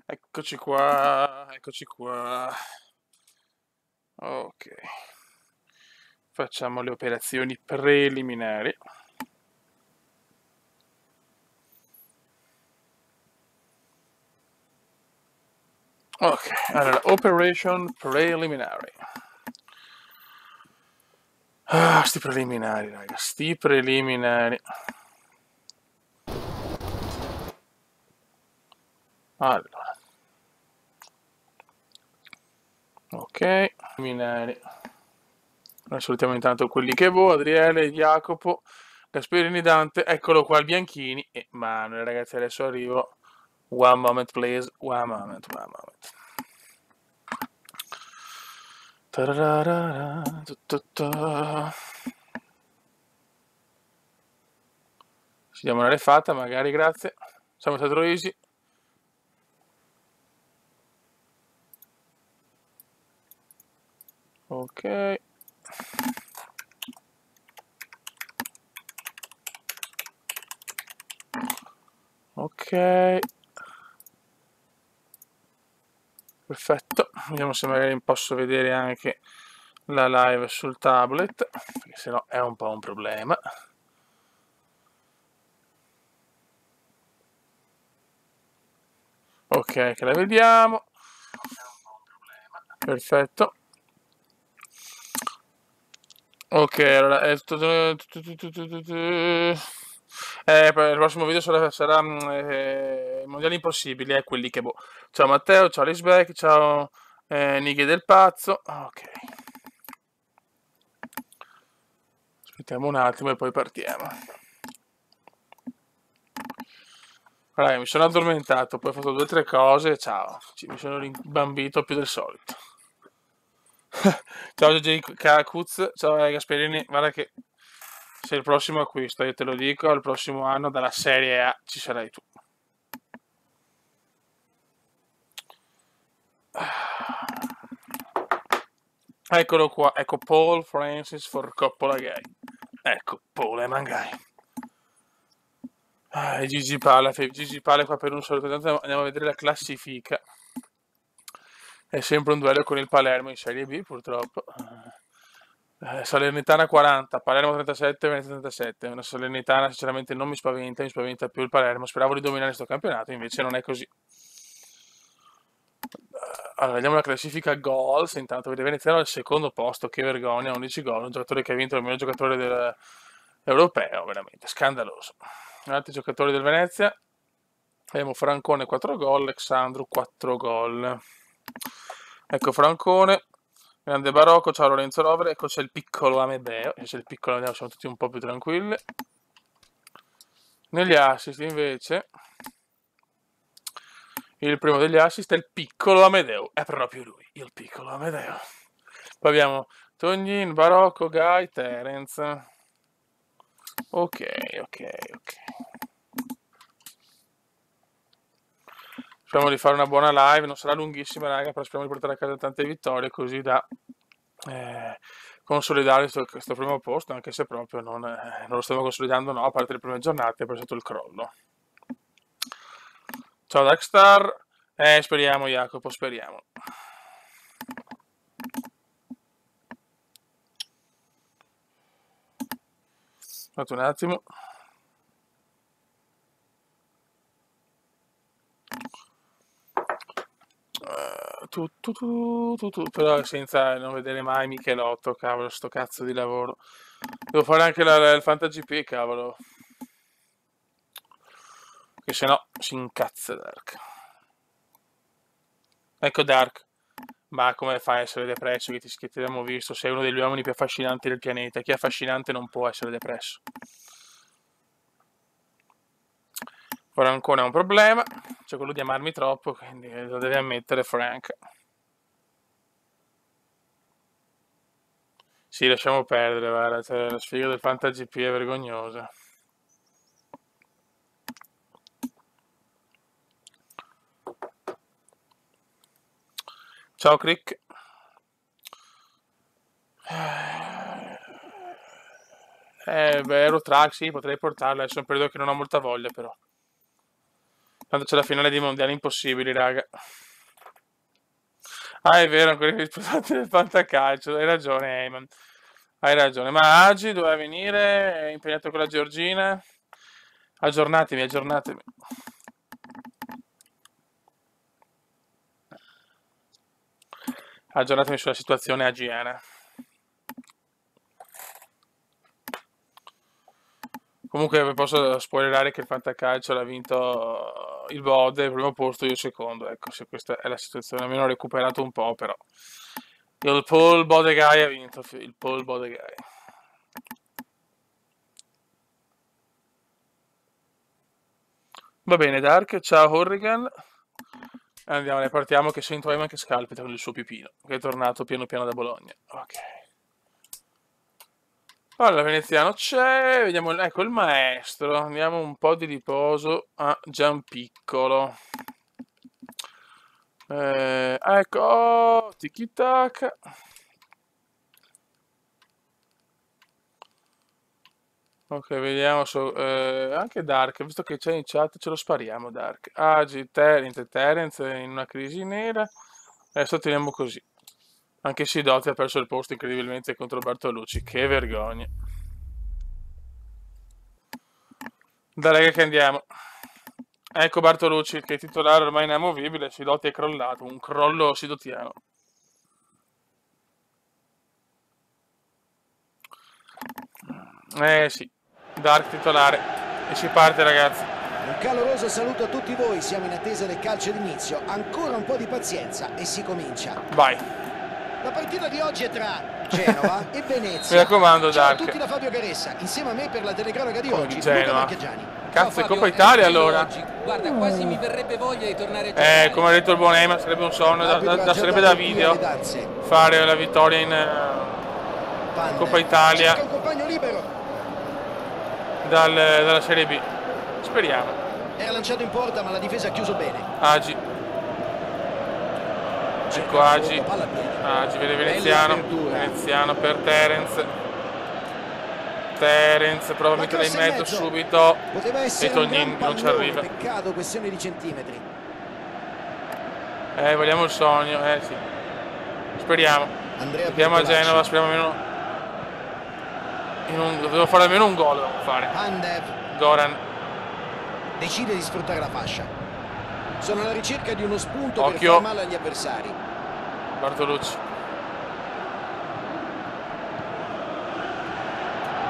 Eccoci qua, eccoci qua. Ok, facciamo le operazioni preliminari. Ok, allora, operation preliminary. Ah, sti preliminari, raga, sti preliminari. Allora, ok, preliminari. Noi salutiamo intanto quelli che Adriele, Jacopo, Gasperini, Dante, eccolo qua il Bianchini e Manuel, ragazzi, adesso arrivo. One moment, please, one moment, one moment. Tararara, tututà. Ci diamo una refata, magari, grazie. Siamo stato easy. Ok. Ok. Perfetto. Vediamo se magari posso vedere anche la live sul tablet, perché sennò è un po' un problema. Ok, che la vediamo. Perfetto. Ok, allora il prossimo video sarà Mondiali Impossibili, quelli che boh. Ciao Matteo, ciao Lisbeck, ciao Nighe del Pazzo. Ok. Aspettiamo un attimo e poi partiamo. Allora, mi sono addormentato, poi ho fatto 2 o 3 cose e ciao. Mi sono rimbambito più del solito. Ciao GG Kuz, ciao Gasperini, guarda che sei il prossimo acquisto, io te lo dico, il prossimo anno dalla Serie A ci sarai tu. Eccolo qua, ecco Paul Francis for Coppola Gay. Ecco, Paul e Mangai. Gigi Pale qua per un saluto. Intanto andiamo a vedere la classifica. È sempre un duello con il Palermo in Serie B, purtroppo. Salernitana 40, Palermo 37, Venezia 37. Una Salernitana sinceramente non mi spaventa più il Palermo. Speravo di dominare questo campionato, invece non è così. Allora, vediamo la classifica goals. Intanto vede Veneziano al secondo posto, che vergogna, 11 gol, un giocatore che ha vinto il miglior giocatore europeo, veramente scandaloso. Altri giocatori del Venezia, abbiamo Francone 4 gol, Alexandru 4 gol. Ecco Francone, grande Barocco, ciao Lorenzo Rovere, ecco c'è il piccolo Amedeo, e c'è il piccolo Amedeo, siamo tutti un po' più tranquilli. Negli assist invece, il primo degli assist è il piccolo Amedeo, è proprio lui, il piccolo Amedeo. Poi abbiamo Tognin, Barocco, Guy, Terence. Ok, ok, ok. Speriamo di fare una buona live, non sarà lunghissima raga, però speriamo di portare a casa tante vittorie così da consolidare questo primo posto, anche se proprio non lo stiamo consolidando, no, a parte le prime giornate, è stato il crollo. Ciao Darkstar, speriamo Jacopo, speriamo. Aspetta un attimo. Però senza non vedere mai Michelotto, cavolo, sto cazzo di lavoro. Devo fare anche il Fantasy P, cavolo. Che se no si incazza Dark. Ecco Dark. Ma come fai a essere depresso? Che ti abbiamo visto? Sei uno degli uomini più affascinanti del pianeta. Chi è affascinante non può essere depresso. Ora ancora è un problema. C'è quello di amarmi troppo, quindi lo devi ammettere Frank. Sì, lasciamo perdere, guarda, cioè, la sfiga del Fantasy P è vergognosa. Ciao Crick. Vero, track, sì, potrei portarla, adesso è un periodo che non ho molta voglia però. Tanto c'è la finale dei mondiali impossibili, raga. Ah, è vero, ancora i sposati del fantacalcio, hai ragione, Eyman. Hai ragione, ma Agi doveva venire, è impegnato con la Georgina. Aggiornatemi, aggiornatemi. Aggiornatemi sulla situazione agiana. Comunque posso spoilerare che il fantacalcio l'ha vinto il Bode, il primo posto, io il secondo. Ecco, se questa è la situazione, almeno ho recuperato un po', però. Il Paul Bodegai ha vinto, il Paul Bodegai. Va bene, Dark, ciao Horrigan. Andiamo, ne partiamo che sento Eman che scalpita con il suo pipino, che è tornato piano piano da Bologna. Ok. Allora, Veneziano c'è, vediamo, ecco il maestro, andiamo un po' di riposo a Giampiccolo. Ecco, tiki taka. Ok, vediamo anche Dark, visto che c'è in chat ce lo spariamo Dark. Agi, Terence in una crisi nera. Adesso teniamo così. Anche Sidotti ha perso il posto incredibilmente contro Bartolucci, che vergogna. Dai raga che andiamo. Ecco Bartolucci che è titolare ormai inamovibile, Sidotti è crollato, un crollo sidottiano. Sì, Dark titolare e si parte ragazzi. Un caloroso saluto a tutti voi, siamo in attesa del calcio d'inizio, ancora un po' di pazienza e si comincia. Vai. La partita di oggi è tra Genova e Venezia. Mi raccomando Ciao Dark. a tutti da Fabio Caressa, insieme a me per la telecronaca di Come oggi, Genova? Luca Marchigiani. Cazzo, è Coppa Italia allora. Oggi. Guarda, quasi mi verrebbe voglia di tornare a giocare. Come ha detto il buon Eyman, sarebbe un sogno, sarebbe da video fare la vittoria in Coppa Italia Cerca un compagno libero. dalla Serie B. Speriamo. Era lanciato in porta ma la difesa ha chiuso bene. Agi. Ecco Agi. Agi vede Veneziano. Veneziano per Terence. Terence prova a mettere in mezzo subito. Poteva E essere Tognin non ci arriva. Peccato, questione di centimetri. Vogliamo il sogno, sì. Speriamo. Andrea Andiamo a Bertolacci. Genova, speriamo almeno. Devo fare almeno un gol. Devo fare. Pandev Goran. decide di sfruttare la fascia. Sono alla ricerca di uno spunto per Occhio. far male agli avversari. Bartolucci.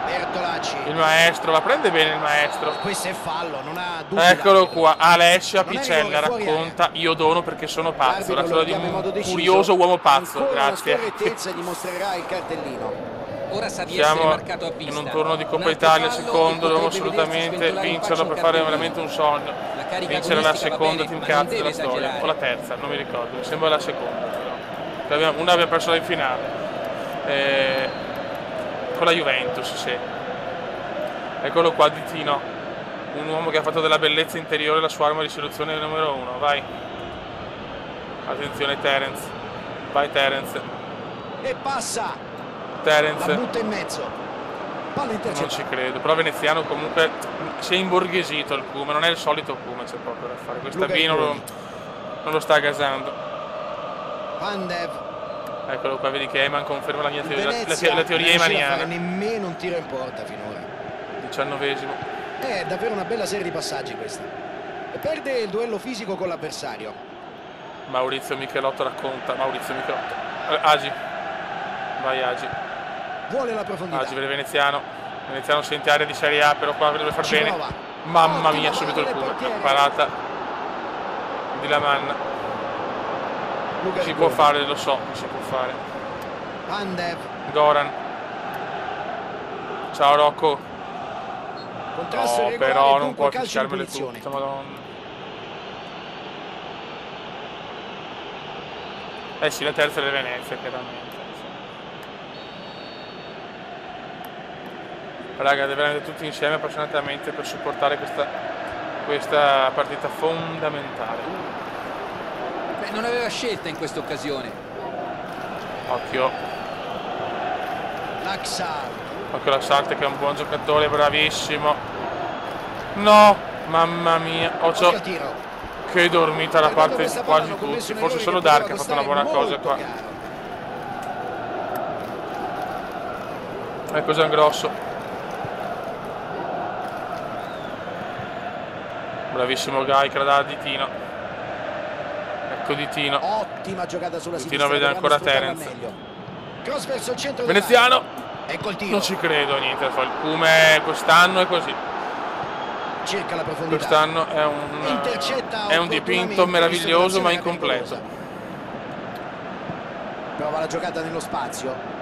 Bertolacci. Il maestro, la prende bene il maestro. Questo è fallo, non ha dubbi. Eccolo l'arbitro. qua, Alessia Non è Picella rigore, fuori racconta Io dono perché sono pazzo. La L'arbitro storia lo di chiama in modo un deciso. curioso uomo pazzo. Ancora Grazie. Una scorrettezza dimostrerà il cartellino. Ora sa di essere Siamo marcato a vista. in un turno di Coppa altro Italia, fallo secondo, e dobbiamo potrebbe vedersi assolutamente sventolare in vincerlo faccia per un fare cartellino. veramente un sogno. La carica Vincere la agonistica va seconda bene, team ma cup non della deve storia, esagerare. o la terza, non mi ricordo, mi sembra la seconda però. Una abbiamo perso in finale. Con la Juventus, sì. Eccolo qua di Tino, un uomo che ha fatto della bellezza interiore la sua arma di seduzione numero 1, vai. Attenzione Terence, vai Terence. E passa. Terence. La butta in mezzo. Palla Non intercettata. ci credo, però Veneziano comunque si è imborghesito il Cume, non è il solito Cume, c'è poco da fare, questa Luca B non Icconi. lo sta gasando. Pandev. Eccolo qua, vedi che Eman conferma la mia teoria, Venezia la teoria non riuscirà a emaniana. fare nemmeno un tiro in porta finora. 19esimo. È davvero una bella serie di passaggi questa. E perde il duello fisico con l'avversario. Maurizio Michelotto racconta, Maurizio Michelotto. Agi, vai Agi. Vuole la profondità. Agi vede Veneziano. Veneziano sente area di Serie A, però qua deve far Ci bene. prova. Mamma Ottima mia, subito il palla del Cume. portiere. Parata di Laman. Luca Si può Icconi. fare, lo so, si può fare. Pandev. Goran. Ciao Rocco. Contrasto No, irregolare, però non dunque può calcio di fischiarmele punizione. tutte, madonna. Sì, la terza è Venezia, chiaramente. Raga, veramente tutti insieme appassionatamente per supportare questa partita fondamentale. Beh, non aveva scelta in questa occasione. Occhio. Laxar. Occhio la Sarte che è un buon giocatore, bravissimo. No, mamma mia. Occhio al tiro. Che dormita da parte di quasi tutti. Forse solo Dark ha fatto una buona cosa qua. Ecco Giangrosso. Bravissimo Gaikra da Ditino. Ecco Ditino. Ottima giocata sulla Ditino vede ancora Terence. Cross verso il centro. Veneziano. Ecco il tiro. Non ci credo niente. Il Cume quest'anno è così. Cerca la profondità. Quest'anno è un dipinto meraviglioso ma incompleto. Prova la giocata nello spazio.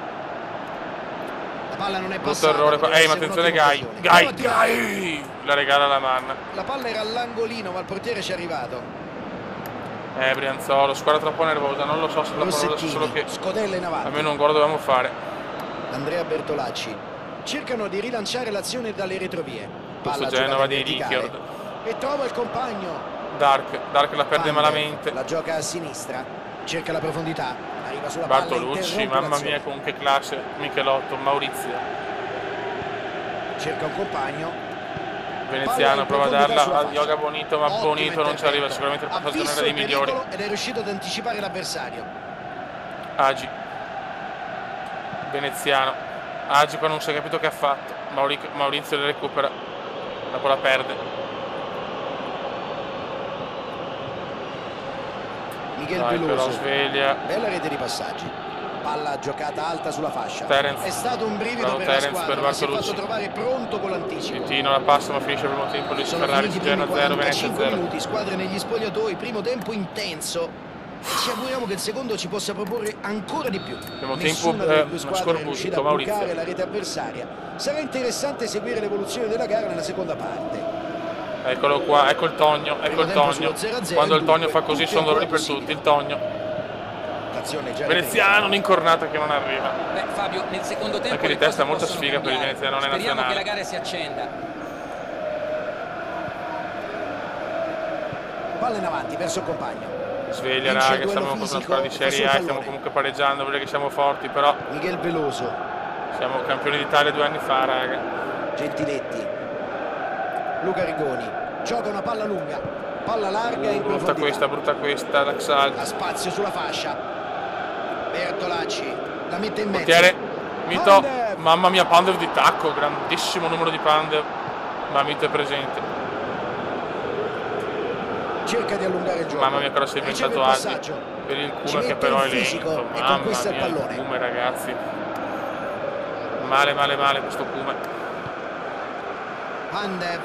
La palla non è Brutto passata. errore qua. Ma attenzione Gai. La regala la manna. La palla era all'angolino ma il portiere ci è arrivato. Brianzolo, squadra troppo nervosa. Non lo so se la parola solo che scodella in avanti. almeno un gol dovevamo fare. Andrea Bertolacci. Cercano di rilanciare l'azione dalle retrovie. Questo Genova di Ricchiord. E trova il compagno. Dark la perde malamente. La gioca a sinistra. Cerca la profondità. Arriva sulla palla. Bartolucci, mamma mia con che classe. Michelotto, Maurizio. Cerca un compagno. Veneziano prova a darla a Yoga Bonito, ma Bonito non ci arriva. Sicuramente il passaggio non era dei migliori. Ed è riuscito ad anticipare l'avversario. Agi. Veneziano. Agi qua non si è capito che ha fatto. Maurizio le recupera. Dopo la perde. Miguel Dai, Peloso. però sveglia. Bella rete di passaggi. Palla giocata alta sulla fascia. Terence. È stato un brivido Bravo per Terence, la squadra, per ma si è Bartolucci. fatto trovare pronto con l'anticipo. Titino la passa ma finisce il primo tempo. Luis Sono Ferrari, finiti i Genoa primi 0, Venezia 45 0. minuti, squadre negli spogliatoi, primo tempo intenso. E ci auguriamo che il secondo ci possa proporre ancora di più. Primo Nessuna tempo delle due squadre è riuscita a Maurizio. bloccare la rete avversaria. Sarà interessante seguire l'evoluzione della gara nella seconda parte. Eccolo qua, ecco il Togno, ecco il Togno. Quando il Togno fa così sono dolori per tutti, il Togno. Veneziano, un'incornata che non arriva. Beh, Fabio, nel secondo tempo anche di testa molta sfiga per il Veneziano, non è nazionale. Speriamo che la gara si accenda. Palla in avanti verso il compagno. Sveglia raga, siamo con una squadra di Serie A, stiamo comunque pareggiando, vuol dire che siamo forti, però Miguel Peloso. siamo campioni d'Italia 2 anni fa, raga. Gentiletti. Luca Rigoni. Gioca una palla lunga. Palla larga in profondità. Brutta questa, Laxalt. Ha spazio sulla fascia. Bertolacci la mette in mezzo. Portiere, Mito, mamma mia, Pandev di tacco, grandissimo numero di Pandev, ma Mito è presente. Cerca di allungare il gioco. Mamma mia, cosa si è inventato Agi per il Cume che però è lento. Mamma mia, il Cume ragazzi. Male questo Cume. Pandev.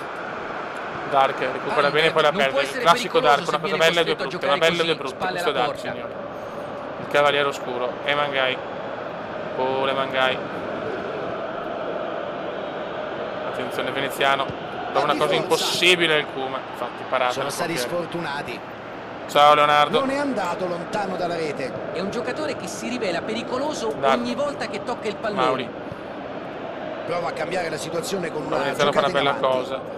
Dark recupera bene e poi la perde. Il classico Dark, una cosa bella e due brutte, una bella e due brutte. Questo è Dark, signore. Il Cavaliere Oscuro. E Mangai. Oh, le Mangai. Attenzione, Veneziano. Trova una cosa impossibile il Cume. Infatti, parata. Sono stati sfortunati. Ciao Leonardo. Non è andato lontano dalla rete. È un giocatore che si rivela pericoloso ogni volta che tocca il pallone. Mauri. Prova a cambiare la situazione con una Veneziano fa una bella cosa.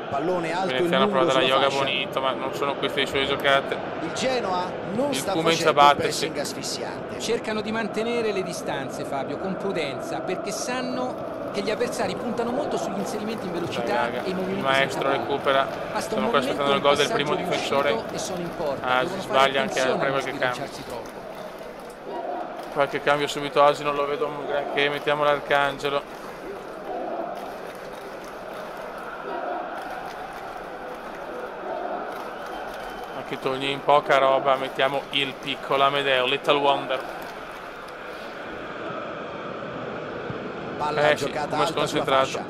Pallone alto Veneziano in prova lungo dalla sulla Yoga fascia. Bonito, ma non sono queste le sue giocate. Il Genoa non Il sta Cume facendo un batte, pressing asfissiante. Cercano di mantenere le distanze, Fabio, con prudenza, perché sanno che gli avversari puntano molto sugli inserimenti in velocità e i movimenti. Il maestro recupera. Stiamo qua aspettando il gol del primo difensore. E sono in porta. Ah, si sbaglia anche a fare qualche cambio. Qualche cambio subito oggi non lo vedo un granché. Mettiamo l'Arcangelo. Anche togli in poca roba, mettiamo il piccolo Amedeo, Little Wonder. Palla Sì, giocata come alta sconcentrato.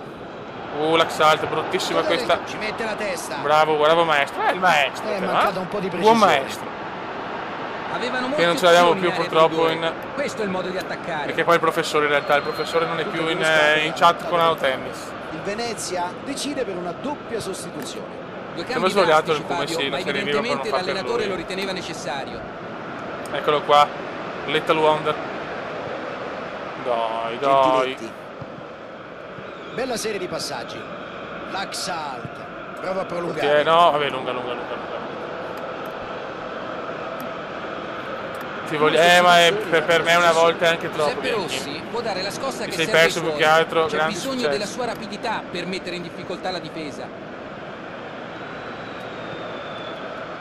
Laxalt, bruttissima questa. Ci mette la testa. Bravo maestro. Il maestro. È mancato un po' di precisione. Buon maestro. Avevano che non ce l'abbiamo più purtroppo in... Questo è il modo di attaccare. Perché poi il professore in realtà, il professore non è più in chat con Anotennis. Il Venezia decide per una doppia sostituzione. Due Sembra cambi sbagliato drastici, il come Fabio, sì, ma la Serie B evidentemente non fa per l'allenatore lui. lo riteneva necessario. Eccolo qua, Little Wonder. Dai. Gentiletti. Bella serie di passaggi. Laxalt prova a prolungare. No, vabbè, lunga. Ti voglio... ma per me una volta è anche troppo. Giuseppe Rossi può dare la scossa che sei serve ai perso più suoi. che altro, C'è grande bisogno successo. della sua rapidità per mettere in difficoltà la difesa.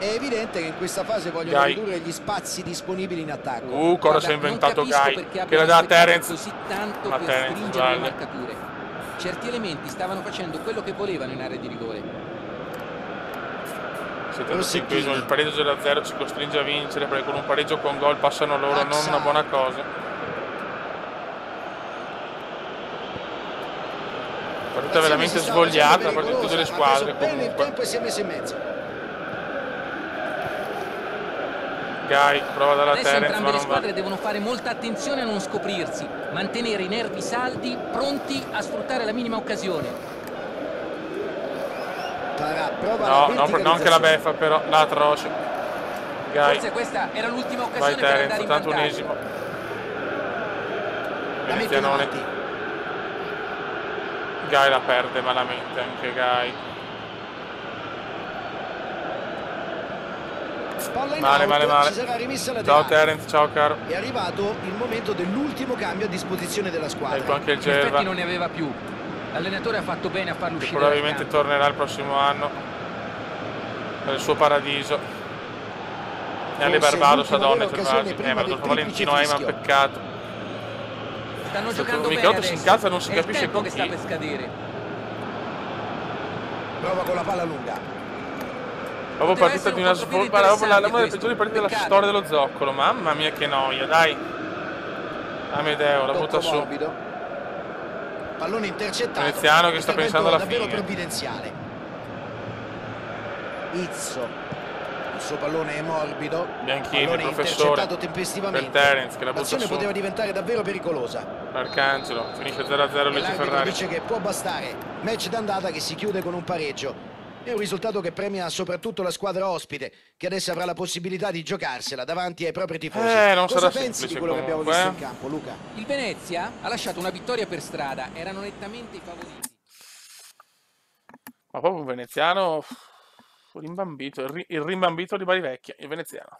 È evidente che in questa fase vogliono Gai. ridurre gli spazi disponibili in attacco. Cosa si è inventato Gai? Che la dà a Terence. Così tanto Ma per Terence stringere le sbaglia. marcature. Certi elementi stavano facendo quello che volevano in area di rigore. Siete all'ottimismo, il pareggio 0-0 ci costringe a vincere, perché con un pareggio con gol passano loro, non una buona cosa. Partita veramente svogliata da parte di tutte le squadre Bene il tempo comunque. e si è messo in mezzo. Gai prova dalla Adesso Terence, entrambe ma le non va. squadre devono fare molta attenzione a non scoprirsi, mantenere i nervi saldi, pronti a sfruttare la minima occasione. Tarà prova No, la non che la beffa però, la atroce. Gai, Forse questa era l'ultima vai occasione per andare Terence, in vantaggio. 81esimo. La mette Venezianone. davanti. Gai la perde malamente, anche Gai. Palla in Male, out, male, male. ci sarà rimessa Ciao laterale. Terence, ciao caro. È arrivato il momento dell'ultimo cambio a disposizione della Ecco squadra. anche il In effetti Gerva, non ne aveva più. L'allenatore ha fatto bene a farlo che uscire dal probabilmente campo. tornerà il prossimo anno nel suo paradiso. E alle Forse Barbados l'ultima a donne vera occasione quasi. prima Ma del il Valentino triplice Eman, fischio. peccato. Stanno giocando bene Michelotto si adesso. incalza, non si È il capisce tempo con che sta chi. per scadere. Prova con la palla lunga. Proprio Poteva partita essere di un una contropiede svolta, una delle interessante peggiori partite della questo. storia dello zoccolo. Mamma mia che noia, dai. Amedeo, la butta Tocco su. morbido. Pallone intercettato. Veneziano che sta Intervento pensando alla davvero fine. provvidenziale. Izzo. Il suo pallone è morbido. Bianchini, Pallone professore. intercettato tempestivamente. Per Terence che la butta L'azione su. poteva diventare davvero pericolosa. Arcangelo, finisce 0-0 E Lecce l'arbitro Ferrari. dice che può bastare. Match d'andata che si chiude con un pareggio. È un risultato che premia soprattutto la squadra ospite, che adesso avrà la possibilità di giocarsela davanti ai propri tifosi. Non Cosa sarà pensi di semplice quello che abbiamo comunque, visto in campo, Luca? Il Venezia ha lasciato una vittoria per strada, erano nettamente i favoriti. Ma proprio un veneziano rimbambito, il rimbambito di Barivecchia, il veneziano.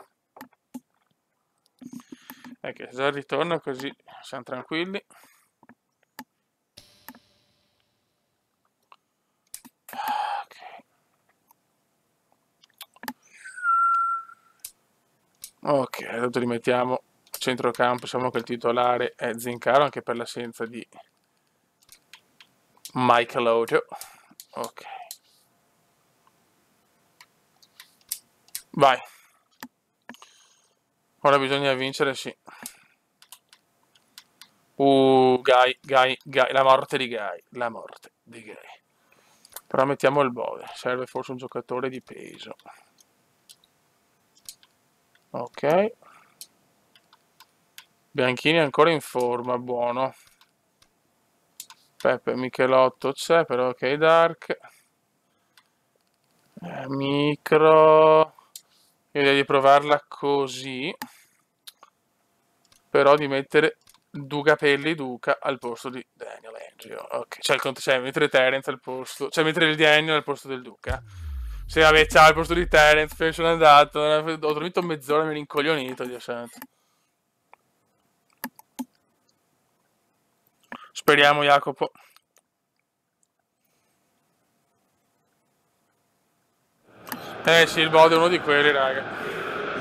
Ecco, già il ritorno così siamo tranquilli. Ok, adesso rimettiamo a centrocampo, diciamo che il titolare è Zincaro anche per l'assenza di Michael Ojo. Ok. Vai. Ora bisogna vincere, sì. Gai, la morte di Gai, la morte di Gai. Però mettiamo il Bove, serve forse un giocatore di peso. Ok. Bianchini è ancora in forma, buono. Peppe Michelotto c'è, però ok, Dark. Micro. Io direi di provarla così. Però di mettere Dugapelli Duca al posto di Daniel Angio. Ok, cioè mettere Terence al posto. Cioè mettere il Daniel al posto del Duca. Se vabbè, ciao, al posto di Terence, poi sono andato. Ho dormito mezz'ora, mi ero incoglionito, Dio santo. Speriamo, Jacopo. Sì, il Bode è uno di quelli, raga.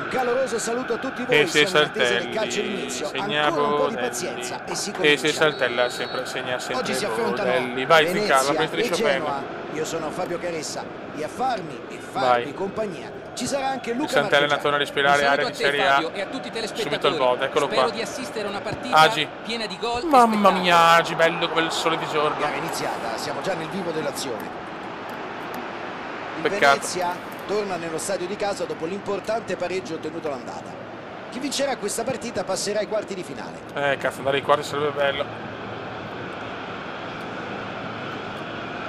Un caloroso saluto a tutti voi, E se siamo in attesa del calcio saltelli, d'inizio. segna Ancora un po' di Bodelli. pazienza e si E comincia. se saltella segna sempre Oggi si affrontano Bodelli. Vai, Zincaro, la Venezia presa e di Chopin. Genoa. Io sono Fabio Caressa e a farmi e farvi Vai. compagnia ci sarà anche Il Luca Sant'Elena Marchegiani. torna a Un respirare, saluto area a di te, Serie A. Fabio, e a tutti i telespettatori. Subito il Bode, eccolo Spero qua. di assistere a una partita Agi. piena di gol e Mamma spettacolo. mia, Agi, bello come il sole di giorno. Gara iniziata, siamo già nel vivo dell'azione. Il Peccato. Venezia torna nello stadio di casa dopo l'importante pareggio ottenuto all'andata. Chi vincerà questa partita passerà ai quarti di finale. Cazzo, andare ai quarti sarebbe bello.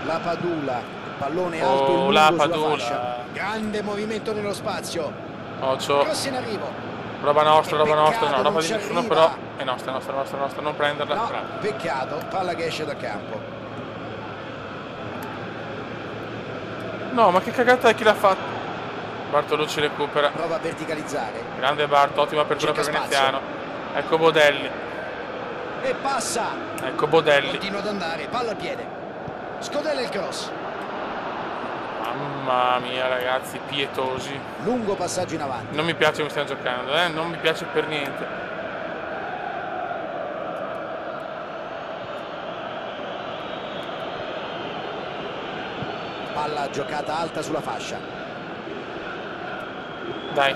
La Padula, pallone alto e lungo la sulla Padula. fascia. Grande movimento nello spazio. Occhio. Cross in arrivo. Roba nostra, Che roba nostra. peccato, No, roba non di ci nessuno, arriva. però è nostra. Non prenderla. No, Bravo. peccato, palla che esce dal campo. No, ma che cagata è chi l'ha fatto? Bartolucci recupera. Prova a verticalizzare. Grande Bart, ottima apertura per Cerca Veneziano. Ecco Bodelli. E passa. Ecco Bodelli. Continua ad andare, palla al piede. Scodella il cross. Mamma Mamma mia ragazzi, pietosi. Lungo passaggio in avanti. Non mi piace come stiamo giocando, non mi piace per niente. Palla giocata alta sulla fascia. Dai.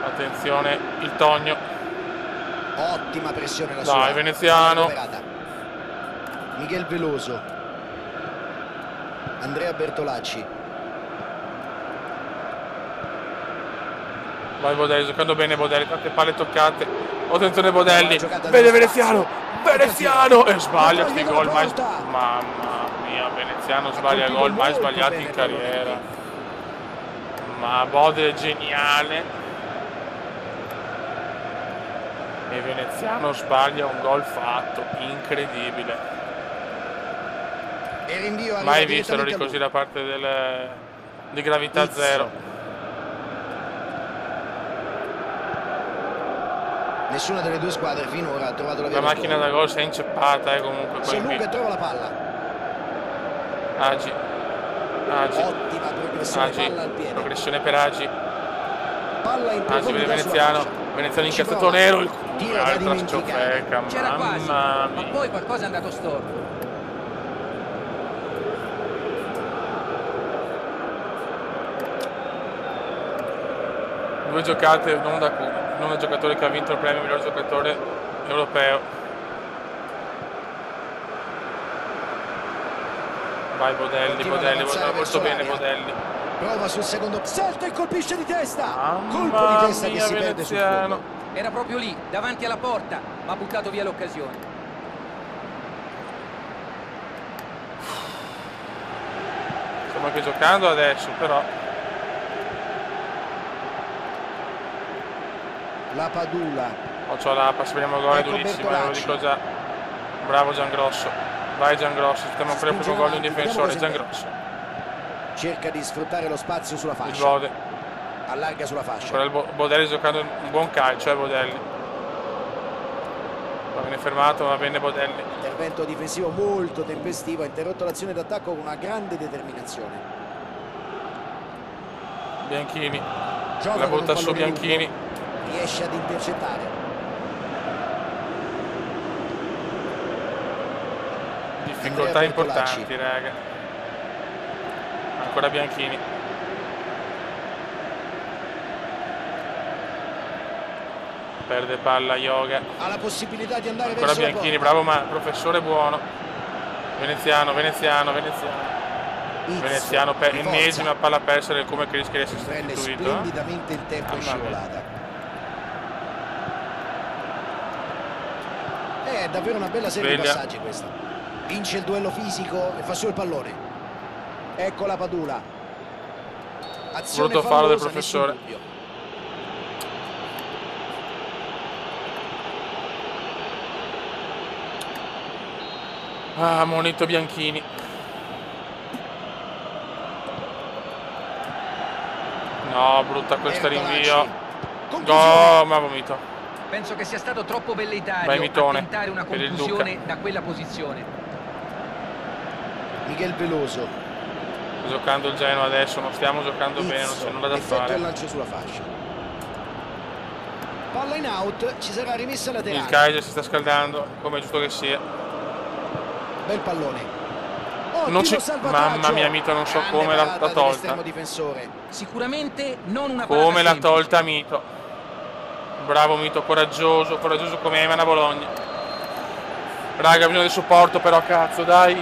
Attenzione, il Togno. Ottima pressione la sua. Dai, veneziano. Miguel Veloso. Andrea Bertolacci. Vai Bodelli, giocando bene Bodelli, tante palle toccate. Attenzione Bodelli. Vede Veneziano. Veneziano! E sbaglia sti gol mai. Mamma mia, Veneziano sbaglia gol mai sbagliati in carriera. Ma Bode è geniale. E Veneziano sbaglia un gol fatto, incredibile. E rinvio Mai visto errori così da parte di gravità zero. Nessuna delle due squadre finora ha trovato la via. La macchina da gol si è inceppata comunque. Si allunga e trova la palla. Agi. Ottima progressione, palla al piede. Progressione per Agi. Palla in Agi vede Veneziano. Veneziano incazzato nero. Il culo, altra sciofeca. C'era quasi, ma poi qualcosa è andato storto. Due giocate, non da giocatore che ha vinto il premio miglior giocatore europeo. Vai Bodelli, Bodelli, molto bene Bodelli. Prova sul secondo, salta e colpisce di testa. Colpo di testa che si perde sul fondo. Era proprio lì, davanti alla porta, ma ha buttato via l'occasione. Stiamo anche giocando adesso, però. La Padula. C'ho l'Apa, speriamo gol, è durissimo, lo dico già. Bravo Giangrosso. Vai Giangrosso, stiamo per il primo gol di un difensore, Giangrosso. Cerca di sfruttare lo spazio sulla fascia. Il Bode. Allarga sulla fascia. Però il Bodelli giocando un buon calcio, Bodelli. Va bene fermato, va bene Bodelli. Intervento difensivo molto tempestivo, ha interrotto l'azione d'attacco con una grande determinazione. Bianchini. La butta su Bianchini. Riesce ad intercettare. Difficoltà importanti, raga. Ancora Bianchini. Perde palla Yoga. Ha la possibilità di andare ancora verso Bianchini, bravo ma professore buono. Veneziano. Veneziano per ennesima palla persa del come che rischia di essere sostituito. Splendidamente il tempo è scivolata. È davvero una bella serie di passaggi questa. Vince il duello fisico e fa su il pallone. Ecco la Padula. Azione brutto fallo del professore. Monito Bianchini. No, brutta questa rinvio. No, ma vomito. Penso che sia stato troppo velleitario a tentare una conclusione da quella posizione. Miguel Veloso. Sto giocando il Genoa adesso, non stiamo giocando bene, non c'è nulla da fare. Il lancio sulla fascia. Palla in out, ci sarà rimessa laterale. Il Kaiser si sta scaldando, come è giusto che sia. Bel pallone. Non ci... Mamma mia, Mito, non so come l'ha tolta. Sicuramente non una come l'ha tolta Mito. Bravo Mito, coraggioso come Emana Bologna. Raga, bisogno di supporto però, cazzo, dai.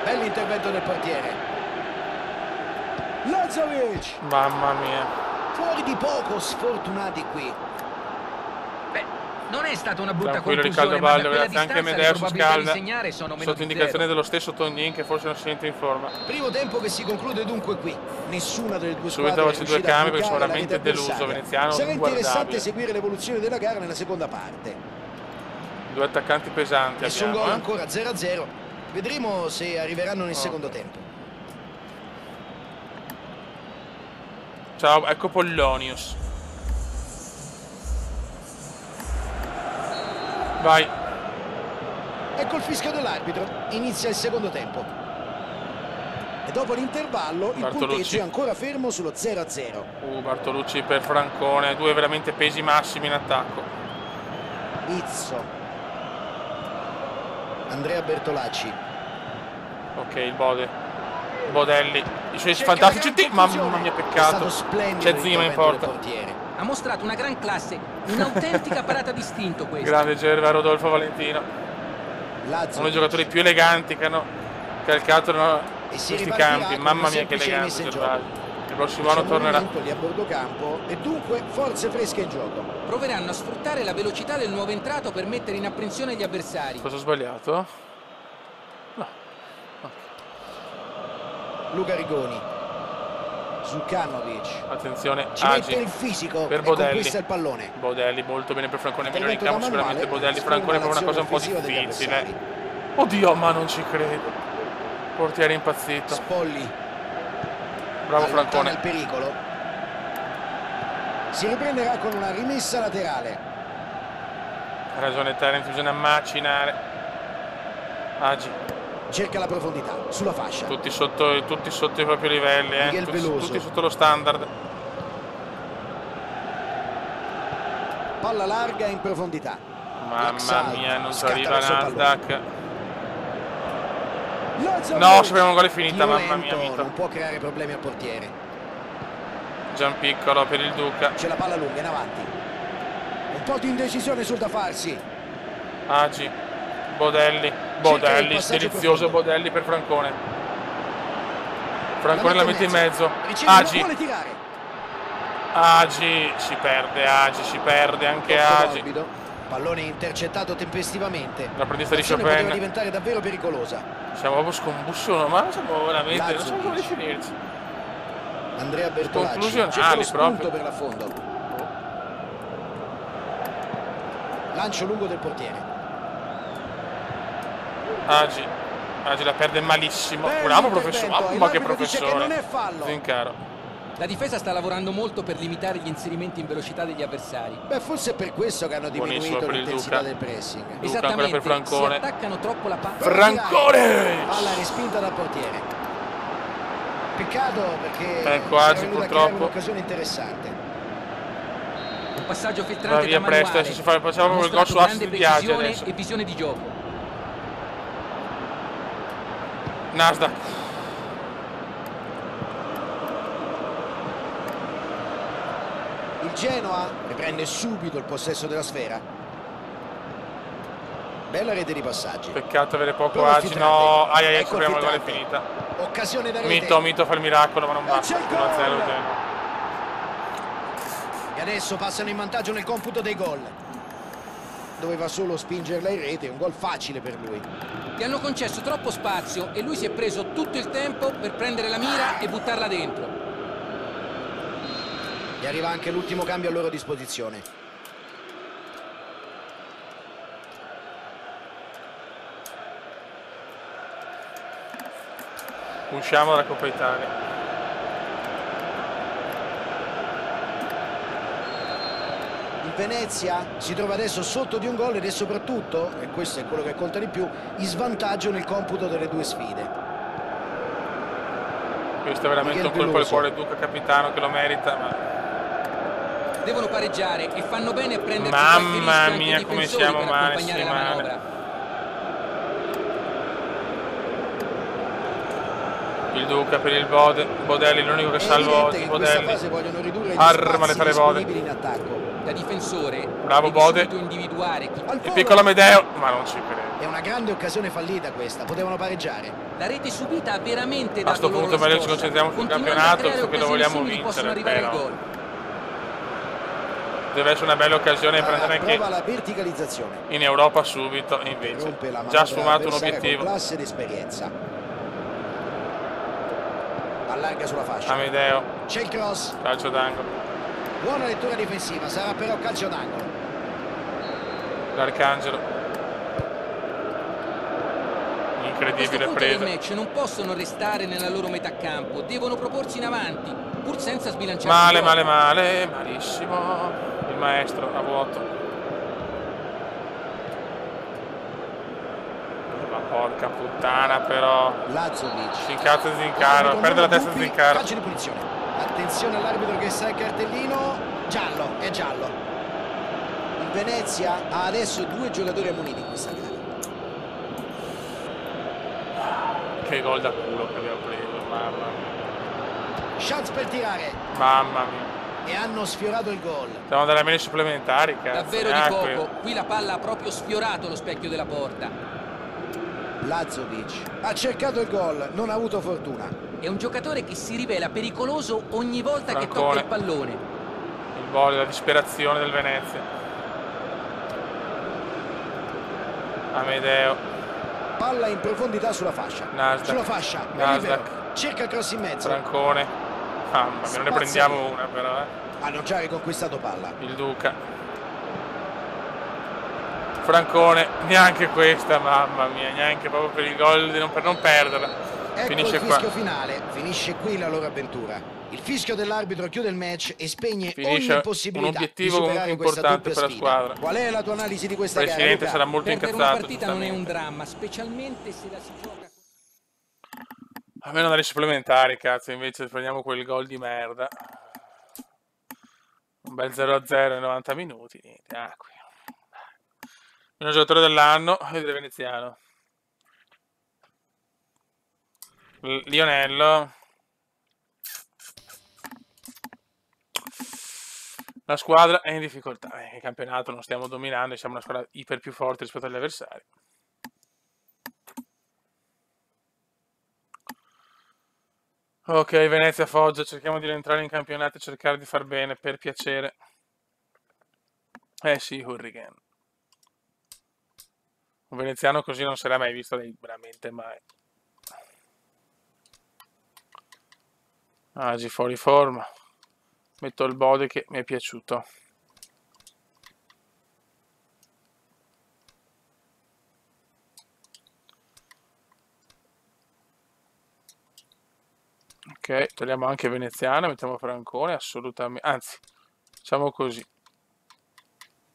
Bell'intervento del portiere. Lazovic. Mamma mia. Fuori di poco, sfortunati qui. Non è stata una brutta conclusione, ma da quella anche Medeo si scalda sotto indicazione dello stesso Tognin che forse non si sente in forma. Primo tempo che si conclude dunque qui. Nessuna delle due squadre subito due cambi perché sono veramente deluso. Veneziano sarà interessante seguire l'evoluzione della gara nella seconda parte. Due attaccanti pesanti nessun gol ancora 0-0. Vedremo se arriveranno nel secondo tempo. Ciao, ecco Pollonius. Vai. Ecco il fischio dell'arbitro, inizia il secondo tempo. E dopo l'intervallo il punteggio è ancora fermo sullo 0-0. Bartolucci per Francone, due veramente pesi massimi in attacco. Izzo. Andrea Bertolacci. Ok, il Bode. Bodelli, i suoi fantastici mamma mia, peccato. C'è Zima in porta. Ha mostrato una gran classe, un'autentica parata d'istinto questa. Grande Gerva Rodolfo Valentino. Uno dei giocatori più eleganti che hanno calcato questi campi. Mamma mia che eleganza Gervasio. Il prossimo anno tornerà lì a bordo campo e dunque forze fresche in gioco. Proveranno a sfruttare la velocità del nuovo entrato per mettere in apprensione gli avversari. Cosa ho sbagliato? No. Luca Rigoni. Zukanovic. Attenzione, ci Agi mette il fisico per e Bodelli. conquista il pallone. Bodelli molto bene per Francone, migliore in Intervento campo da sicuramente manuale, Bodelli. Francone per una cosa un po' difficile. Oddio, ma non ci credo. Portiere impazzito. Spolli. Bravo Francone. Il pericolo. Si riprenderà con una rimessa laterale. Ha ragione Terence, bisogna macinare. Agi. Cerca la profondità sulla fascia. Tutti sotto i propri livelli, tutti sotto lo standard. Palla larga in profondità. Mamma mia, non ci arriva Nasdaq. No, sappiamo un gol è finita, mamma mia. Non può creare problemi al portiere. Gianpiccolo per il Duca. C'è la palla lunga in avanti. Un po' di indecisione sul da farsi. Agi. Bodelli, delizioso Bodelli per Francone. Francone la mette in mezzo. Agi. Agi si perde anche Agi. Pallone intercettato tempestivamente. L'apprendista di Chopin poteva diventare davvero pericolosa. Siamo proprio scombussono, ma siamo veramente, non so come definirci. Andrea Bertolacci. Conclusionali proprio. Per l'affondo. Lancio lungo del portiere. Agi la perde malissimo. Bravo professore, mamma che professore. Zincaro. La difesa sta lavorando molto per limitare gli inserimenti in velocità degli avversari. Beh, forse è per questo che hanno diminuito l'intensità del pressing. Esattamente, per Francone. Si attaccano troppo la palla. Francone! Palla respinta dal portiere. Peccato perché ecco Agi purtroppo. Un'occasione interessante. Un passaggio filtrante va via da manuale. presto, facciamo il gol su asse di Biagi adesso. E visione di gioco. Nasdaq. Il Genoa riprende subito il possesso della sfera. Bella rete di passaggi. Peccato avere poco Agi. No, ecco scopriamo il gol è finita. Occasione da rete. Mito fa il miracolo, ma non basta. 1-0 Genoa. E adesso passano in vantaggio nel computo dei gol. Doveva solo spingerla in rete, un gol facile per lui. Gli hanno concesso troppo spazio e lui si è preso tutto il tempo per prendere la mira e buttarla dentro. E arriva anche l'ultimo cambio a loro disposizione. Usciamo dalla Coppa Italia. Il Venezia si trova adesso sotto di un gol ed è soprattutto, e questo è quello che conta di più, in svantaggio nel computo delle due sfide. Questo è veramente un colpo al cuore, Duca capitano che lo merita, ma... Devono pareggiare e fanno bene a prendere mamma mia come siamo male, il Duca per il Bodelli, l'unico che salva oggi, Bodelli. Arma le tale Bode. Da difensore bravo Bode. E piccola Medeo, ma non ci credo. È una grande occasione fallita questa, potevano pareggiare. La rete subita ha veramente dato. A sto punto meglio ci concentriamo sul campionato, visto che lo vogliamo vincere, però deve essere una bella occasione per andare anche la verticalizzazione in Europa subito, invece già sfumato un obiettivo. Classe ed esperienza. Allarga sulla fascia. Amedeo. C'è il cross. Calcio d'angolo. Buona lettura difensiva, sarà però calcio d'angolo. L'Arcangelo. Incredibile presa. Del match non possono restare nella loro metà campo, devono proporsi in avanti, pur senza sbilanciare. Malissimo. Il maestro a vuoto. Porca puttana, però. Lazovic. Si incazza Zincaro, perde la testa Zincaro. Calcio di punizione. Attenzione all'arbitro che sa il cartellino. Giallo, è giallo. Il Venezia ha adesso 2 giocatori ammoniti in questa gara. Che gol da culo che abbiamo preso, mamma mia. Chance per tirare. Mamma mia. E hanno sfiorato il gol. Stiamo andando a meno supplementari, cazzo. Davvero di poco. Qui la palla ha proprio sfiorato lo specchio della porta. Lazovic ha cercato il gol, non ha avuto fortuna. È un giocatore che si rivela pericoloso ogni volta Francone. che tocca il pallone. Il volley, la disperazione del Venezia. Amedeo. Palla in profondità sulla fascia. Nasdaq. Sulla fascia. Nasdaq. Cerca il cross in mezzo. Francone. Mamma mia, non ne prendiamo una però, Hanno già riconquistato palla. Il Duca. Francone, neanche questa, mamma mia, neanche proprio per il gol, per non perderla. Ecco Finisce il fischio qua. finale, finisce qui la loro avventura. Il fischio dell'arbitro chiude il match e spegne Finisce ogni possibilità un obiettivo di superare comunque questa importante doppia per la sfida. squadra. Qual è la tua analisi di questa Il gara? presidente Luca? sarà molto Perdere incazzato. una partita non è un giustamente. dramma, specialmente se la si gioca. Almeno dalle supplementari, cazzo, invece prendiamo quel gol di merda. Un bel 0-0 in 90 minuti, niente, qui. Il giocatore dell'anno è del veneziano. Lionello. La squadra è in difficoltà. Il campionato non stiamo dominando, siamo una squadra iper più forte rispetto agli avversari. Ok, Venezia Foggia, cerchiamo di rientrare in campionato e cercare di far bene, per piacere. Sì, Hurricane. Un veneziano così non si era mai visto, veramente mai. Agi fuori forma. Metto il body che mi è piaciuto. Ok, togliamo anche veneziano, mettiamo Francone, assolutamente. Anzi, facciamo così.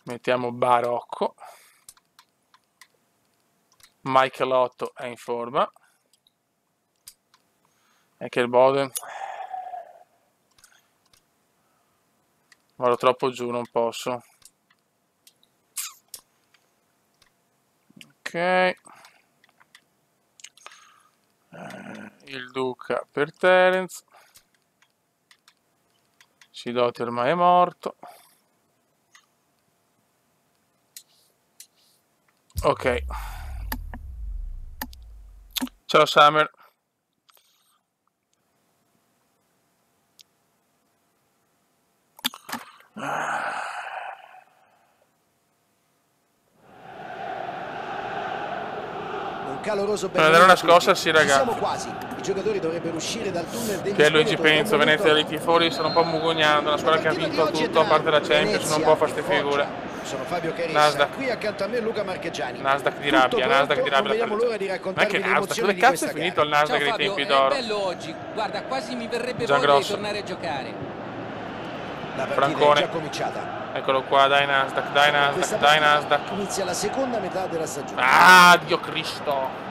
Mettiamo Barocco. Michelotto è in forma. E che il Bode vado troppo giù, non posso. Ok. Il Duca per Terence. Sidoti ormai è morto. Ok. Ciao Summer. Un caloroso Per dare una scossa, sì, ragazzi. Siamo quasi. I giocatori dovrebbero uscire dal tunnel degli Che Luigi spogliatoi. penso, Venezia dei tifori stanno un po' mugugnando, una squadra che ha vinto tutto a parte la Champions, non può fare queste figure. Sono Fabio Carissa, Nasdaq. qui accanto a me Luca Marchegiani. Nasdaq di Tutto rabbia, pronto, Nasdaq di rabbia. Non vediamo l'ora di raccontarvi Anche le Nasdaq, emozioni dove di cazzo è questa finito il gara. Nasdaq Ciao dei Fabio, tempi è d'oro? bello oggi. Guarda, quasi mi verrebbe Già voglia di grosso. tornare a giocare. La partita Francone. è già cominciata. Eccolo qua, dai Nasdaq, dai Questa Nasdaq, dai partita Nasdaq. inizia la seconda metà della stagione. Ah, Dio Cristo!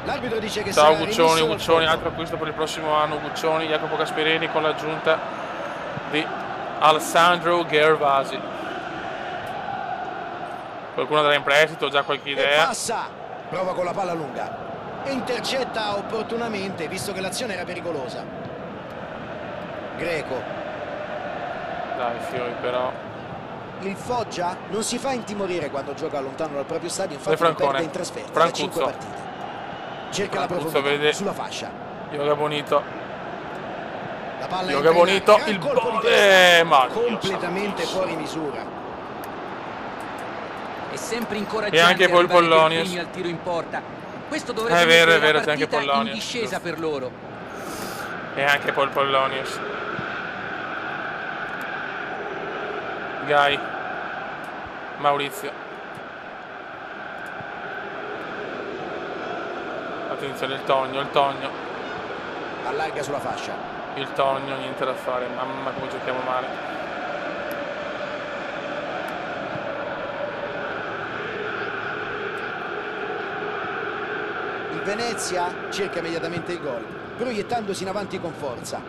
L'arbitro dice che Ciao sarà Guccioni, rimesso dal Guccioni, fondo. altro acquisto per il prossimo anno, Guccioni, Jacopo Gasperini con l'aggiunta di Alessandro Gervasi. Qualcuno andrà in prestito, ho già qualche E idea. passa, prova con la palla lunga e intercetta opportunamente visto che l'azione era pericolosa. Greco. Dai Fiori però. Il Foggia non si fa intimorire quando gioca lontano dal proprio stadio, infatti non Francone. perde in trasferta da Francuzzo. 5 partite. Cerca la Francuzzo profondità vede. sulla fascia. Yoga Bonito. La palla Yoga entra in Bonito, area, il gran colpo di Bode, testa, ma Dio completamente santo. fuori misura. È sempre incoraggiante E anche poi il arrivare per Pollonius. primi al tiro in porta. Questo dovrebbe È vero, mettere la c'è anche partita in Pollonius, discesa giusto. per loro. E anche Paul Pollonius. Gai. Maurizio. Attenzione, il Togno, il Togno. Allarga sulla fascia. Il Togno, niente da fare. Mamma come giochiamo male. Venezia cerca immediatamente il gol, proiettandosi in avanti con forza.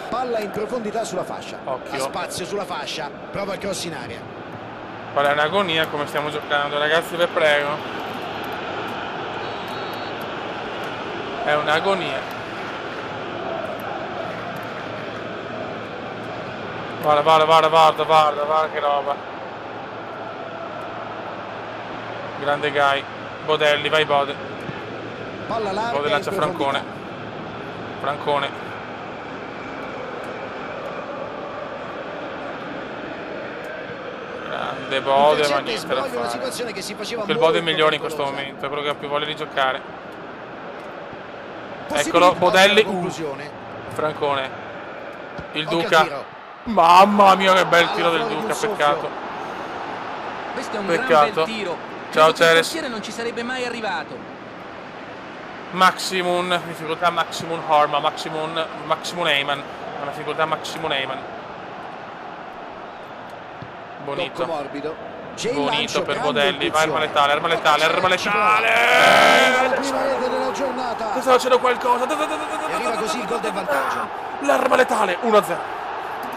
Palla in profondità sulla fascia. Occhio. Ha spazio sulla fascia, prova il cross in aria. Guarda, è un'agonia come stiamo giocando, ragazzi, vi prego. È un'agonia. Guarda che roba. Grande Gai. Bodelli, vai Bode. Palla larga. Bode lancia Francone. Francone. Grande Bode, ma niente da una fare. situazione che si faceva Il Bode è molto migliore in questo pericolosa. momento, è quello che ha più voglia di giocare. Possibilità Eccolo, Bodelli. alla conclusione. Francone. Il Occhio al Duca. tiro. Mamma mia, che bel Palla tiro del fuori di un Duca, soffio. peccato. Questo è un gran Peccato. bel tiro. Ciao, Credo che il Ceres. portiere non ci sarebbe mai arrivato. Maximum, difficoltà Maximum Horma, Maximum Heyman. Una difficoltà Maximum Heyman. Tocco Bonito. morbido. C'è il Bonito lancio, per grande Bodelli, vai arma intuizione. letale, arma letale, arma Ci prova. letale. La prima rete della giornata. Sta facendo qualcosa. E arriva così il gol del vantaggio. L'arma letale, 1-0.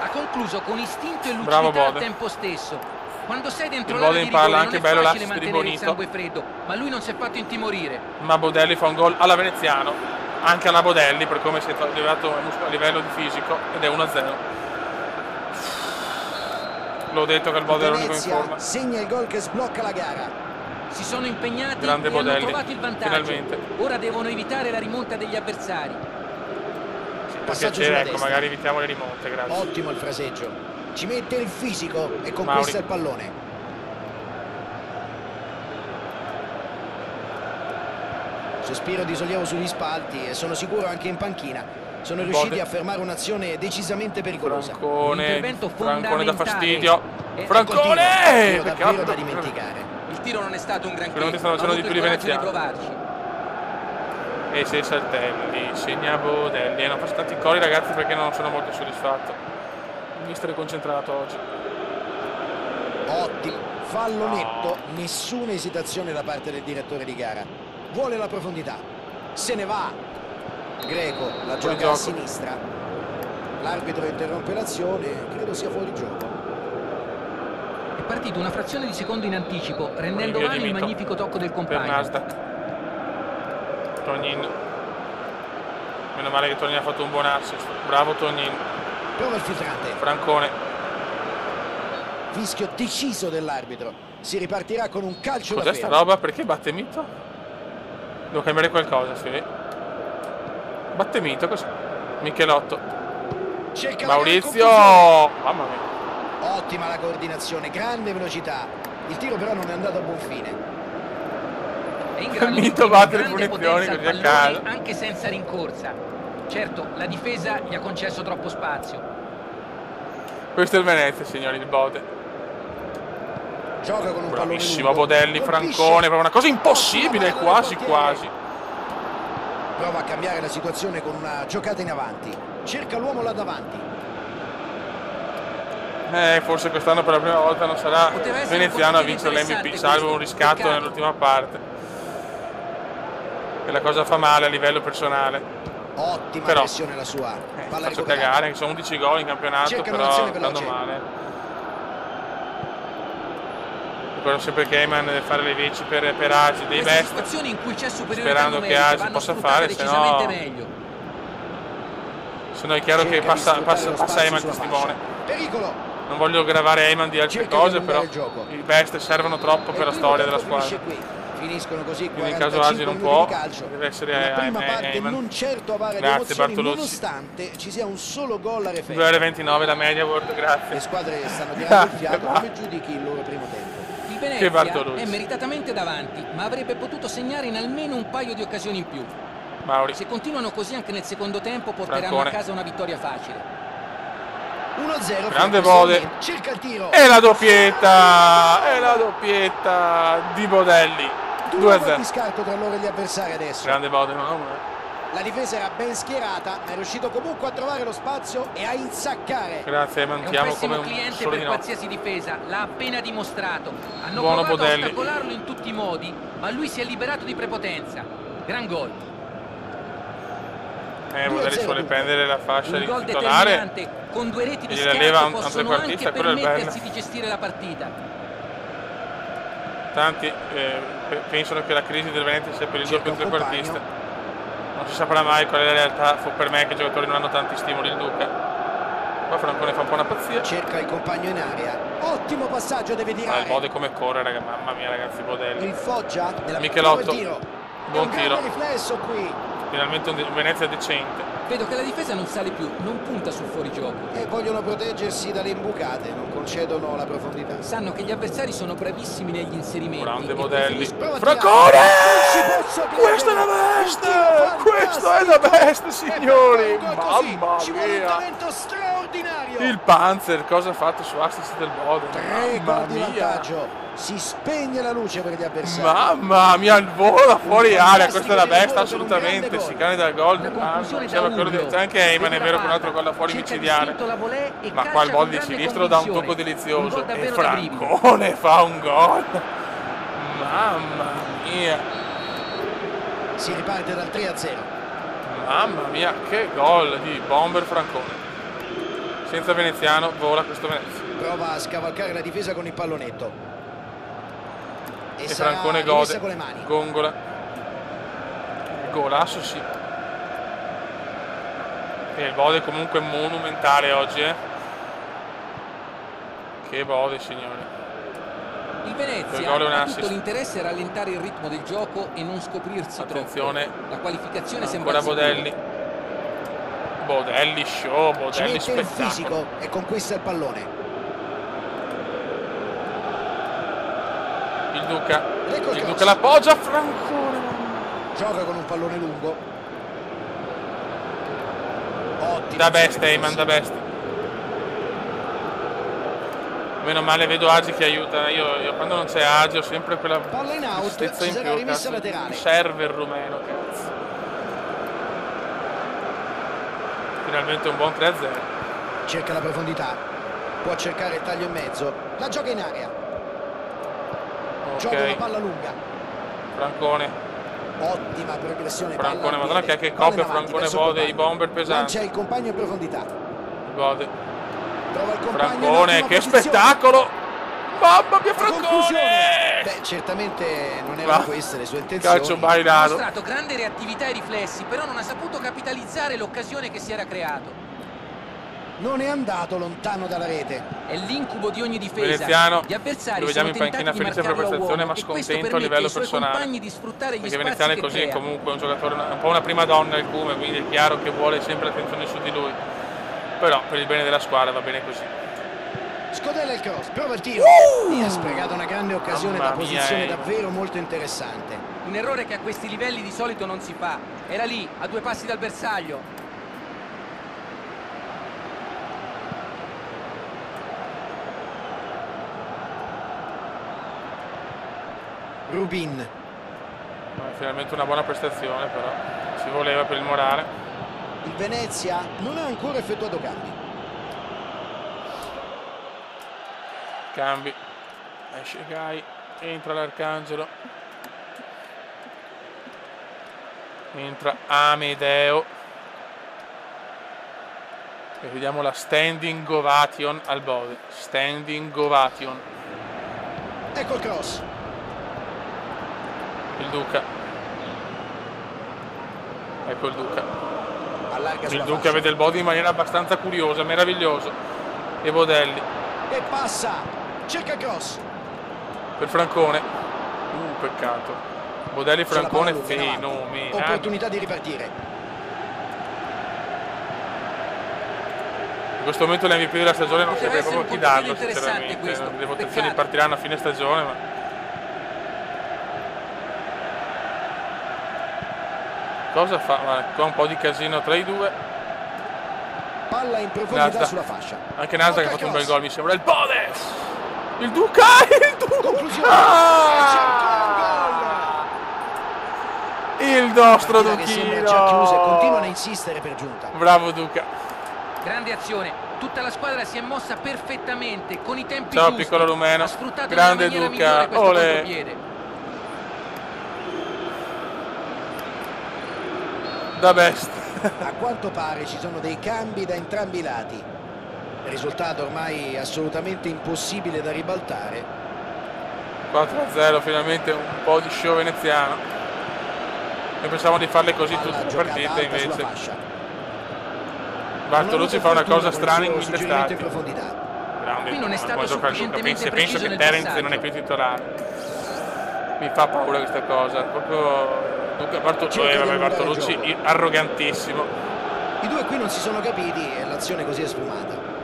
Ha concluso con istinto e Bravo lucidità al Bode. tempo stesso. Quando sei dentro Il l'area Bode di in palla, rigore anche non è bello facile l'assist di mantenere il Bonito. sangue freddo, ma lui non si è fatto intimorire. Ma Bodelli fa un gol alla Veneziano, anche alla Bodelli per come si è arrivato a livello di fisico, ed è 1-0. L'ho detto che il Bode era l'unico in Venezia forma. segna il gol che sblocca la gara. Si sono impegnati Grande e hanno Bodelli, trovato il vantaggio. finalmente. Ora devono evitare la rimonta degli avversari. Per Passaggio piacere, sulla ecco, destra. magari evitiamo le rimonte, grazie. Ottimo il fraseggio. Ci mette il fisico e conquista Mauri. il pallone. Sospiro di sollievo sugli spalti e sono sicuro anche in panchina. Sono riusciti Bode. a fermare un'azione decisamente pericolosa. Un Francone, intervento Francone da fondamentale. fastidio. E- Francone! Tiro davvero Peccato. da dimenticare. Il tiro non è stato un granché, Finalmente stanno ma ha facendo avuto di il più i coraggio di veneziani. provarci. E sei Saltelli, segna Bodelli. Non faccio tanti cori, ragazzi, perché non sono molto soddisfatto. Il mister è concentrato oggi. Ottimo, fallo netto, nessuna esitazione da parte del direttore di gara. Vuole la profondità, se ne va. Greco la gioca gioco. a sinistra. L'arbitro interrompe l'azione, credo sia fuori gioco. È partito una frazione di secondo in anticipo, rendendo Rinvio vano di il Mito. magnifico tocco del Per compagno. Nasdaq. Tognin. Meno male che Tognin ha fatto un buon assist. Bravo Tognin. Prova il filtrante. Francone. Fischio deciso dell'arbitro. Si ripartirà con un calcio da Cos'è sta fermo. roba? Perché batte Mito? Devo cambiare qualcosa, sì. Batte Mito, cos'è? Michelotto. Cerca la Maurizio! gran Mamma mia. confusione. Ottima la coordinazione, grande velocità. Il tiro però non è andato a buon fine. È in grado di Mito imprimere batte le grande punizioni potenza al così a pallone caso. anche senza rincorsa. Certo, la difesa gli ha concesso troppo spazio. Questo è il Venezia, signori, il Bode. Gioca con un Bravissimo pallone lungo. Bodelli, Colpisce. Francone, proprio una cosa impossibile, Ottima parata quasi del portiere. quasi. Prova a cambiare la situazione con una giocata in avanti. Cerca l'uomo là davanti. Forse quest'anno per la prima volta non sarà Poteva essere un veneziano a portiere vincere l'MVP, interessante salvo un questo. riscatto Peccato. nell'ultima parte. E la cosa fa male a livello personale. Ottima Però, pressione la sua. Palla Faccio recuperata. cagare, che sono 11 gol in campionato, Cercano però un'azione andando veloce. male. Ricordo sempre che Heyman deve fare le veci per Agi, dei Queste best, situazioni in cui c'è superiorità sperando che numerica Agi vanno possa sfruttate fare, decisamente sennò- meglio. se no è chiaro che Cerca di passa sfruttare lo spazio Heyman sulla testimone. fascia. Pericolo. Non voglio gravare Heyman di altre Cerca di cose, allungare però il gioco. i best servono troppo per la storia della squadra. Finisce qui. Finiscono così Quindi in 45 caso Agi non minuti può, di calcio. deve essere La prima parte Heyman. non certo avara le Grazie, emozioni, Bartolozzi. nonostante ci sia un solo gol a referto. 2,29 la media, World, grazie. Le squadre stanno tirando il fiato. Come giudichi il loro primo tempo? Il Che Venezia Bartolozzi. è meritatamente davanti, ma avrebbe potuto segnare in almeno un paio di occasioni in più. Mauri. Se continuano così anche nel secondo tempo porteranno Francone. a casa una vittoria facile. 1-0. Grande fino a questo Bode. momento. Cerca il tiro. E la doppietta di Bodelli. Duro 2-0. di scarto tra loro e gli avversari adesso. Grande Bode, no? La difesa era ben schierata, ma è riuscito comunque a trovare lo spazio e a insaccare. Grazie, È un manchiamo come pessimo un cliente solo per di no. qualsiasi difesa, l'ha appena dimostrato. Hanno Buono provato Bodelli. a ostacolarlo in tutti i modi, ma lui si è liberato di prepotenza. Gran gol. Bodelli suole prendere la fascia Un di gol titolare determinante con 2 reti di e gliela leva scarto un possono trequartista, anche quello è il bello. permettersi di gestire la partita. Tanti pensano che la crisi del Venezia sia per il Cerca doppio un trequartista. Non si saprà mai qual è la realtà. Per me che i giocatori non hanno tanti stimoli. Il Duca. Qua Francone fa un po' una pazzia. Cerca il compagno in area. Ottimo passaggio, deve tirare. Il Bode come corre, raga. Mamma mia, ragazzi, Bodelli. Il Foggia della Michelotto. Buon un tiro. grande riflesso qui. Finalmente un Venezia decente. Vedo che la difesa non sale più, non punta sul fuorigioco. E vogliono proteggersi dalle imbucate, non concedono la profondità. Sanno che gli avversari sono bravissimi negli inserimenti. Grande e Bodelli. Prova a Francone! tirare. Non si può Questa è la best! Questa è la best, signori! Mamma Ci vuole un mia! talento straordinario. Il Panzer, cosa ha fatto su assist del Bode? 3 Mamma gol di mia! vantaggio. Si spegne la luce per gli avversari. Mamma mia, il volo da fuori aria, questa è la best Fantastico assolutamente, gol. si cane da gol. Una conclusione da C'è Uglio. anche Eyman, è vero, con un altro gol da fuori micidiale. Ma qua il gol di sinistro dà un tocco delizioso e Francone fa un gol. Mamma mia. Si riparte dal 3-0. Mamma mia, che gol di Bomber Francone. Senza veneziano vola questo Venezia. Prova a scavalcare la difesa con il pallonetto. E Francone gode, con le mani. gongola, golasso sì. E il Bode comunque monumentale oggi, Che Bode, signori. Il Venezia ha tutto l'interesse a rallentare il ritmo del gioco e non scoprirsi Attenzione. troppo. La qualificazione sembra Ancora Bodelli. Bodelli show, Ci Bodelli mette il spettacolo. fisico e conquista il pallone. Il Duca. Ecco Il il Duca cross. l'appoggia, Francone. Gioca con un pallone lungo. Ottimo. Da best, Eyman, da best. Meno male vedo Agi che aiuta. Io quando non c'è Agi ho sempre quella Palla in out, tristezza ci in sarà più, rimessa cazzo. laterale. Mi serve il rumeno, cazzo. Finalmente un buon 3-0. Cerca la profondità. Può cercare il taglio in mezzo. La gioca in area. Gioca una Ok, palla lunga. Francone. Ottima progressione. Francone, palla al madonna piede. che Palla coppia in avanti Francone verso Bode, il i compagno. bomber pesanti. Lancia il compagno in profondità. Bode. Trova il compagno in Francone, ottima che posizione. spettacolo! Mamma mia, La conclusione. Francone! Beh, certamente non erano Va. queste le sue intenzioni. Calcio Ha bailato. mostrato grande reattività e riflessi, però non ha saputo capitalizzare l'occasione che si era creato. Non è andato lontano dalla rete. È l'incubo di ogni difesa. Veneziano, Gli avversari lo vediamo sono in panchina tentati di felice per marcarlo a prestazione, uomo ma e questo scontento a permette livello ai suoi personale. compagni di sfruttare gli Perché spazi Veneziano è che così, crea. comunque è un giocatore, un po' una prima donna il Cume, quindi è chiaro che vuole sempre attenzione su di lui. Però per il bene della squadra va bene così. Scodella il cross, prova il tiro. E ha sprecato una grande occasione Mamma da posizione mia, davvero molto interessante. Un errore che a questi livelli di solito non si fa. Era lì, a 2 passi dal bersaglio. Rubin. Finalmente una buona prestazione, però ci voleva per il morale. Il Venezia non ha ancora effettuato cambi. Cambi. Esce Gai, entra l'Arcangelo. Entra Amedeo. E vediamo la standing ovation al Bode. Standing ovation. Ecco il cross. Il Duca. Ecco il Duca. Allarga Il sulla Duca fascia. vede il Bode in maniera abbastanza curiosa, meraviglioso. E Bodelli E passa. Cerca il cross. per Francone. Peccato. Bodelli e C'è la Francone palla lunga in avanti. fenomenali. Opportunità di ripartire. In questo momento l'MVP della stagione non Poteva saprei essere proprio un chi darlo, compito interessante sinceramente. questo. Le votazioni Peccato. partiranno a fine stagione, ma cosa fa? Guarda, qua un po' di casino tra i due. Palla in profondità Nasda. sulla fascia. Anche Nasda che ha Tocca fatto un cross. bel gol, mi sembra. Il Bode! Il Duca! Il Conclusione. Duca! Il nostro Partita che sembra già chiusa e continuano a Duchino! insistere per giunta. Bravo Duca. Grande azione. Tutta la squadra si è mossa perfettamente, con i tempi Ciao, giusti. piccolo rumeno. Ha sfruttato Grande nella maniera Duca. migliore questo Olè. contropiede. Da best. A quanto pare ci sono dei cambi da entrambi i lati. Risultato ormai assolutamente impossibile da ribaltare. 4-0, finalmente un po' di show veneziano. Noi pensavamo di farle così tutte le partite, invece Bartolucci fa una cosa strana in mille stati. Grande, qui non è stato come gioca Luca. Penso che Terence non è più titolare. Mi fa paura questa cosa. Proprio Luca Bartolucci arrogantissimo. I due qui non si sono capiti e l'azione così è sfumata.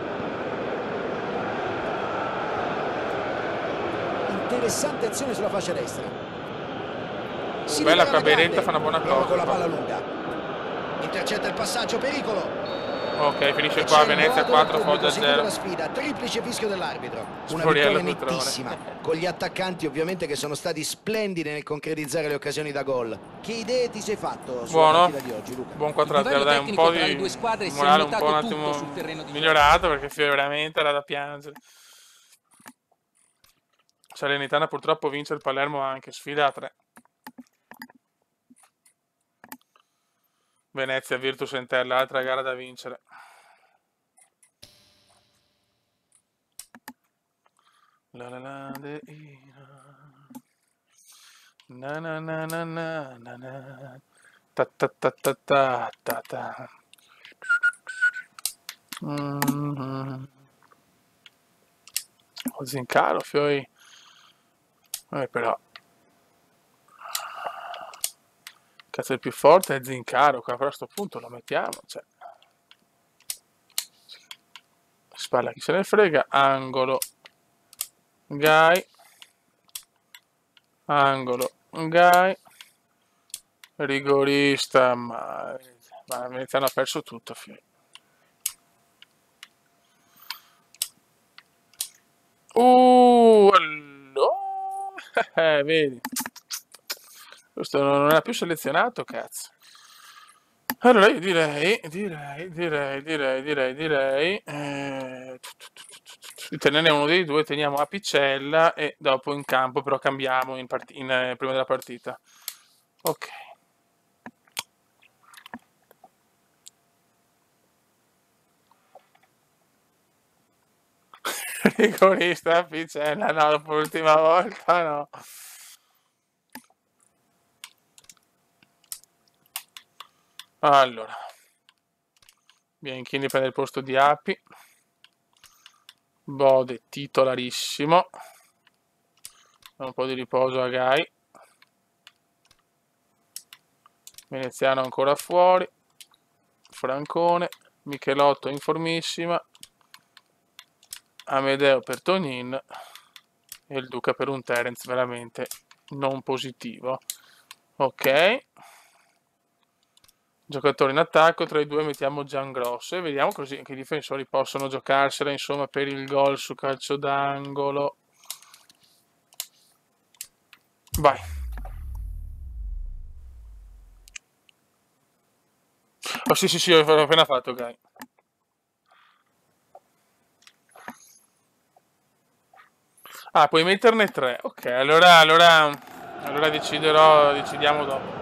Interessante azione sulla fascia destra. Bella qua, Beretta fa una buona cosa. Con la palla lunga. Intercetta il passaggio, pericolo. Ok, finisce qua, Venezia 4, Foggia 0. La sfida, triplice fischio dell'arbitro. Una vittoria nettissima, con gli attaccanti ovviamente che sono stati splendidi nel concretizzare le occasioni da gol. Che idee ti sei fatto sulla partita di oggi, Luca? Buon 4-0, dai, un po' di morale un po' un attimo migliorato, perché Fiore veramente era da piangere. Salernitana purtroppo vince il Palermo anche, sfida a 3. Venezia, Virtus Inter, l'altra gara da vincere. La la la de na na na na na na na ta ta ta ta ta ta ta. Zincaro, Fiori. Però cazzo, il più forte è Zincaro qua, però a sto punto lo mettiamo, cioè. Spalla, chi se ne frega. Angolo Gai, angolo Gai, rigorista, ma Veneziano ha perso tutto, Fiori. Allora, vedi, questo non era più selezionato, cazzo. Allora io direi di tenerne uno dei due, teniamo Apicella e dopo in campo però cambiamo prima della partita. Ok. Rigorista Apicella, no, dopo l'ultima volta no. Allora, Bianchini prende il posto di Api. Bode titolarissimo. Un po' di riposo a Gai. Veneziano ancora fuori. Francone. Michelotto in formissima. Amedeo per Tonin. E il Duca per un Terence veramente non positivo. Ok. Giocatori in attacco, tra i due mettiamo Giangrosso e vediamo così che i difensori possono giocarsela, insomma, per il gol su calcio d'angolo. Vai. Oh sì, ho appena fatto, ok. Ah, puoi metterne 3. Ok, allora decidiamo dopo.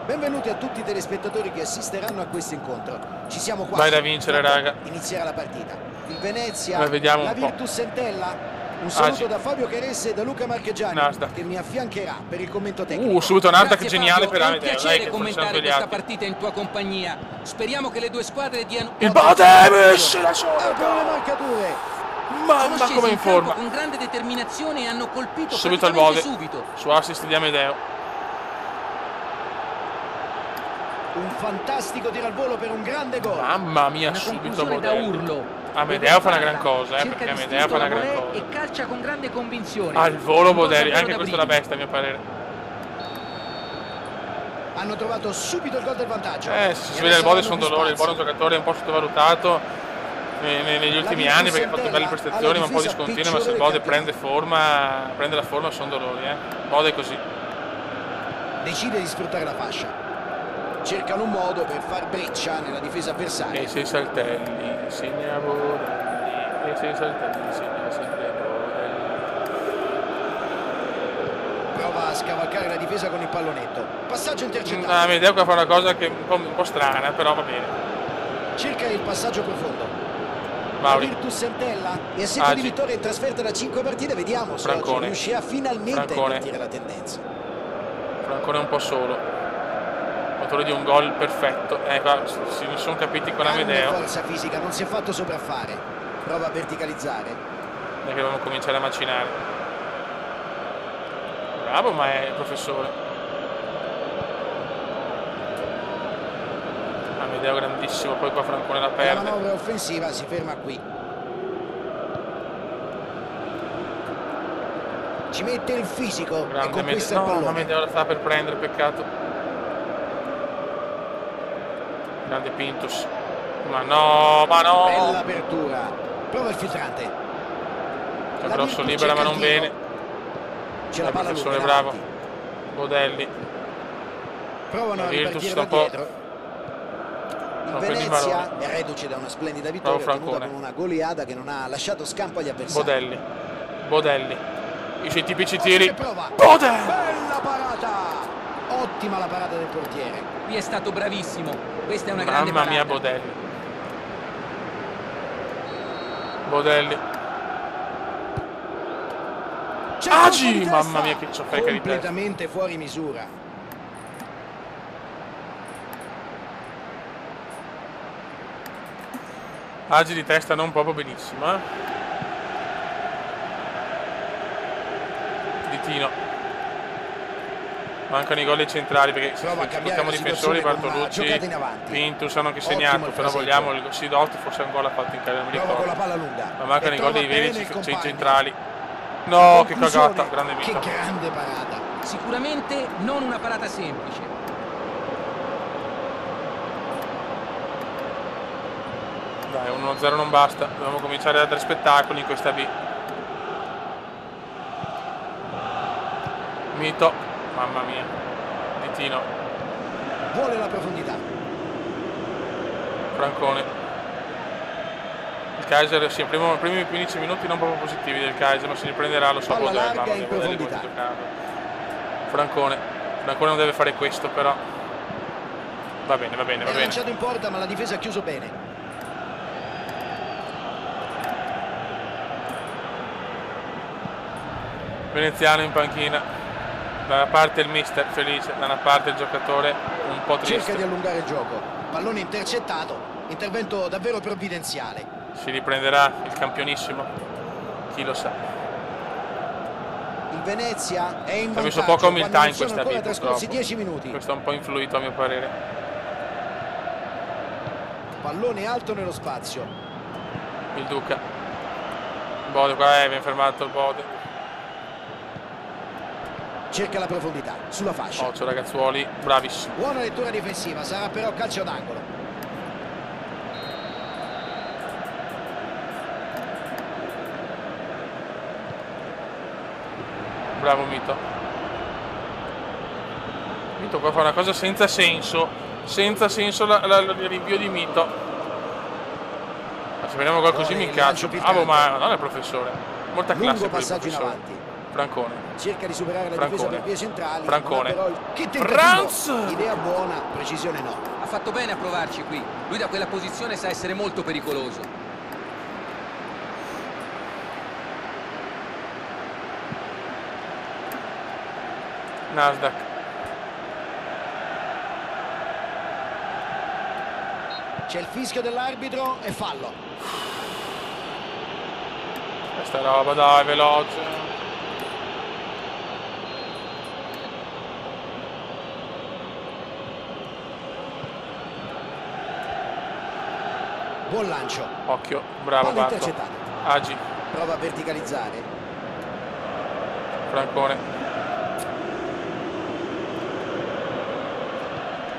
Benvenuti a tutti i telespettatori che assisteranno a questo incontro. Ci siamo qua. Vai da vincere, raga. Inizierà la partita. Il Venezia, la Virtus Entella. Un saluto da Fabio Caresse e da Luca Marchegiani, che mi affiancherà per il commento tecnico. Subito Nasdaq geniale per Amedeo. È un piacere commentare questa partita in tua compagnia. Speriamo che le due squadre diano il Bode da solo. Aprono le marcature. Mamma come in forma. Con grande determinazione hanno colpito subito il Bode. Su assist di Amedeo. Un fantastico tiro al volo per un grande gol. Mamma mia, subito da urlo. Amedeo fa una gran cosa, perché Amedeo fa una gran cosa. E calcia con grande convinzione. Al volo Boderi, anche questo da bestia a mio parere. Hanno trovato subito il gol del vantaggio. Si vede il Bode sono dolori, il Bode è un giocatore un po' sottovalutato negli ultimi anni perché ha fatto belle prestazioni ma un po' discontinue, ma se il Bode prende la forma sono dolori, Bode è così. Decide di sfruttare la fascia. Cercano un modo per far breccia nella difesa avversaria. E sei saltelli, segna Bodelli. E sei saltelli, segna sempre Bodelli. Prova scavalcare la difesa con il pallonetto. Passaggio intercettato. Mi devo fare una cosa che è un po' strana, però va bene. Cerca il passaggio profondo. Mauri. Virtus Entella e a seguito di vittoria in trasferta da 5 partite, vediamo se oggi riuscirà finalmente a invertire la tendenza. Francone è un po' solo, autore di un gol perfetto. Qua si sono capiti con Amedeo. Forza fisica, non si è fatto sopraffare. Prova a verticalizzare. Noi che dobbiamo cominciare a macinare. Bravo, ma è il professore. Amedeo grandissimo, poi qua Francone la perde. La manovra offensiva si ferma qui. Ci mette il fisico e conquista il pallone. Amedeo la fa per prendere, peccato. Grande Pintus. Ma no, ma no! Bella apertura. Prova il filtrante. Grosso libera ma non bene. C'è la palla lunga. Bravo. Bodelli. Provano a ripartire da dietro. Il Venezia è reduce da una splendida vittoria ottenuta con una goleada che non ha lasciato scampo agli avversari. Bodelli. I suoi tipici tiri. Bodelli! Bella parata! Ottima la parata del portiere. Qui è stato bravissimo. Questa è una grande parata. Mamma mia, Bodelli. Agi! Mamma mia, che ciofeca di testa. Completamente fuori misura. Agi di testa non proprio benissimo, Di Tino. Mancano i gol centrali perché se portiamo difensori, Bartolucci, Pintus hanno anche segnato, però vogliamo il Sidot, forse un gol ha fatto in carriera, non mi ricordo. Ma mancano i gol dei veri centrali. No, che cagata, grande Mito. Che grande parata. Sicuramente non una parata semplice. Dai, 1-0 non basta, dobbiamo cominciare a dare spettacoli in questa B. Mito, mamma mia, Di Tino. Vuole la profondità. Francone. Il Kaiser, sì, i primi 15 minuti non proprio positivi del Kaiser, ma si riprenderà, lo so. Francone non deve fare questo, però. Va bene. È lanciato in porta, ma la difesa ha chiuso bene. Veneziano in panchina, da una parte il mister felice, da una parte il giocatore un po' triste. Cerca di allungare il gioco, pallone intercettato, intervento davvero provvidenziale. Si riprenderà il campionissimo, chi lo sa. Il Venezia è in vantaggio. Ha messo poca umiltà in questa vita, trascorsi 10 minuti. Questo ha un po' influito a mio parere. Pallone alto nello spazio. Il Duca. Bode qua, ben fermato il Bode. Cerca la profondità sulla fascia. Occhio ragazzuoli, bravissimo. Buona lettura difensiva, sarà però calcio d'angolo. Bravo Mito. Mito qua fa una cosa senza senso. Senza senso il rinvio di Mito. Ma se vediamo qualcosa mi incazzo. Ma non è il professore. Molta classe per il professore. Francone. Cerca di superare la difesa per vie centrali. Francone. Che tentativo! Idea buona, precisione no. Ha fatto bene a provarci qui. Lui da quella posizione sa essere molto pericoloso. Nasdaq. C'è il fischio dell'arbitro e fallo. Questa roba, dai, veloce. Buon lancio. Occhio, bravo Barto. Agi. Prova a verticalizzare. Francone.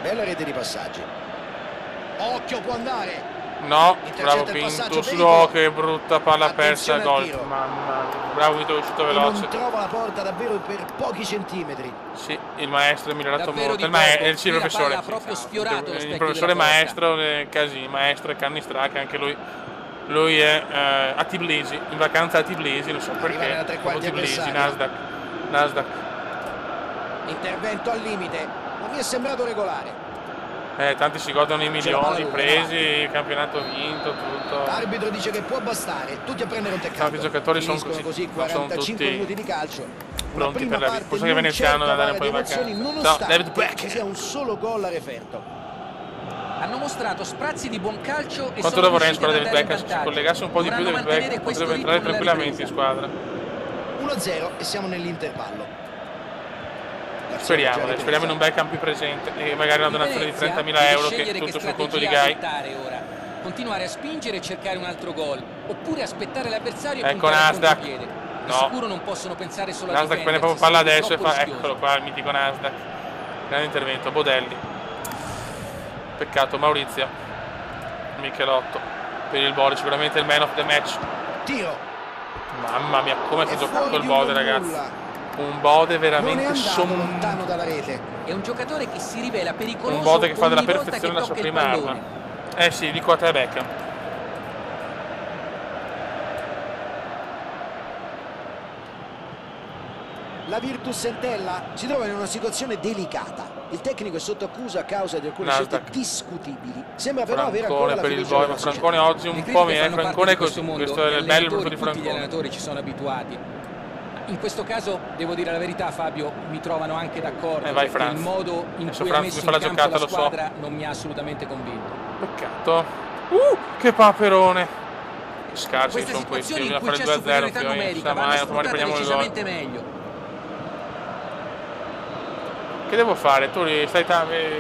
Bella rete di passaggi. Occhio, può andare. No, bravo Pintus. No, che brutta palla persa, gol. Mamma, bravo Vito, è uscito veloce. Non trova la porta davvero per pochi centimetri. Sì, il maestro è migliorato davvero molto. Il professore. Il professore maestro, Casini, maestro e Cannistraca, anche lui. Lui è a Tbilisi, in vacanza a Tbilisi, non so perché. Tbilisi, Nasdaq. Intervento al limite, ma mi è sembrato regolare. Tanti si godono i milioni presi, il campionato vinto, tutto. L'arbitro dice che può bastare, tutti a prendere un teccato. Tanti giocatori sono così 45 minuti di calcio. Pronti per la vita. Forse che veneziano da andare un po' in vacanza. No, David Beckham. Ci sia un solo gol a referto. Hanno mostrato sprazzi di buon calcio e quanto lo vorrei in squadra David Beckham, se si collegasse un po' di più David Beckham potrebbe entrare tranquillamente in squadra. 1-0 e siamo nell'intervallo. Speriamo in un Beckham più presente e magari una donazione di 30.000 euro che tutto sul conto di Gai. Continuare a spingere e cercare un altro gol, oppure aspettare l'avversario e ecco Nasdaq. No. Sicuro non possono pensare solo a Nasdaq prende proprio palla adesso e fa, eccolo qua il mitico Nasdaq. Grande intervento, Bodelli. Peccato, Maurizio. Michelotto per il Bode, sicuramente il man of the match. Tiro. Mamma mia, come si è giocato il Bode, ragazzi. Un Bode veramente lontano dalla rete. È un giocatore che si rivela pericoloso. Un Bode che fa della perfezione la sua prima arma. Sì, dico a te Beckham. La Virtus Entella si trova in una situazione delicata. Il tecnico è sotto accusa a causa di alcune scelte discutibili. Sembra però avere ancora la fiducia ma Francone oggi un po' meno. Francone è così. Questo è il bello di Francone. Tutti gli allenatori ci sono abituati. In questo caso, devo dire la verità, Fabio, mi trovano anche d'accordo. Vai, il modo in cui ha messo in campo la squadra non mi ha assolutamente convinto. Peccato. Che paperone. Scarsi sono questi, bisogna fare il 2-0. Ma riprendiamo il gol. Che devo fare? Tu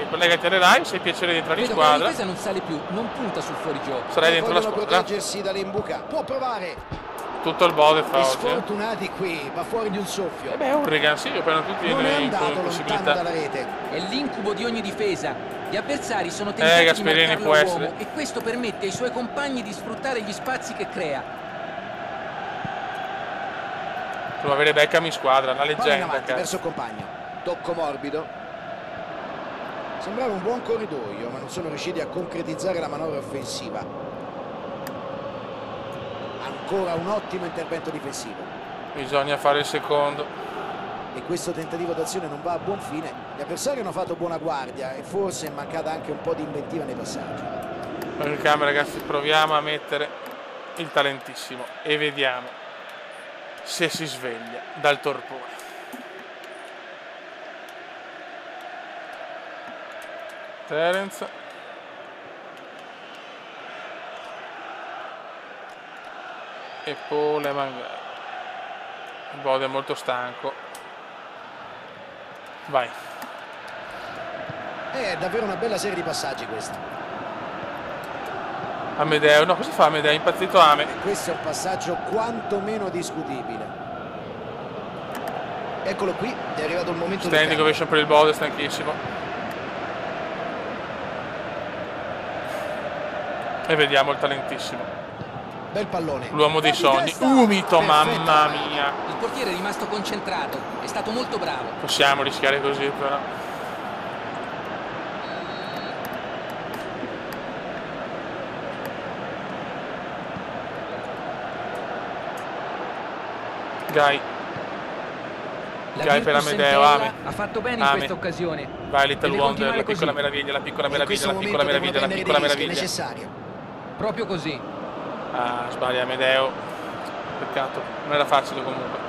collegati alle live, sei piacere di entrare in squadra. La difesa non sale più, non punta sul fuorigioco. Sarai dentro la squadra. Proteggersi dalle imbuca. Può provare. Tutto il Bode fa oggi. Sfortunati qui, va fuori di un soffio. Hurricane, sì, io prendo tutti in possibilità. Dalla rete. È l'incubo di ogni difesa. Gli avversari sono tentati Gasperini di può essere. uomo, e questo permette ai suoi compagni di sfruttare gli spazi che crea. Devo avere Beckham in squadra, una leggenda. Verso il compagno. Tocco morbido. Sembrava un buon corridoio, ma non sono riusciti a concretizzare la manovra offensiva. Ancora un ottimo intervento difensivo. Bisogna fare il secondo. E questo tentativo d'azione non va a buon fine. Gli avversari hanno fatto buona guardia e forse è mancata anche un po' di inventiva nei passaggi. In camera, ragazzi, proviamo a mettere il talentissimo e vediamo se si sveglia dal torpore. Terence. E poi le magari. Il Bode è molto stanco. Vai. È davvero una bella serie di passaggi questa. Amedeo, no, cosa fa Amedeo? È impazzito Ame. E questo è un passaggio quantomeno discutibile. Eccolo qui, è arrivato il momento del standing ovation per il Bode, stanchissimo. E vediamo il talentissimo. Bel pallone. L'uomo dei sogni. Mito, mamma mia. Il portiere è rimasto concentrato, è stato molto bravo. Possiamo rischiare così però. Gai per Amedeo, Ame. Ha fatto bene in questa occasione. Vai Little Wonder, la piccola meraviglia, la piccola meraviglia, la piccola meraviglia, la piccola meraviglia. Proprio così. Ah, sbaglia Amedeo. Peccato, non era facile comunque.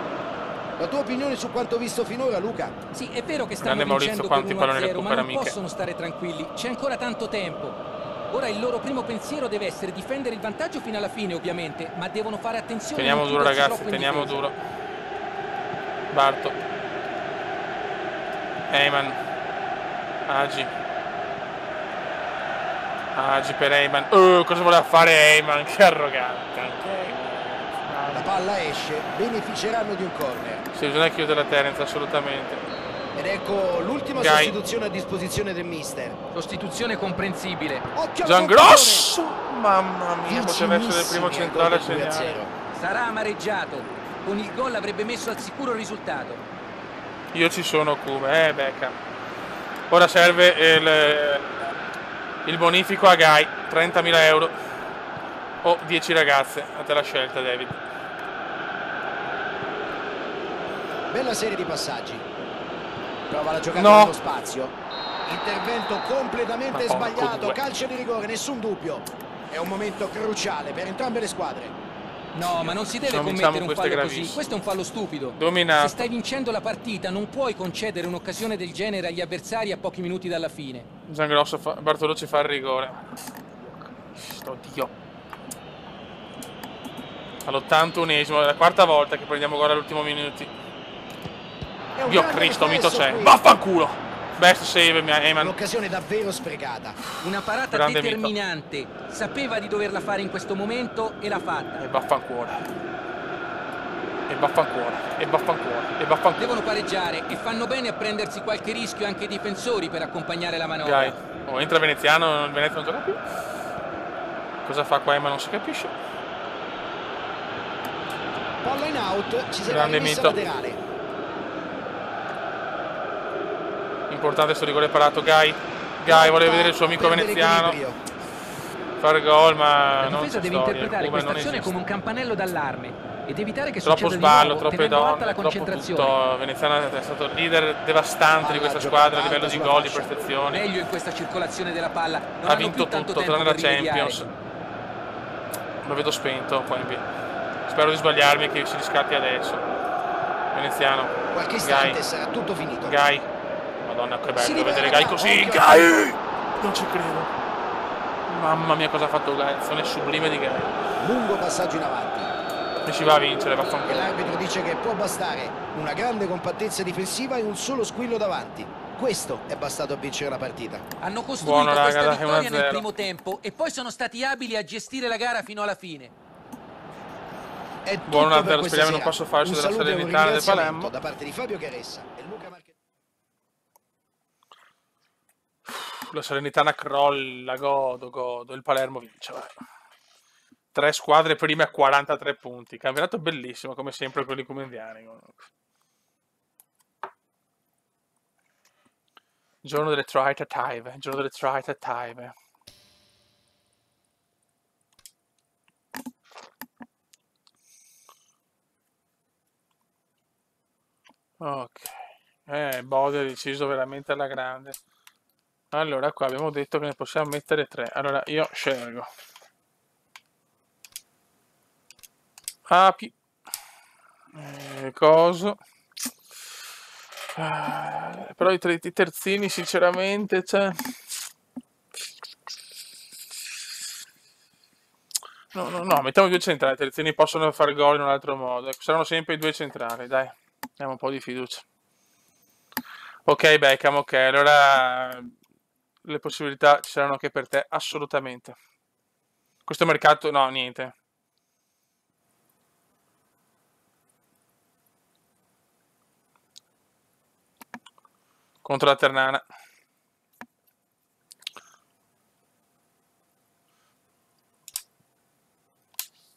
La tua opinione su quanto visto finora, Luca? Sì, è vero che stanno vincendo per 1-0, ma non possono stare tranquilli. C'è ancora tanto tempo. Ora il loro primo pensiero deve essere difendere il vantaggio fino alla fine, ovviamente, ma devono fare attenzione. Teniamo duro, ragazzi, teniamo duro. Barto. Eyman. Agi per Eyman. Cosa voleva fare Eyman? Che arrogante. La palla esce, beneficeranno di un corner. Sì, bisogna chiudere la Terence, assolutamente. Ed ecco l'ultima sostituzione a disposizione del mister. Sostituzione comprensibile. Giangrosso! Mamma mia, poteva essere il primo centrale a segnare. Sarà amareggiato. Con il gol avrebbe messo al sicuro il risultato. Io ci sono come, Beckham. Ora serve il bonifico a Gai, 30.000 euro o 10 ragazze. A te la scelta, David. Bella serie di passaggi. Prova la giocata nello spazio. Intervento completamente sbagliato, calcio di rigore, nessun dubbio. È un momento cruciale per entrambe le squadre. No, ma non si deve commettere un fallo così. Questo è un fallo stupido. Dominato. Se stai vincendo la partita non puoi concedere un'occasione del genere agli avversari a pochi minuti dalla fine. Zangrosso Bartolucci fa il rigore. Oddio. All'81esimo, è la quarta volta che prendiamo gol all'ultimo minuto. Dio Cristo, mito c'è. Vaffanculo. Best save, Eman. Un'occasione davvero sprecata. Una parata grande determinante. mito. Sapeva di doverla fare in questo momento e l'ha fatta. E vaffanculo. E vaffanculo. E vaffanculo. E vaffanculo. Devono pareggiare e fanno bene a prendersi qualche rischio anche i difensori per accompagnare la manovra. Dai. Oh, entra Veneziano, il Venezia non gioca più. Cosa fa qua Eman non si capisce. Palla in out, ci sarà grande rimessa mito. laterale. Importante sto rigore parato. Gai vuole vedere il suo amico veneziano fare gol, ma la non difesa deve interpretare questa azione come un campanello d'allarme ed evitare che troppo succeda sballo, di nuovo, troppe donne, la troppo tutto. Veneziano è stato il leader devastante di questa squadra a livello di gol, di prestazioni. Meglio in questa circolazione della palla. Non ha vinto tutto, tranne la Champions. Lo vedo spento Quimby. Spero di sbagliarmi e che si riscatti adesso. Veneziano. Qualche istante sarà tutto finito. Gai. Madonna che bello vedere Gai così. Gai! Non ci credo. Mamma mia cosa ha fatto Gai. Azione sublime di Gai. Lungo passaggio in avanti. E ci va a vincere, vaffanculo. L'arbitro dice che può bastare una grande compattezza difensiva e un solo squillo davanti. Questo è bastato a vincere la partita. Hanno costruito questa vittoria nel primo tempo e poi sono stati abili a gestire la gara fino alla fine. Buono 1-0, speriamo non posso farci della serenità del Palermo. Da parte di Fabio Caressa e Luca Marchetti. La Salernitana crolla, godo. Il Palermo vince. Vai. 3 squadre prime a 43 punti. Campionato bellissimo, come sempre, quelli comendiani. Giorno delle trattative. Ok. Bode ha deciso veramente alla grande. Allora, qua abbiamo detto che ne possiamo mettere 3. Allora, io scelgo api, coso. Però i terzini, sinceramente, cioè... No, mettiamo 2 centrali. I terzini possono fare gol in un altro modo. Saranno sempre i 2 centrali, dai. Diamo un po' di fiducia. Ok, Beckham, ok. Allora... le possibilità ci saranno anche per te, assolutamente. Questo mercato, no, niente. Contro la Ternana.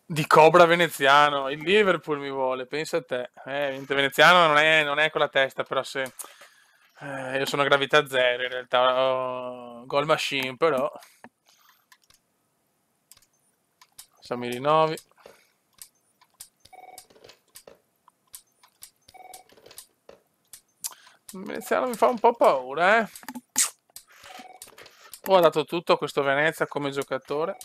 Di Cobra veneziano, il Liverpool mi vuole, pensa a te. Veneziano non è con la testa, però se... io sono gravità zero in realtà, ho goal machine però. Mi rinnovi. Il veneziano mi fa un po' paura, Ho dato tutto a questo Venezia come giocatore.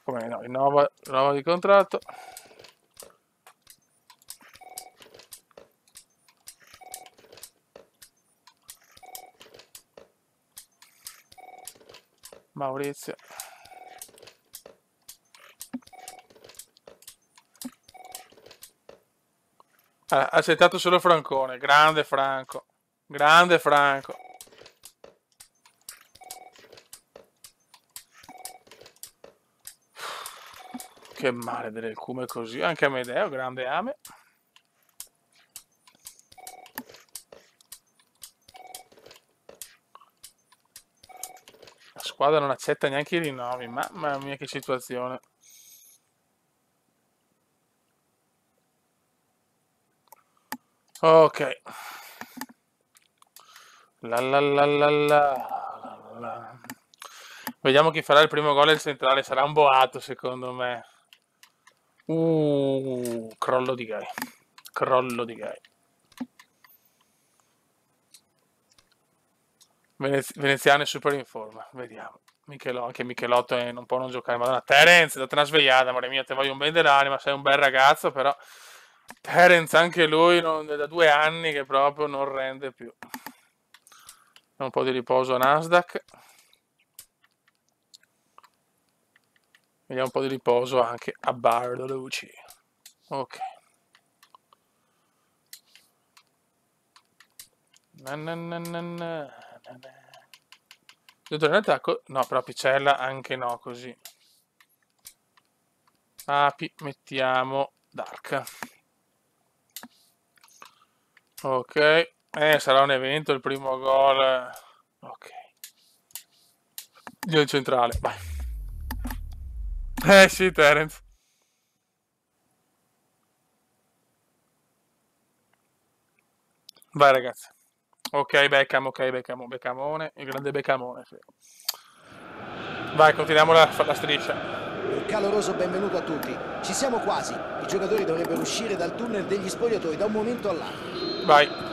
Come no, rinnova di contratto. Maurizio. Ha accettato solo Francone. Grande Franco. Che male del cume così. Anche Amedeo, grande Ame. La squadra non accetta neanche i rinnovi. Mamma mia che situazione. Ok. Vediamo chi farà il primo gol del centrale. Sarà un boato secondo me. Crollo di Gai. Crollo di Gai. Veneziano è super in forma, vediamo. Anche Michelotto non può non giocare. Madonna, Terence, date una svegliata, amore mio, te voglio un bene dell'anima, sei un bel ragazzo, però Terence anche lui è da 2 anni che proprio non rende più. Un po' di riposo a Nasdaq. Vediamo un po' di riposo anche a Bartolucci. Ok. Giocatore in attacco? No, però Picella anche no, così. Api, mettiamo Dark. Ok. Sarà un evento il primo gol. Ok. Dio il centrale, vai. Sì, Terence. Vai ragazzi. Ok, Beccamone, il grande Beccamone. Sì. Vai, continuiamo la striscia. Un caloroso benvenuto a tutti. Ci siamo quasi. I giocatori dovrebbero uscire dal tunnel degli spogliatoi da un momento all'altro. Vai.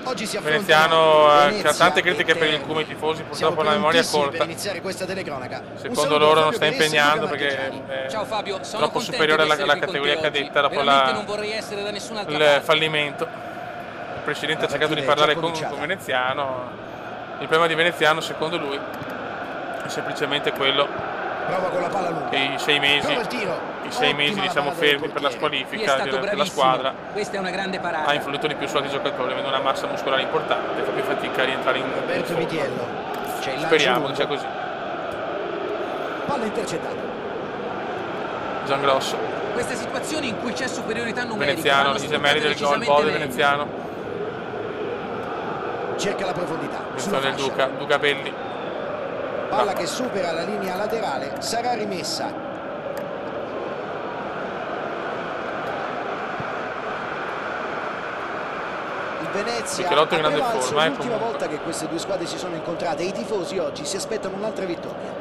Oggi si Veneziano ha tante critiche per il come i tifosi, purtroppo la memoria è corta. Per iniziare questa telecronaca. Secondo loro non sta impegnando perché è troppo superiore alla categoria cadetta dopo il fallimento. Il presidente ha cercato di parlare con Veneziano. Il problema di Veneziano, secondo lui, è semplicemente quello che i 6 mesi diciamo fermi per la squalifica della squadra ha influito di più su altri giocatori, avendo una massa muscolare importante, fa più fatica a rientrare in forma. Speriamo che sia così. Palla intercettata. Giangrosso. Queste situazioni in cui c'è superiorità numerica. Veneziano, i gemelli del gol, Bode Veneziano. Cerca la profondità. Del Duca Belli. Palla che supera la linea laterale, sarà rimessa. Il Venezia ha prevalso l'ultima volta che queste due squadre si sono incontrate. I tifosi oggi si aspettano un'altra vittoria.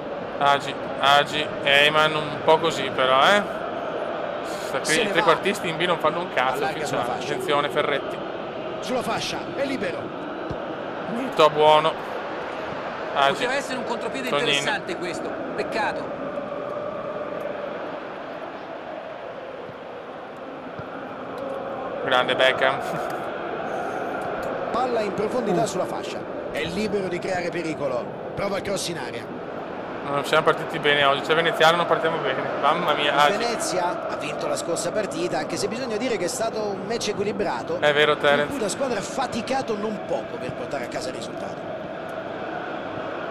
Agi, Eyman un po' così però, I trequartisti in B non fanno un cazzo. Attenzione, Ferretti. Sulla fascia, è libero. Molto buono. Poteva essere un contropiede interessante questo, peccato. Grande Beckham. Palla in profondità sulla fascia, è libero di creare pericolo, prova il cross in aria. Non siamo partiti bene oggi, c'è Veneziano, non partiamo bene, mamma mia. Venezia ha vinto la scorsa partita, anche se bisogna dire che è stato un match equilibrato. È vero, Terence. In cui la squadra ha faticato non poco per portare a casa il risultato.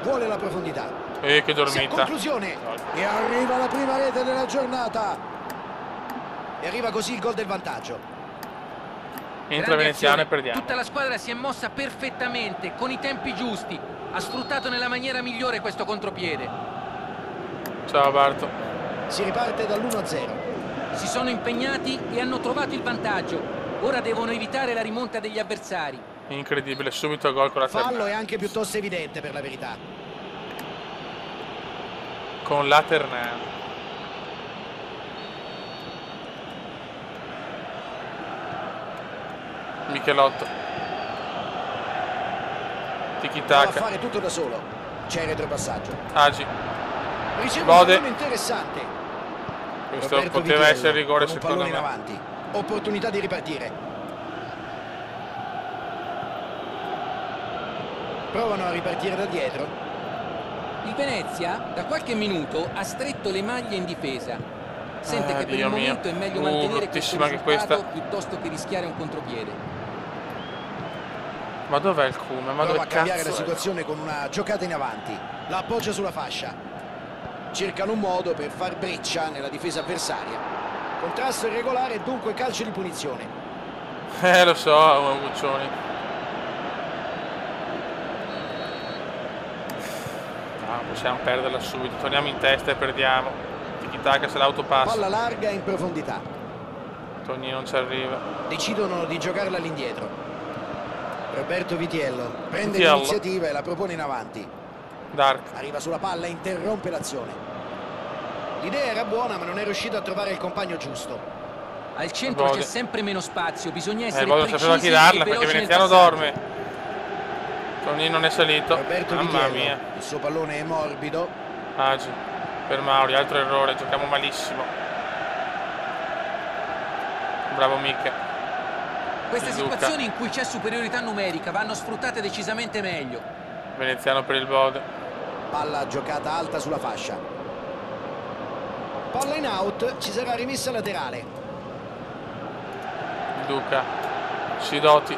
Vuole la profondità. Che dormita. Conclusione. E arriva la prima rete della giornata. E arriva così il gol del vantaggio. Entra Veneziano e perdiamo. Tutta la squadra si è mossa perfettamente, con i tempi giusti. Ha sfruttato nella maniera migliore questo contropiede. Ciao Barto. Si riparte dall'1-0. Si sono impegnati e hanno trovato il vantaggio. Ora devono evitare la rimonta degli avversari. Incredibile, subito gol con la Fallo Ternana. È anche piuttosto evidente per la verità. Con la Ternana. Michelotto. Tiki-taka. Prova a fare tutto da solo. C'è il retropassaggio. Agi. Riceve un pallone interessante. Questo poteva essere rigore secondo me. In avanti. Opportunità di ripartire. Provano a ripartire da dietro. Il Venezia da qualche minuto ha stretto le maglie in difesa. Sente che per il momento è meglio mantenere questo risultato piuttosto che rischiare un contropiede. Ma dov'è il Cume? Ma prova a cambiare la situazione con una giocata in avanti. La appoggia sulla fascia. Cercano un modo per far breccia nella difesa avversaria. Contrasto irregolare e dunque calcio di punizione. Lo so, Guccioni. Possiamo perderla subito, torniamo in testa e perdiamo. Tiki-taka se l'autopassa. Palla larga in profondità. Togni non ci arriva. Decidono di giocarla all'indietro. Roberto Vitiello prende l'iniziativa e la propone in avanti. Dark. Arriva sulla palla e interrompe l'azione. L'idea era buona ma non è riuscito a trovare il compagno giusto. Al centro c'è sempre meno spazio, bisogna essere Bode non sapeva chi darla perché Veneziano dorme. Tonnin non è salito. Mamma mia. Il suo pallone è morbido. Agi per Mauri, altro errore, giochiamo malissimo. Bravo Mick. Queste situazioni in cui c'è superiorità numerica vanno sfruttate decisamente meglio. Veneziano per il Bode. Palla giocata alta sulla fascia. Palla in out, ci sarà rimessa laterale. Duca. Sidoti.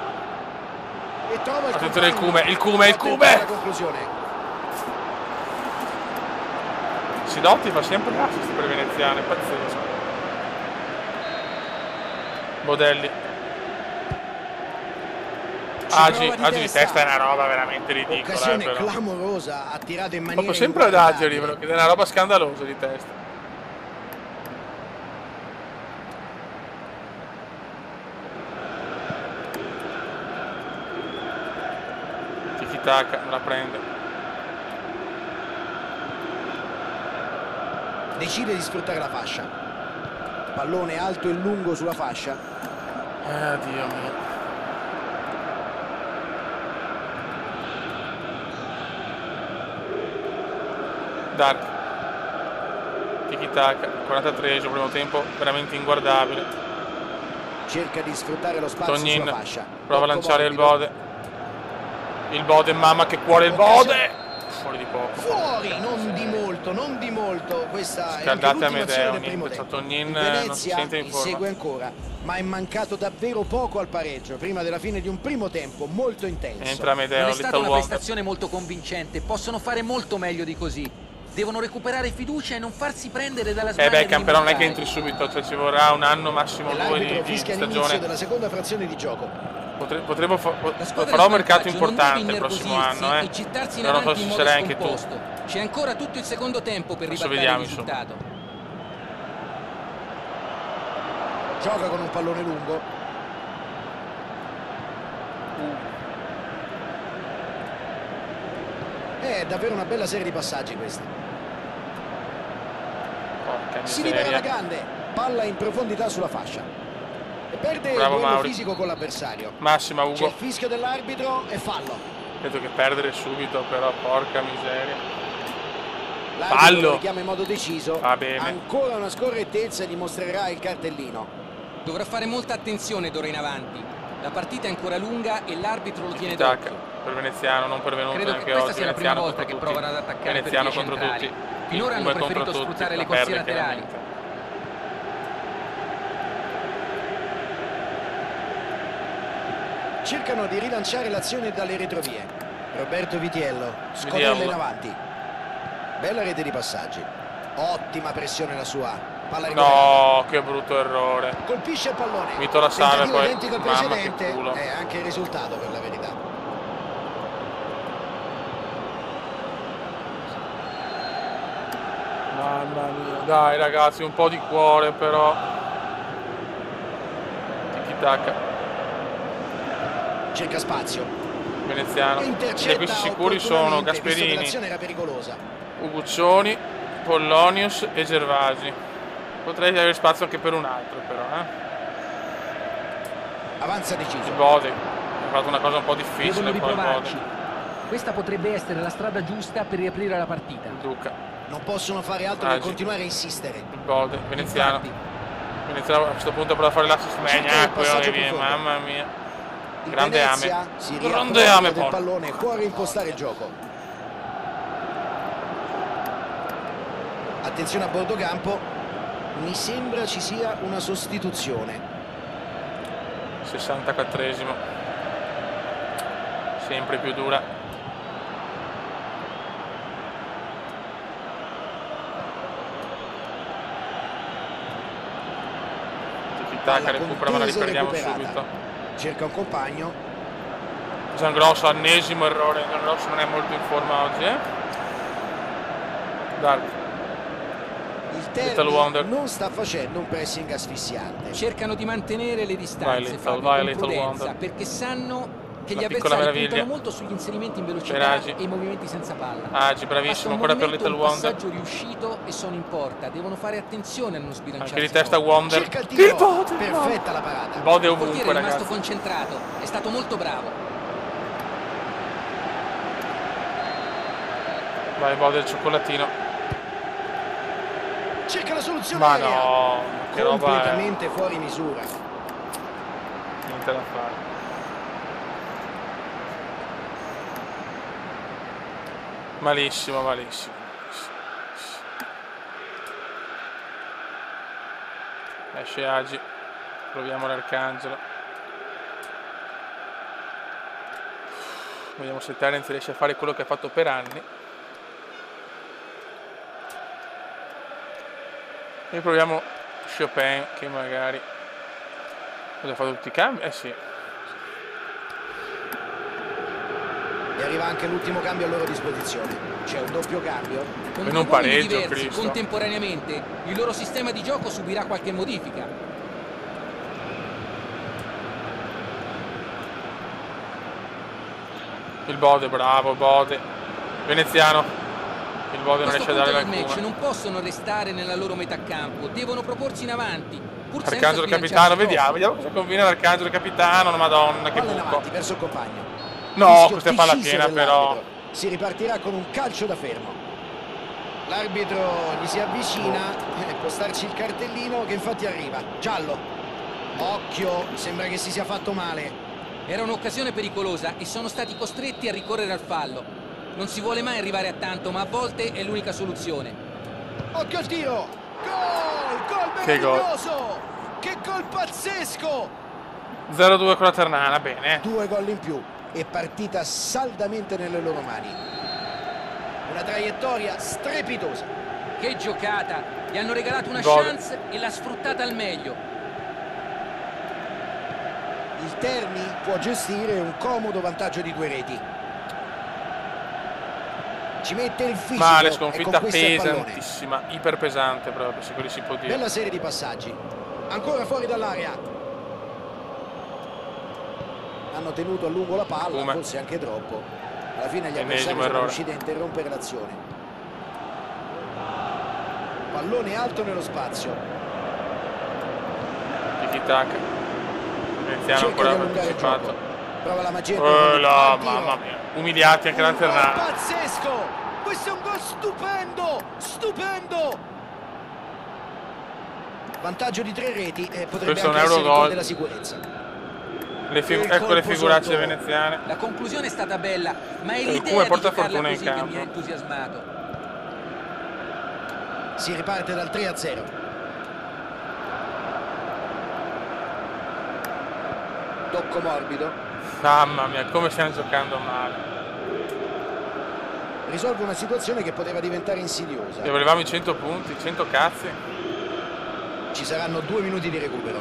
E trova attenzione il Cume. Sidoti fa sempre l'assist per Veneziano, è pazzesco. Bodelli. Agi di testa è una roba veramente ridicola. Occasione però clamorosa, ha tirato in maniera proprio sempre ad Agi arrivano, che è una roba scandalosa di testa. Tiki-taka, la prende. Decide di sfruttare la fascia. Pallone alto e lungo sulla fascia. Dio mio. Dark. Tiki-taka, 43esimo, primo tempo veramente inguardabile. Cerca di sfruttare lo spazio Tonnin sulla fascia. prova a lanciare il Bode. Il Bode, mamma che cuore il Bode! Fuori di poco. Fuori, non di molto. Questa scaldate è a Medeo, del primo niente. Tonnin non si Venezia sente in forma. insegue ancora, ma è mancato davvero poco al pareggio prima della fine di un primo tempo molto intenso. Entra Medeo, non è stata una Wong. prestazione molto convincente, possono fare molto meglio di così. Devono recuperare fiducia e non farsi prendere dalla smania. Beckham però non è che entri subito, cioè ci vorrà un anno, massimo due di stagione. Della seconda frazione di gioco. Farò un mercato importante il prossimo anno, e gettarsi in però non so avanti se in ci modo sarai anche tu. scomposto. C'è ancora tutto il secondo tempo per Adesso ribaltare vediamo, il risultato. Gioca con un pallone lungo. È davvero una bella serie di passaggi questa. Porca Si libera la miseria. grande, palla in profondità sulla fascia e perde il Bravo duello Mauri. fisico con l'avversario. Massima C'è il Ugo. fischio dell'arbitro e fallo. Vedo che perdere subito, però porca miseria. L'arbitro Fallo. lo richiama in modo deciso. Va bene. Ancora una scorrettezza e gli mostrerà il cartellino. Dovrà fare molta attenzione d'ora in avanti. La partita è ancora lunga e l'arbitro lo tiene Tac, d'occhio. per Veneziano, non pervenuto Credo che anche questa oggi. sia la prima Veneziano volta che contro tutti. provano ad attaccare Veneziano per vie contro centrali. tutti. Finora hanno Juve preferito contro sfruttare tutti. le corsie Perde laterali. chiaramente. Cercano di rilanciare l'azione dalle retrovie. Roberto Vitiello, scorrella in avanti. Bella rete di passaggi. Ottima pressione la sua. Palla No, che brutto errore. Colpisce il pallone. Vito la salva Tentativo poi. identico al Mamma che precedente. culo. È anche il risultato per la verità. Mamma mia. Dai ragazzi, un po' di cuore però. Tiki-taka. Cerca spazio. Veneziano. E questi sicuri sono Gasperini, l'azione era pericolosa. Uguccioni, Pollonius e Gervasi. Potrei avere spazio anche per un altro però, Avanza deciso. Il Bode. Ha fatto una cosa un po' difficile poi il Bode. Questa potrebbe essere la strada giusta per riaprire la partita. Duca. Non possono fare altro che continuare a insistere. Il Bode, Veneziano. Infatti. Veneziano a questo punto prova a fare l'assist magna, quello che viene, mamma mia. Grande Ame. Grande Ame del pallone, può reimpostare il gioco. Attenzione a bordo campo. Mi sembra ci sia una sostituzione. 64esimo. Sempre più dura. Tiki-taka, recupera ma la riprendiamo subito. Cerca un compagno. Zangrosso, ennesimo errore. Zangrosso non è molto in forma oggi, Dark. Il Terni non sta facendo un pressing asfissiante. Cercano di mantenere le distanze, Vai, Fabio, vai, con Little prudenza, Wonder. perché sanno che gli avversari puntano molto sugli inserimenti in velocità e i movimenti senza palla. Agi, bravissimo, ancora per Little Wonder. Passaggio riuscito e sono in porta, devono fare attenzione a non sbilanciarsi. Anche di testa Wonder. Il Bode, perfetta la parata. Il Bode ovunque, ragazzi. È rimasto ragazzi. concentrato, è stato molto bravo. Vai Bode, il cioccolatino. Cerca la soluzione. Ma no, che roba è. Completamente fuori misura. Niente da fare. Malissimo, malissimo. Esce Agi. Proviamo l'Arcangelo. Vediamo se Terence riesce a fare quello che ha fatto per anni. E proviamo Chopin, che magari... Cosa ha fatto tutti i cambi? Eh sì. E arriva anche l'ultimo cambio a loro disposizione. C'è un doppio cambio. Con non pareggio, diversi, Cristo. contemporaneamente, il loro sistema di gioco subirà qualche modifica. Il Bode, bravo Bode. Veneziano. Il Bode non riesce a dare la match non possono restare nella loro metà campo, devono proporsi in avanti. Arcangelo capitano, vediamo cosa combina l'Arcangelo capitano, madonna, che buco. Verso il compagno. No, questa è palla piena però. Si ripartirà con un calcio da fermo. L'arbitro gli si avvicina, può starci il cartellino che infatti arriva. Giallo. Occhio, sembra che si sia fatto male. Era un'occasione pericolosa e sono stati costretti a ricorrere al fallo. Non si vuole mai arrivare a tanto, ma a volte è l'unica soluzione. Occhio al tiro. Gol meraviglioso. Che gol pazzesco. 0-2 con la Ternana, bene. 2 gol in più e partita saldamente nelle loro mani. Una traiettoria strepitosa. Che giocata! Gli hanno regalato una chance e l'ha sfruttata al meglio. Il Terni può gestire un comodo vantaggio di 2 reti. Ci mette il fisico. Male, sconfitta pesantissima, iper pesante proprio, se così si può dire. Bella serie di passaggi. Ancora fuori dall'area. Hanno tenuto a lungo la palla, forse anche troppo. Alla fine gli avversari sono riusciti a interrompere l'azione. Pallone alto nello spazio. Tiki-taka. Veneziano ancora partecipato. Prova la magia. Mamma mia. Umiliati anche la Ternana. Pazzesco! Questo è un gol stupendo! Stupendo! Vantaggio di 3 reti e potrebbe anche essere il gol della sicurezza. Ecco le figuracce veneziane. La conclusione è stata bella, ma è l'idea come di porta giocarla fortuna così in che campo. mi ha entusiasmato. Si riparte dal 3-0. Tocco morbido. Mamma mia, come stiamo giocando male. Risolve una situazione che poteva diventare insidiosa. E volevamo i 100 punti, 100 cazzi. Ci saranno 2 minuti di recupero.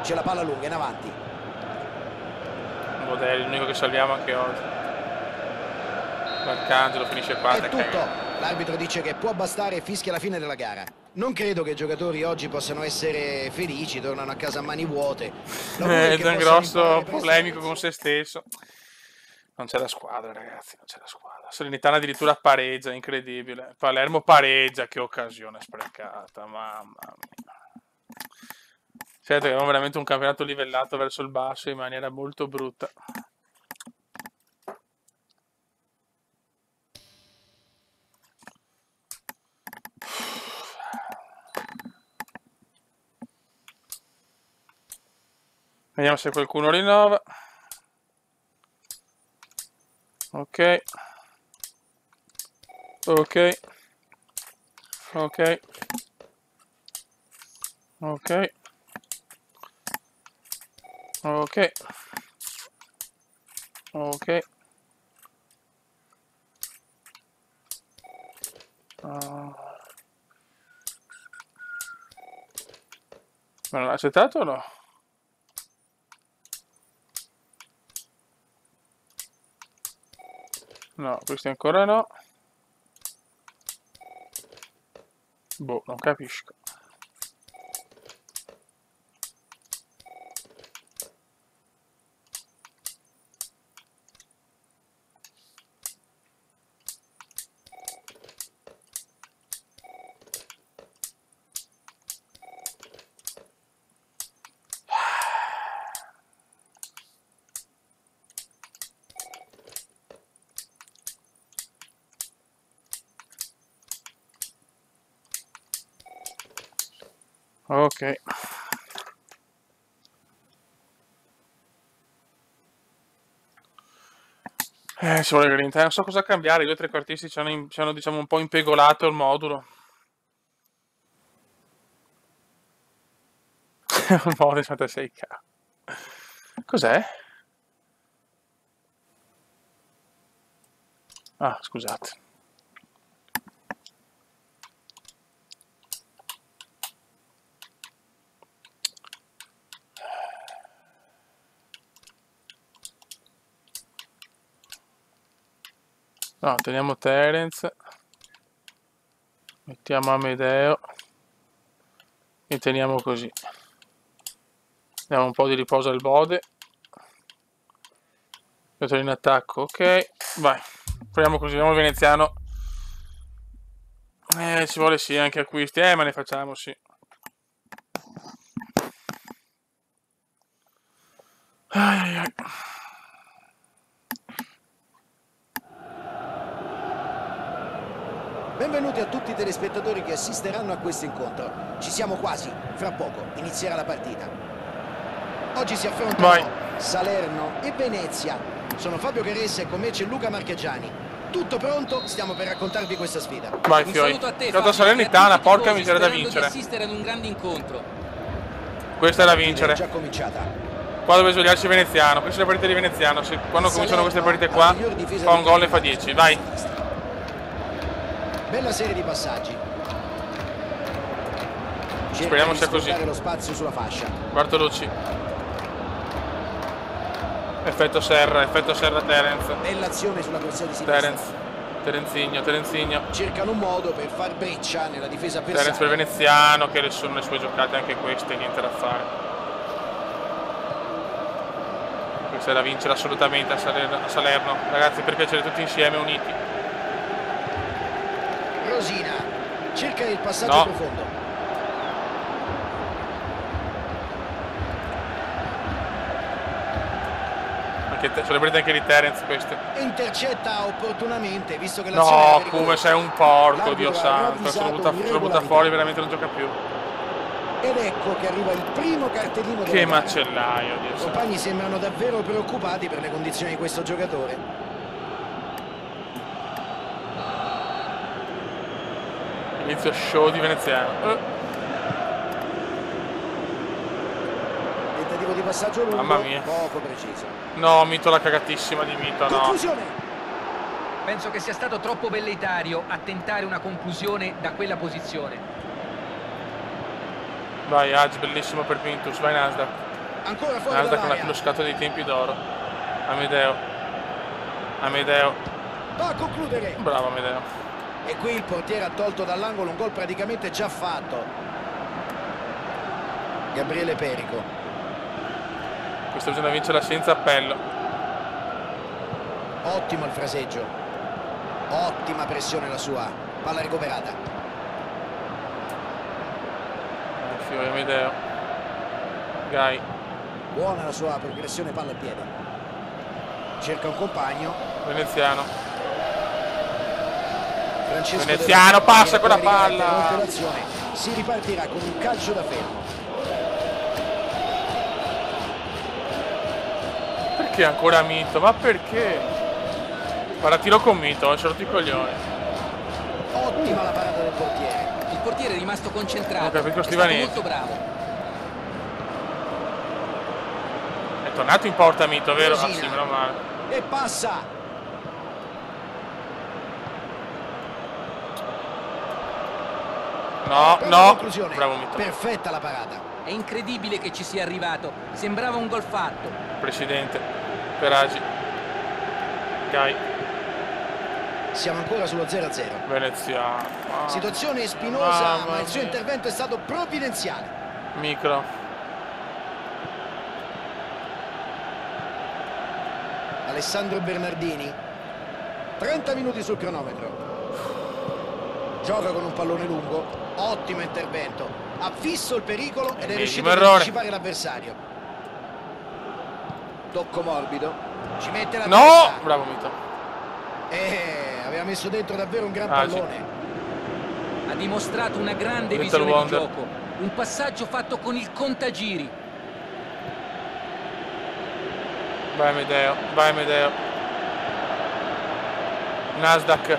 C'è la palla lunga in avanti. Modelli, l'unico che salviamo anche oggi. L'Arcangelo finisce qua. È tutto. L'arbitro dice che può bastare e fischia la fine della gara. Non credo che i giocatori oggi possano essere felici, tornano a casa a mani vuote. È un grosso polemico con se stesso. Non c'è la squadra, ragazzi, non c'è la squadra. Salernitana addirittura pareggia, incredibile. Palermo pareggia, che occasione sprecata, mamma mia. Certo che abbiamo veramente un campionato livellato verso il basso in maniera molto brutta. Vediamo se qualcuno rinnova. Ok. Ok. Ok. Ok. Ok. Ok. Ma l'ha accettato o no? No, questi ancora no. Boh, non capisco. Ok. Ci vuole grinta. Non so cosa cambiare. I due trequartisti ci hanno diciamo un po' impegolato il modulo. Un modo 56k. Cos'è? Ah, scusate. No, teniamo Terence, mettiamo Amedeo e teniamo così. Diamo un po' di riposo al Bode. Giocatori in attacco, ok, vai. Proviamo così, vediamo il veneziano. Ci vuole sì anche acquisti, ma ne facciamo sì. Ai, ai. Benvenuti a tutti i telespettatori che assisteranno a questo incontro. Ci siamo quasi, fra poco inizierà la partita. Oggi si affrontano Salerno e Venezia. Sono Fabio Caressa e con me c'è Luca Marchegiani. Tutto pronto? Stiamo per raccontarvi questa sfida. Vai Fioi, la Salernitana, porca miseria da vincere. Assistere ad un grande incontro. Questa è da vincere. È già cominciata. Qua dove svegliarsi il veneziano, questa è la partita di veneziano. Quando cominciano queste partite qua, fa un gol e fa 10, vai. Bella serie di passaggi. Speriamo sia così. Lo spazio sulla fascia. Bartolucci. Effetto Serra Terence. Bella azione sulla corsia di sinistra. Terenzigno. Cercano un modo per far breccia nella difesa avversaria. Terence per il veneziano, che sono le sue giocate anche queste, niente da fare. Questa è da vincere assolutamente a Salerno. Ragazzi, per piacere tutti insieme, uniti. Rosina cerca il passaggio profondo. Celebrate anche di Terence queste. E intercetta opportunamente, visto che l'azione no, come sei un porco, Dio santo. Sono butta fuori, veramente non gioca più. Ed ecco che arriva il primo cartellino. Che macellaio, Dio santo. I compagni sembrano davvero preoccupati per le condizioni di questo giocatore. Inizio show di veneziano. Tentativo di passaggio lungo, mamma mia, poco preciso. No, Mito, la cagatissima di Mito, no. Conclusione. Penso che sia stato troppo velleitario a tentare una conclusione da quella posizione. Vai Hagi, bellissimo per Pintus, vai Nasdaq. Ancora fuori Nasdaq non ha dall'area. più lo scatto dei tempi d'oro. Amedeo. Va a concludere. Bravo Amedeo. E qui il portiere ha tolto dall'angolo un gol praticamente già fatto. Gabriele Perico. Questa bisogna vincere senza appello. Ottimo il fraseggio. Ottima pressione la sua. Palla recuperata. Fiori, Amedeo. Gai. Buona la sua progressione palla al piede. Cerca un compagno. Veneziano. Francesco Veneziano passa con la palla. Si ripartirà con un calcio da fermo. Perché ancora Mito? Ma perché? Guarda, tiro con Mito, c'ho rotto i coglioni. Ottima la parata del portiere. Il portiere è rimasto concentrato. È stato molto bravo. È tornato in porta Mito, vero? Ah sì, meno male. E passa. No, bravo Mito. Perfetta la parata. È incredibile che ci sia arrivato. Sembrava un gol fatto. Presidente, per Hagi. Gai. Siamo ancora sullo 0-0. Veneziano. Situazione spinosa, ma il suo intervento è stato provvidenziale. Micro. Alessandro Bernardini. 30 minuti sul cronometro. Gioca con un pallone lungo. Ottimo intervento. Ha fisso il pericolo ed è riuscito ad anticipare l'avversario. Tocco morbido. Ci mette la testa. Bravo Mito. Aveva messo dentro davvero un gran pallone. Ha dimostrato una grande visione di gioco, un passaggio fatto con il contagiri. Vai Amedeo, vai Amedeo. Nasdaq,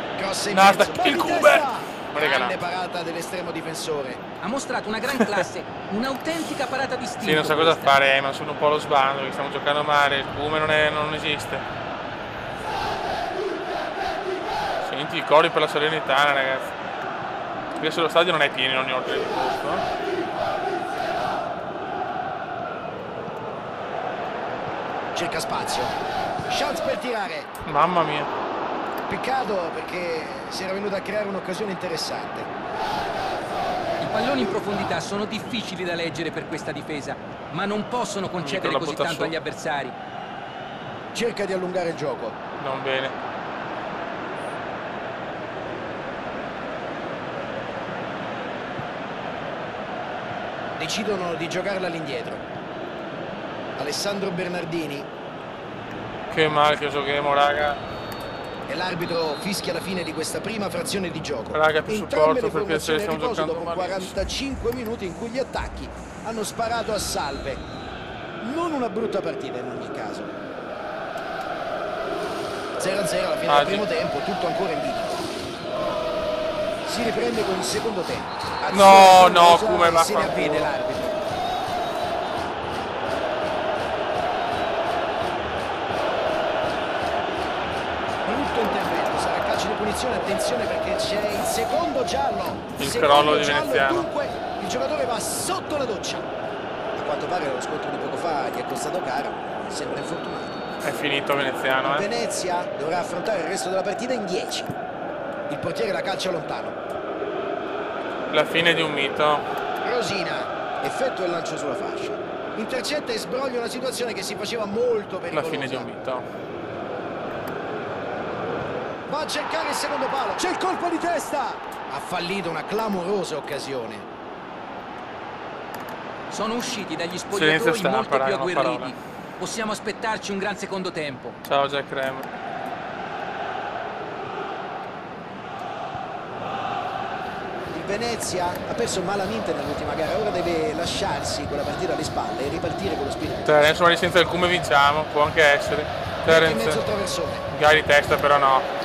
il Cube. Grande parata dell'estremo difensore. Ha mostrato una gran classe, un'autentica parata di stile. Sì, non sa cosa fare, ma sono un po' lo sbando, che stiamo giocando male, il Cube non esiste. Senti i cori per la Salernitana, ragazzi. Adesso lo stadio non è pieno in ogni ordine di posto. Cerca spazio. Chance per tirare. Mamma mia. Peccato perché si era venuto a creare un'occasione interessante. I palloni in profondità sono difficili da leggere per questa difesa, ma non possono concedere così tanto agli avversari. Cerca di allungare il gioco. Non bene. Decidono di giocarla all'indietro. Alessandro Bernardini. Che male che giochiamo, raga. E l'arbitro fischia la fine di questa prima frazione di gioco. Raga, più supporto perché se stiamo giocando dopo malissimo. 45 minuti in cui gli attacchi hanno sparato a salve. Non una brutta partita in ogni caso. 0-0 alla fine del primo tempo, tutto ancora in bilico. Si riprende con il secondo tempo. No, come va? Se ne avvede l'arbitro. Attenzione perché c'è il secondo giallo. Il crollo di Veneziano. Dunque il giocatore va sotto la doccia. A quanto pare lo scontro di poco fa gli è costato caro. Sembra infortunato. È finito Veneziano. Venezia dovrà affrontare il resto della partita in 10. Il portiere la calcia lontano. La fine di un mito. Rosina effettua il lancio sulla fascia. Intercetta e sbroglia una situazione che si faceva molto pericolosa. La fine di un mito. Va a cercare il secondo palo. C'è il colpo di testa. Ha fallito una clamorosa occasione. Sono usciti dagli spogliatoi molto più agguerriti. Possiamo aspettarci un gran secondo tempo. Ciao Jack Rem. Il Venezia ha perso malamente nell'ultima gara. Ora deve lasciarsi quella partita alle spalle e ripartire con lo spirito. Terence, ma senza il Come vinciamo. Può anche essere. Terence. In mezzo al traversone. Gari testa però no.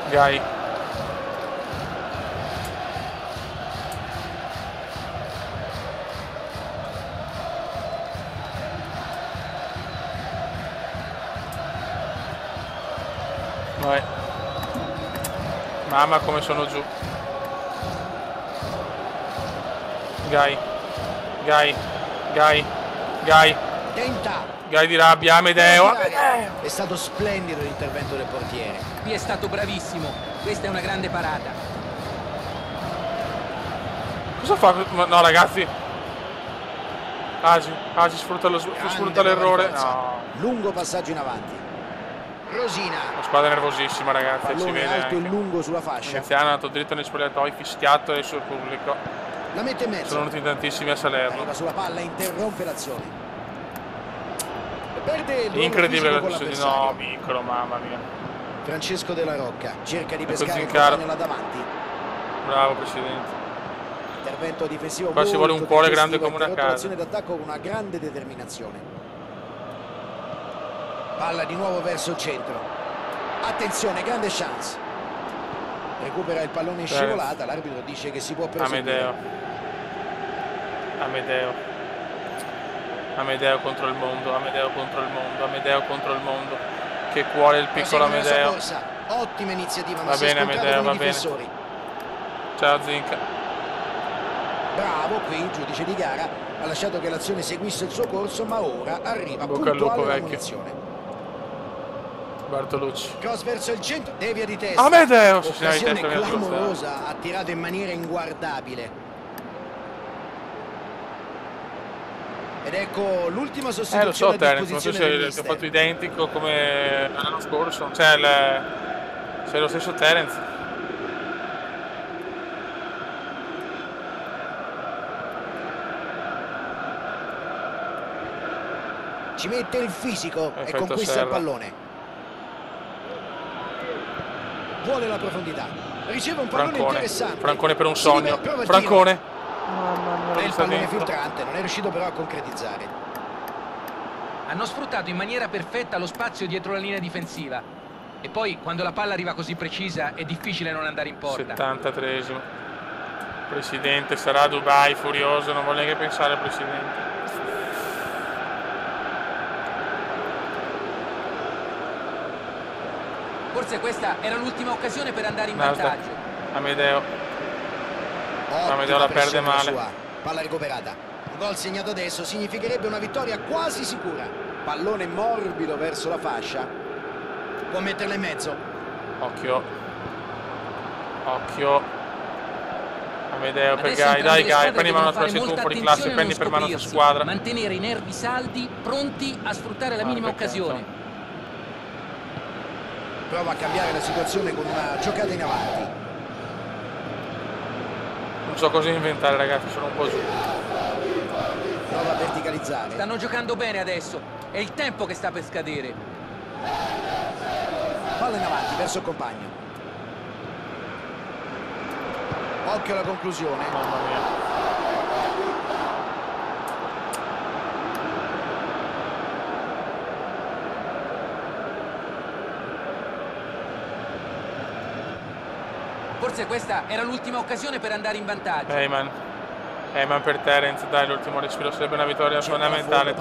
Gai. Vai. Mamma come sono giù. Gai. Tenta. Gai di rabbia, Amedeo. È stato splendido l'intervento del portiere. Qui è stato bravissimo. Questa è una grande parata. Cosa fa? No ragazzi. Agi sfrutta l'errore. No. Lungo passaggio in avanti. Rosina. Una squadra nervosissima, ragazzi. Pallone si vede alto e lungo sulla fascia. Veneziano è andato dritto nei spogliatoi, fischiato il suo pubblico. La mette in mezzo. Sono venuti tantissimi a Salerno. Arriva sulla palla, interrompe l'azione. Perde incredibile la decisione di no, piccolo, mamma mia. Francesco Della Rocca cerca di pescare il compagno là davanti. Bravo presidente. Intervento difensivo. Qua ci vuole un cuore grande come una casa. Azione d'attacco con una grande determinazione. Palla di nuovo verso il centro. Attenzione, grande chance. Recupera il pallone in scivolata, l'arbitro dice che si può proseguire. Amedeo contro il mondo, che cuore il piccolo Amedeo. Ottima iniziativa, ma va bene Amedeo, va bene. Ciao Zinca. Bravo qui il giudice di gara, ha lasciato che l'azione seguisse il suo corso, ma ora arriva puntuale la munizione. Bartolucci. Cross verso il centro, devia di testa. Amedeo! Occasione clamorosa, ha tirato in maniera inguardabile. Ed ecco l'ultima sostituzione. Lo so Terence, non so se hai fatto identico come l'anno scorso. Cioè, sei lo stesso Terence. ci mette il fisico e Effetto conquista serra. il pallone. Vuole la profondità, riceve un pallone interessante. Francone per un Si sogno. prova il Francone. tiro. Mamma mia, E il sta pallone dentro. filtrante, non è riuscito però a concretizzare. Hanno sfruttato in maniera perfetta lo spazio dietro la linea difensiva. E poi, quando la palla arriva così precisa, è difficile non andare in porta. 73esimo. Presidente sarà a Dubai, furioso, non voglio neanche pensare al presidente. Forse questa era l'ultima occasione per andare in Nasdaq. vantaggio. Amedeo. Ottima Amedeo la perde pressione male. sua. Palla recuperata. Un gol segnato adesso significherebbe una vittoria quasi sicura. Pallone morbido verso la fascia. Può metterla in mezzo. Occhio. Occhio. Amedeo per Adesso Gai. entrambe Dai le Gai, squadre prendi devono mano sulla fare tu molta fuori classe, attenzione a prendi non per mano la scoprirsi, squadra. mantenere i nervi saldi, pronti a sfruttare la minima peccato. occasione. Prova a cambiare la situazione con una giocata in avanti. Non so cosa inventare, ragazzi, sono un po' giù. Prova a verticalizzare. Stanno giocando bene adesso. È il tempo che sta per scadere. Palla in avanti verso il compagno. Occhio alla conclusione. Mamma mia. Forse questa era l'ultima occasione per andare in vantaggio. Heyman per Terence, dai, l'ultimo respiro, sarebbe una vittoria fondamentale.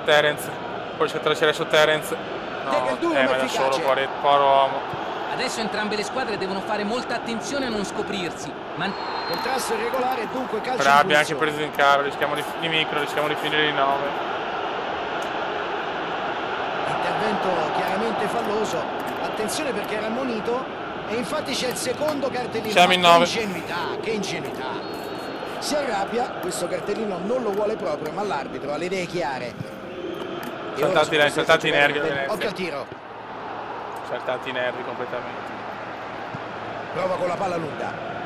Terence. Poi c'è tracciare su Terence. Lega il No, duro, ma ma da solo, efficace. povero uomo. Adesso entrambe le squadre devono fare molta attenzione a non scoprirsi. Contrasto irregolare e dunque calcio Però in abbiamo anche pulso. preso in caro, rischiamo di finire di 9. Intervento chiaramente falloso. Attenzione perché era ammonito. E infatti c'è il secondo cartellino. Siamo Ma in che 9. ingenuità, che ingenuità. Si arrabbia, questo cartellino non lo vuole proprio, ma l'arbitro ha le idee chiare. E ora Saltati i nervi. Occhio al tiro. Saltati i nervi completamente. Prova con la palla lunga.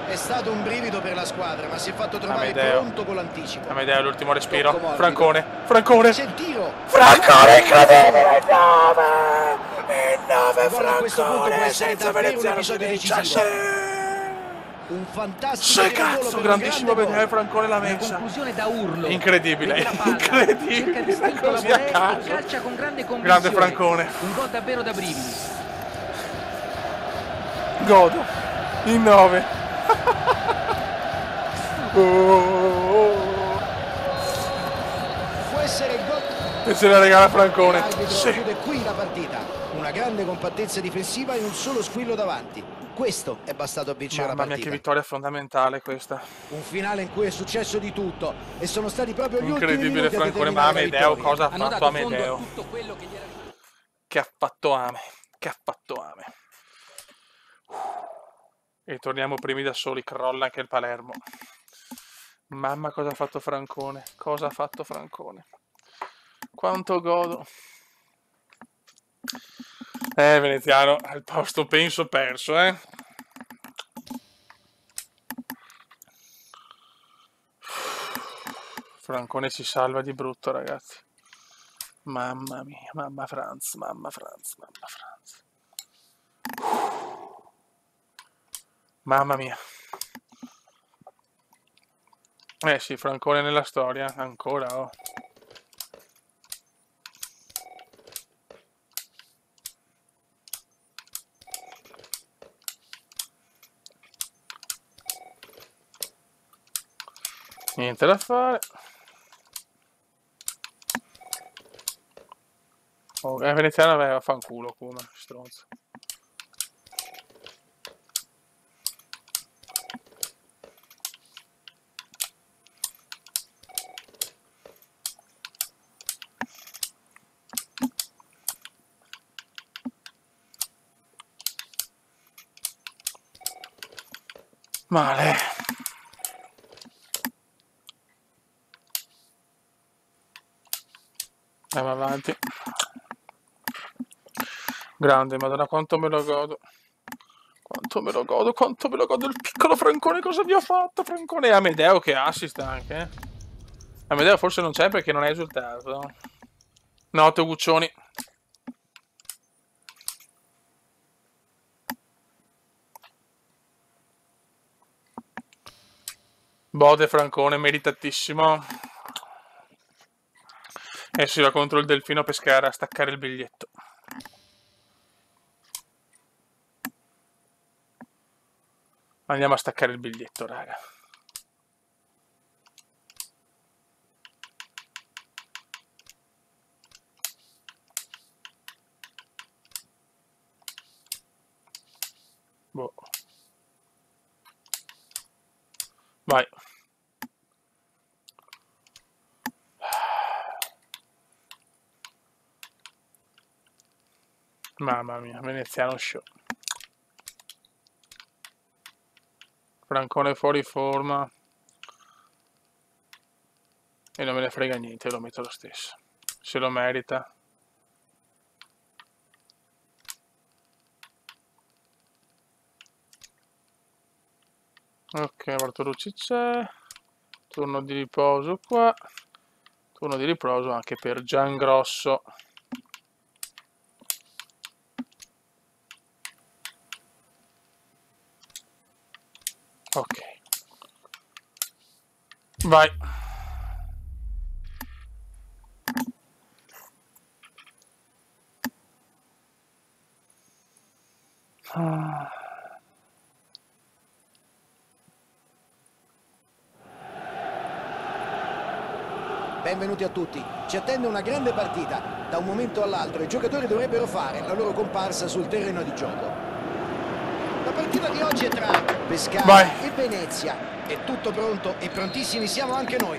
È stato un brivido per la squadra, ma si è fatto trovare Amedeo. pronto con l'anticipo. Amedeo, l'ultimo respiro. Tocco morbido. Francone. C'è il tiro. Francone, incredibile, il 9! Il 9 Il gol a questo punto può Francone, essere senza davvero un veneziano episodio si dice. decisivo. Sì! Un fantastico Sì, tiro in volo cazzo, per un grandissimo grande vedere gol. Francone l'ha Una messa. conclusione da urlo. Incredibile, Vede la palla, cerca incredibile, distinto così la a volée caso. e calcia con grande convinzione. Grande Francone. Un gol davvero da brividi. Godo. In 9. Può essere il gol. E se la regala Francone. L'arbitro Sì. chiude qui la partita. Una grande compattezza difensiva e un solo squillo davanti. Questo è bastato a vincere la Mamma mia, che partita. vittoria fondamentale questa. Un finale in cui è successo di tutto e sono stati proprio gli ultimi Incredibile minuti a Francone, ma determinare la Amedeo vittoria. cosa ha Hanno fatto dato fondo a Amedeo? tutto quello che gli era... Che ha fatto Ame, che ha fatto Ame. E torniamo primi da soli, crolla anche il Palermo. Mamma, cosa ha fatto Francone? Cosa ha fatto Francone? Quanto godo. Veneziano, al posto penso perso, eh. Francone si salva di brutto, ragazzi. Mamma mia, mamma Franz. Mamma mia. Sì, Francone nella storia, ancora, oh. Niente da fare. Oh, Veneziano aveva fanculo, come stronzo. Male. Andiamo avanti. Grande, madonna, quanto me lo godo. Quanto me lo godo il piccolo Francone, cosa vi ha fatto Francone? E Amedeo che assist anche, Amedeo forse non c'è perché non è esultato. Notte Guccioni. Bode Francone, meritatissimo. E si va contro il Delfino Pescara a staccare il biglietto. Andiamo a staccare il biglietto, raga. Boh. Vai. Mamma mia, veneziano show. Francone fuori forma. E non me ne frega niente, lo metto lo stesso. Se lo merita. Ok, Bartolucci c'è. Turno di riposo qua. Turno di riposo anche per Giangrosso. Ok. Vai. Benvenuti a tutti. Ci attende una grande partita. Da un momento all'altro i giocatori dovrebbero fare la loro comparsa sul terreno di gioco. La partita di oggi è tra Pescara e Venezia. È tutto pronto e prontissimi siamo anche noi.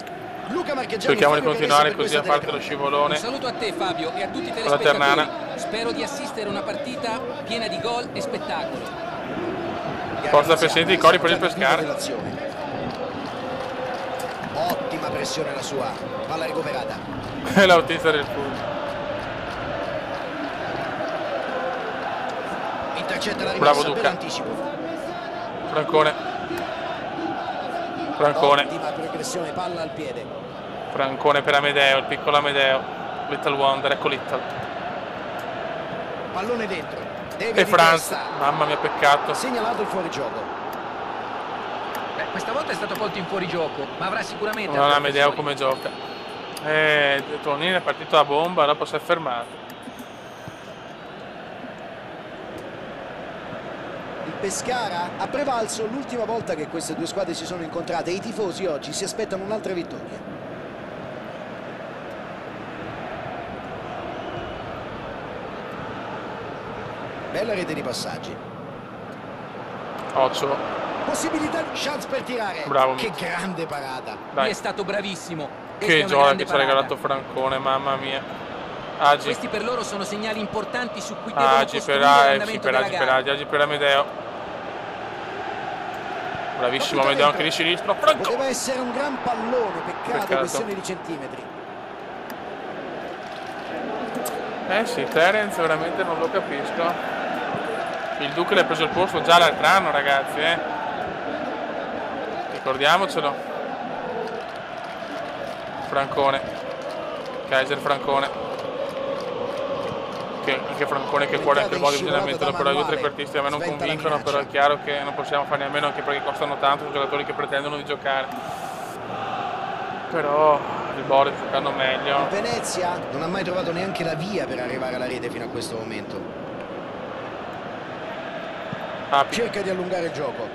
Luca Marchegiani. Cerchiamo di continuare così a parte lo scivolone. Un saluto a te Fabio e a tutti i telespettatori. Spero di assistere a una partita piena di gol e spettacolo. Forza Presidente di Cori per il Pescara. Ottima pressione la sua. Palla recuperata. È l'autista del punto. Intercetta la Bravo rimessa per Duca. anticipo. Francone. Ottima progressione, palla al piede. Francone per Amedeo, il piccolo Amedeo. Little Wonder, ecco Little. Pallone dentro. E Franz, mamma mia, peccato. Segnalato il fuorigioco. Questa volta è stato colto in fuorigioco, ma avrà sicuramente... Non ha Amedeo come gioca. Tonini è partito a bomba, dopo si è fermato. Il Pescara ha prevalso l'ultima volta che queste due squadre si sono incontrate e i tifosi oggi si aspettano un'altra vittoria. Bella rete di passaggi. Occio. Possibilità, chance per tirare. Bravo. Che grande parata. Lui è stato bravissimo. Che gioia che ci ha regalato Francone, mamma mia. Agi. Questi per loro sono segnali importanti su cui devono costruire l'andamento della gara. Agi per Amedeo. Bravissimo Amedeo anche di sinistro. Franco. Poteva essere un gran pallone, peccato. Questione di centimetri. Sì, Terence veramente non lo capisco. Il Duca le ha preso il posto già l'altro anno, ragazzi, ricordiamocelo. Francone. Kaiser Francone. Anche Francone che fuori anche il modo bisogna metterlo, però i due trequartisti a me non convincono, però è chiaro che non possiamo farne a meno anche perché costano tanto, sono giocatori che pretendono di giocare. Però il Boris giocando meglio. Il Venezia non ha mai trovato neanche la via per arrivare alla rete fino a questo momento. Cerca di allungare il gioco.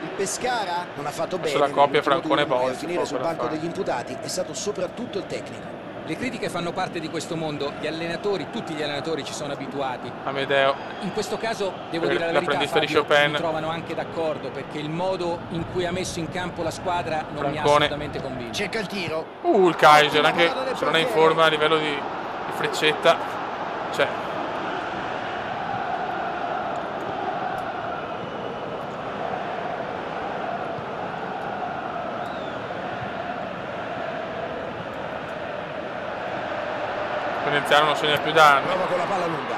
Il Pescara non ha fatto bene. La coppia Francone Boris finire sul banco degli imputati è stato soprattutto il tecnico. Le critiche fanno parte di questo mondo, gli allenatori, tutti gli allenatori ci sono abituati. Amedeo. In questo caso, devo dire la verità, Fabio, mi trovano anche d'accordo, perché il modo in cui ha messo in campo la squadra non mi ha assolutamente convinto. Cerca il tiro. Il Kaiser, anche se non è in forma a livello di freccetta. Cioè. Veneziano non segna più da anni. Prova con la palla lunga.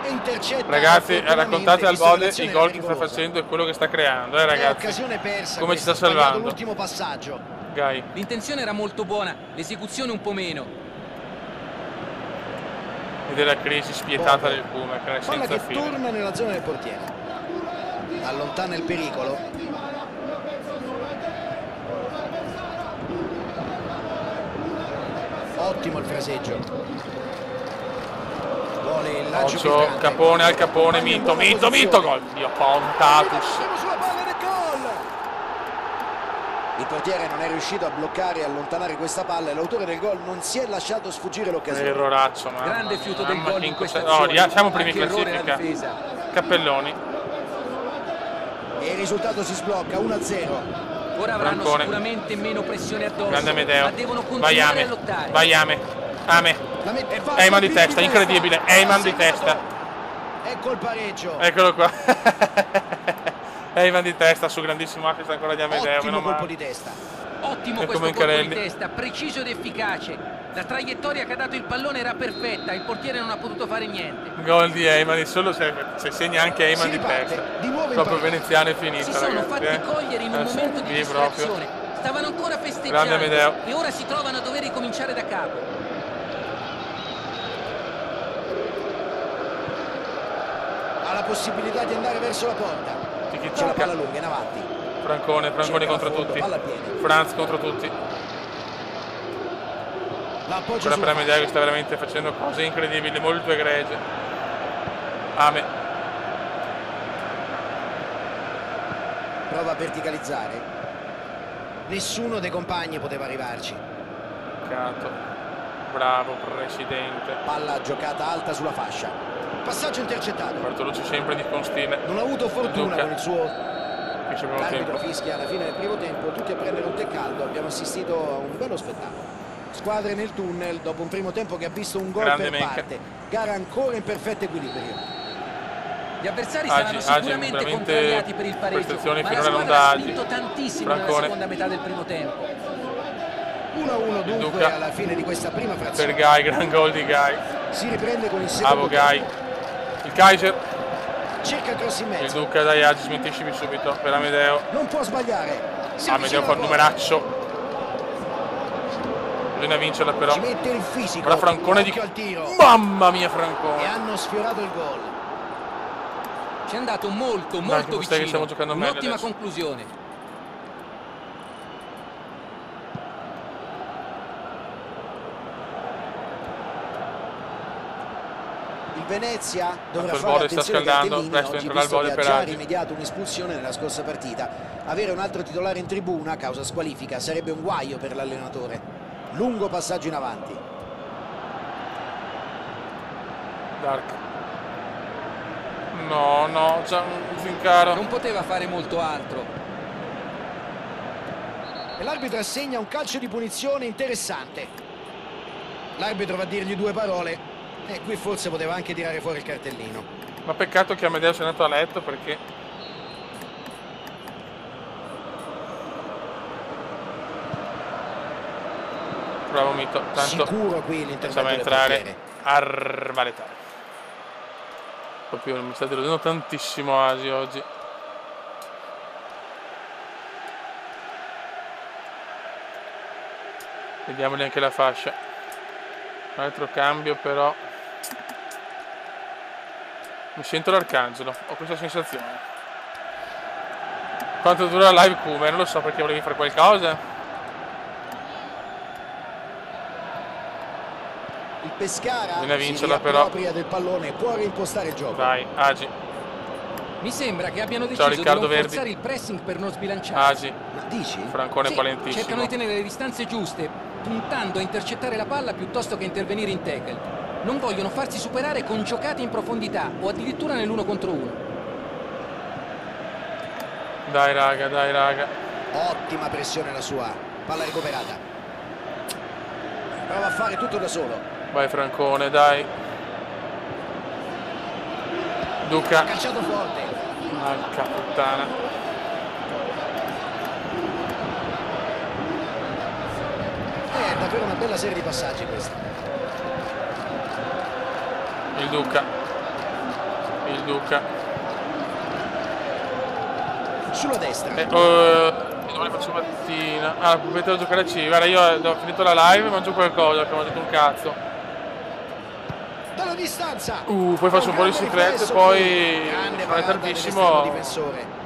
E intercetta. Ragazzi, raccontate al Bode i gol che sta facendo e quello che sta creando, ragazzi. Occasione persa. Come ci sta salvando. L'ultimo passaggio. Gai. L'intenzione era molto buona, l'esecuzione un po' meno. Ed è la crisi spietata del Pume, che è palla senza che fine. torna nella zona del portiere. Allontana il pericolo. Ottimo il fraseggio. Vuole il lancio filtrante. Capone al Capone, Mito, gol. Dio, Pontatus. Il portiere non è riuscito a bloccare e allontanare questa palla e l'autore del gol non si è lasciato sfuggire l'occasione. Erroraccio, grande fiuto del gol in questa no, azione. siamo primi in Anche classifica. Cappelloni. E il risultato si sblocca 1-0. Ora avranno Francone. Sicuramente meno pressione addosso. Grande Amedeo. Ma devono continuare a lottare. Vai Ame. Eyman di testa, incredibile. Eyman di testa. Ecco il pareggio. Eccolo qua. Eyman di testa su grandissimo assist ancora di Amedeo. Ottimo colpo di testa. Ottimo questo colpo di testa, preciso ed efficace. La traiettoria che ha dato il pallone era perfetta, il portiere non ha potuto fare niente. Gol di Eyman, solo se segna anche Eyman di testa. Proprio veneziano è finito. Si sono ragazzi, fatti cogliere in un momento di distrazione. Stavano ancora festeggiando e ora si trovano a dover ricominciare da capo. Ha la possibilità di andare verso la porta. C'è la palla lunga in avanti. Francone contro tutti. Franz contro tutti. Ora per Amedeo che sta veramente facendo cose incredibili, molto egregie. Ame. Prova a verticalizzare. Nessuno dei compagni poteva arrivarci. Peccato. Bravo presidente. Palla giocata alta sulla fascia. Passaggio intercettato. Bartolucci sempre con stile. Non ha avuto fortuna con il suo. L'arbitro tempo. fischia alla fine del primo tempo, tutti a prendere un tè caldo. Abbiamo assistito a un bello spettacolo. Squadre nel tunnel dopo un primo tempo che ha visto un gol per parte. Gara ancora in perfetto equilibrio. Gli avversari saranno sicuramente contrariati per il pareggio, ma la squadra ha spinto tantissimo nella seconda metà del primo tempo. 1-1 dunque alla fine di questa prima frazione. Per Gai, gran gol di Gai. Si riprende con il secondo. Gai. Il Kaiser. Cerca il cross in mezzo. Il Duca dai Agi, smentiscimi subito per Amedeo. Non può sbagliare. Amedeo fa il numeraccio. Bisogna vincerla però. Ci mette il fisico. La Francone di... Mamma mia Francone. E hanno sfiorato il gol. Ci è andato molto vicino. Stiamo giocando meglio. Un'ottima conclusione. Il Venezia dovrà fare attenzione ai cartellini oggi, visto che ha già rimediato un'espulsione nella scorsa partita. Avere un altro titolare in tribuna, causa squalifica, sarebbe un guaio per l'allenatore. Lungo passaggio in avanti. Dark. No, già un Zincaro. Non poteva fare molto altro. E l'arbitro assegna un calcio di punizione interessante. L'arbitro va a dirgli due parole. E qui forse poteva anche tirare fuori il cartellino. Ma peccato che Amedeo sia andato a letto perché... Bravo Mito, tanto sicuro qui l'intervento del entrare Arbaletare. Proprio mi sta deludendo tantissimo Asi oggi. Vediamogli anche la fascia. Un altro cambio però. Mi sento l'Arcangelo, ho questa sensazione. Quanto dura la live Kume? Non lo so, perché volevi fare qualcosa? Il Pescara viene a vincerla però. Del pallone, può reimpostare il gioco. Dai, Agi. Mi sembra che abbiano deciso di non forzare il pressing per non sbilanciarsi. Agi. Ma dici? Francone sì, palentissimo. cercano di tenere le distanze giuste, puntando a intercettare la palla piuttosto che intervenire in tackle. Non vogliono farsi superare con giocate in profondità o addirittura nell'1 contro 1. Dai raga. Ottima pressione la sua. Palla recuperata. Prova a fare tutto da solo. Vai Francone, dai. Duca. Ha calciato forte. Porca puttana. È davvero una bella serie di passaggi questa. Il Duca. Sulla destra. E domani faccio mattina. Ah, devo giocare a C. Guarda, io ho finito la live e mangio qualcosa, che ho mangiato un cazzo. Dalla distanza. Poi faccio un po' di bicicletta e poi non è tardissimo.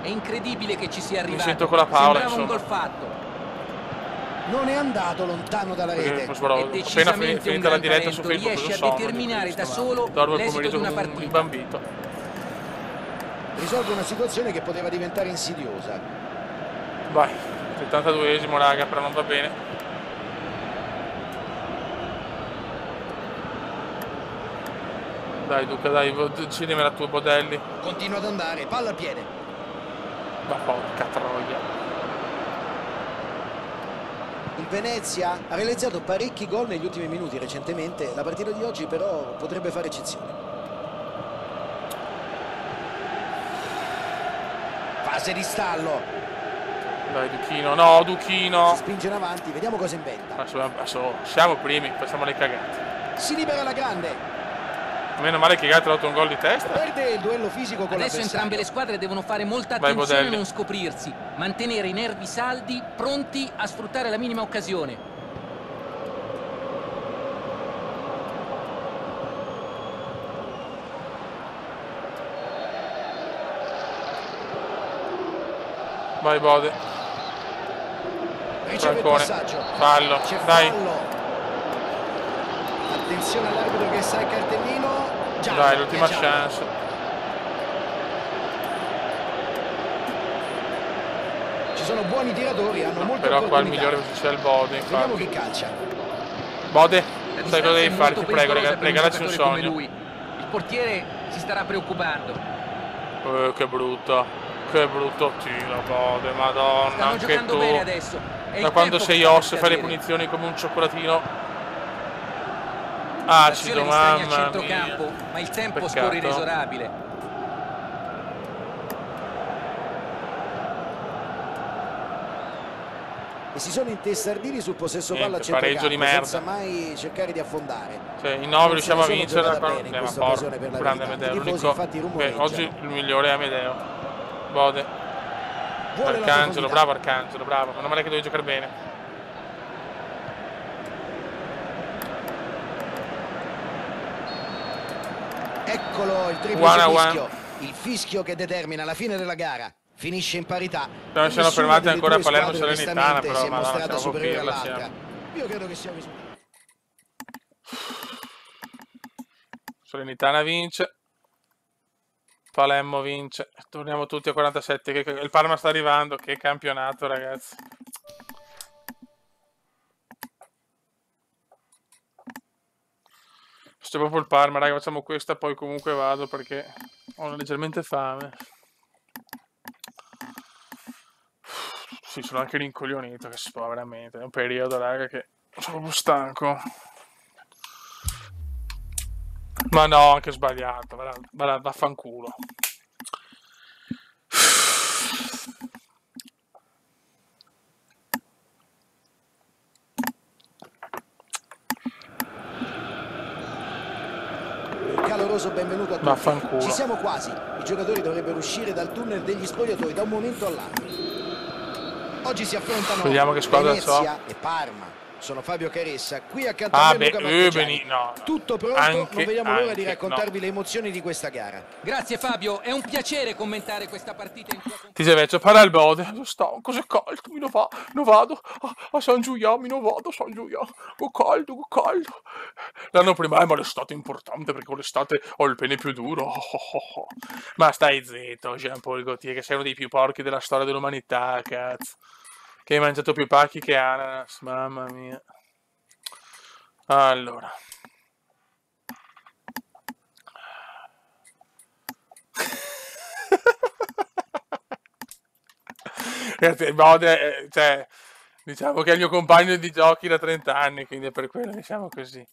È incredibile che ci sia arrivato. Mi sento con la Paola, sembrava un insomma. gol fatto. Non è andato lontano dalla rete. Appena finita la diretta su Facebook riesce a determinare da solo dormo il l'esito di pomeriggio una come un partita. imbambito. Risolve una situazione che poteva diventare insidiosa. Vai, 72esimo raga, però non va bene. Dai Duca, dai, decidimi la tua Bodelli. Continua ad andare, palla al piede. Ma porca troia. Il Venezia ha realizzato parecchi gol negli ultimi minuti recentemente. La partita di oggi però potrebbe fare eccezione. Fase di stallo. Dai Duchino, no Duchino. Si spinge in avanti, vediamo cosa inventa. Adesso siamo primi, facciamo le cagate. Si libera la grande. Meno male che Gatti ha dato un gol di testa. Perde il duello fisico con Adesso entrambe le squadre devono fare molta attenzione a non scoprirsi, mantenere i nervi saldi, pronti a sfruttare la minima occasione. Vai Bode. Riceve il passaggio. Fallo, dai. Fallo. Attenzione all'arbitro che sa il cartellino. Giallo, dai, l'ultima chance. Ci sono buoni tiratori, hanno molte però qua il opportunità. migliore c'è il Bode, infatti. Vediamo chi calcia. Bode, sai cosa devi fare? Ti prego, regalaci un sogno. Il portiere si starà preoccupando. Che brutto tiro, Bode, madonna. Stanno anche giocando tu. bene adesso. Da quando sei osso e fai le punizioni come un cioccolatino acido, mamma a centrocampo, ma il tempo peccato. scorre inesorabile. E si sono intestarditi sul possesso palla a centrocampo senza mai cercare di affondare. Cioè, in 9 riusciamo a vincere, ma per la grande Amedeo, l'unico oggi il migliore è Amedeo. Bode. Arcangelo, bravo Arcangelo, bravo. Meno male che devi giocare bene. Eccolo il triplice fischio. Il fischio che determina la fine della gara. Finisce in parità. Non siamo fermati ancora a Palermo Salernitana, però si è mostrata superiore siamo. all'altra. Io credo che sia un risultato. Salernitana vince. Palermo vince. Torniamo tutti a 47. Il Parma sta arrivando. Che campionato, ragazzi. C'è proprio il Parma, raga. Facciamo questa, poi comunque vado perché ho leggermente fame. Sì, sono anche rincoglionito, che si può veramente. È un periodo, raga, che sono proprio stanco. Ma no, anche sbagliato. Vaffanculo. Caloroso benvenuto a tutti. Vaffanculo. Ci siamo quasi. I giocatori dovrebbero uscire dal tunnel degli spogliatoi da un momento all'altro. Oggi si affrontano Venezia e Parma. Sono Fabio Caressa, qui accanto a me Luca Marchegiani. No. Tutto pronto, non vediamo l'ora di raccontarvi le emozioni di questa gara. Grazie Fabio, è un piacere commentare questa partita in tua compagnia. Ti sei vecchio, parla il Bode. Sono stanco, se caldo, non vado a San Giuliano, non vado a San Giuliano. Ho caldo. L'anno prima, ma l'estate è importante perché con l'estate ho il pene più duro. Ma stai zitto, Jean-Paul Gaultier, che sei uno dei più porchi della storia dell'umanità, cazzo. Che hai mangiato più pacchi che ananas, mamma mia. Allora. Ragazzi, Bode, cioè, diciamo che è il mio compagno di giochi da 30 anni, quindi è per quello diciamo così.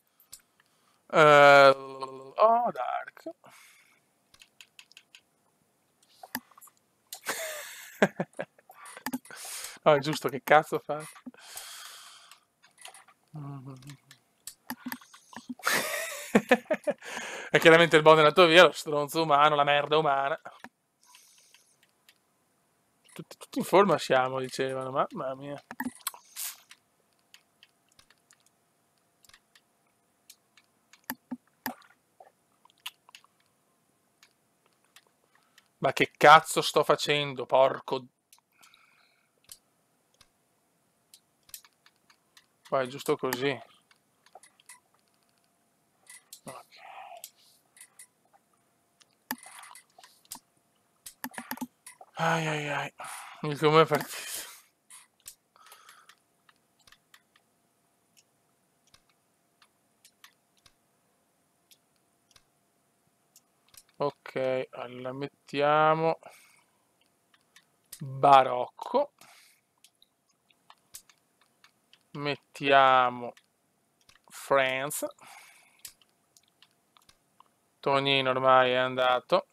Oh, Dark. No, è giusto, che cazzo fa? E chiaramente il Bode è andato via, lo stronzo umano, la merda umana. Tutti in forma siamo, dicevano, mamma mia. Ma che cazzo sto facendo, porco... Vai, giusto così. Ok. Ai ai ai. Come è partito? Ok, allora mettiamo Barocco. Mettiamo France. Tonino ormai è andato.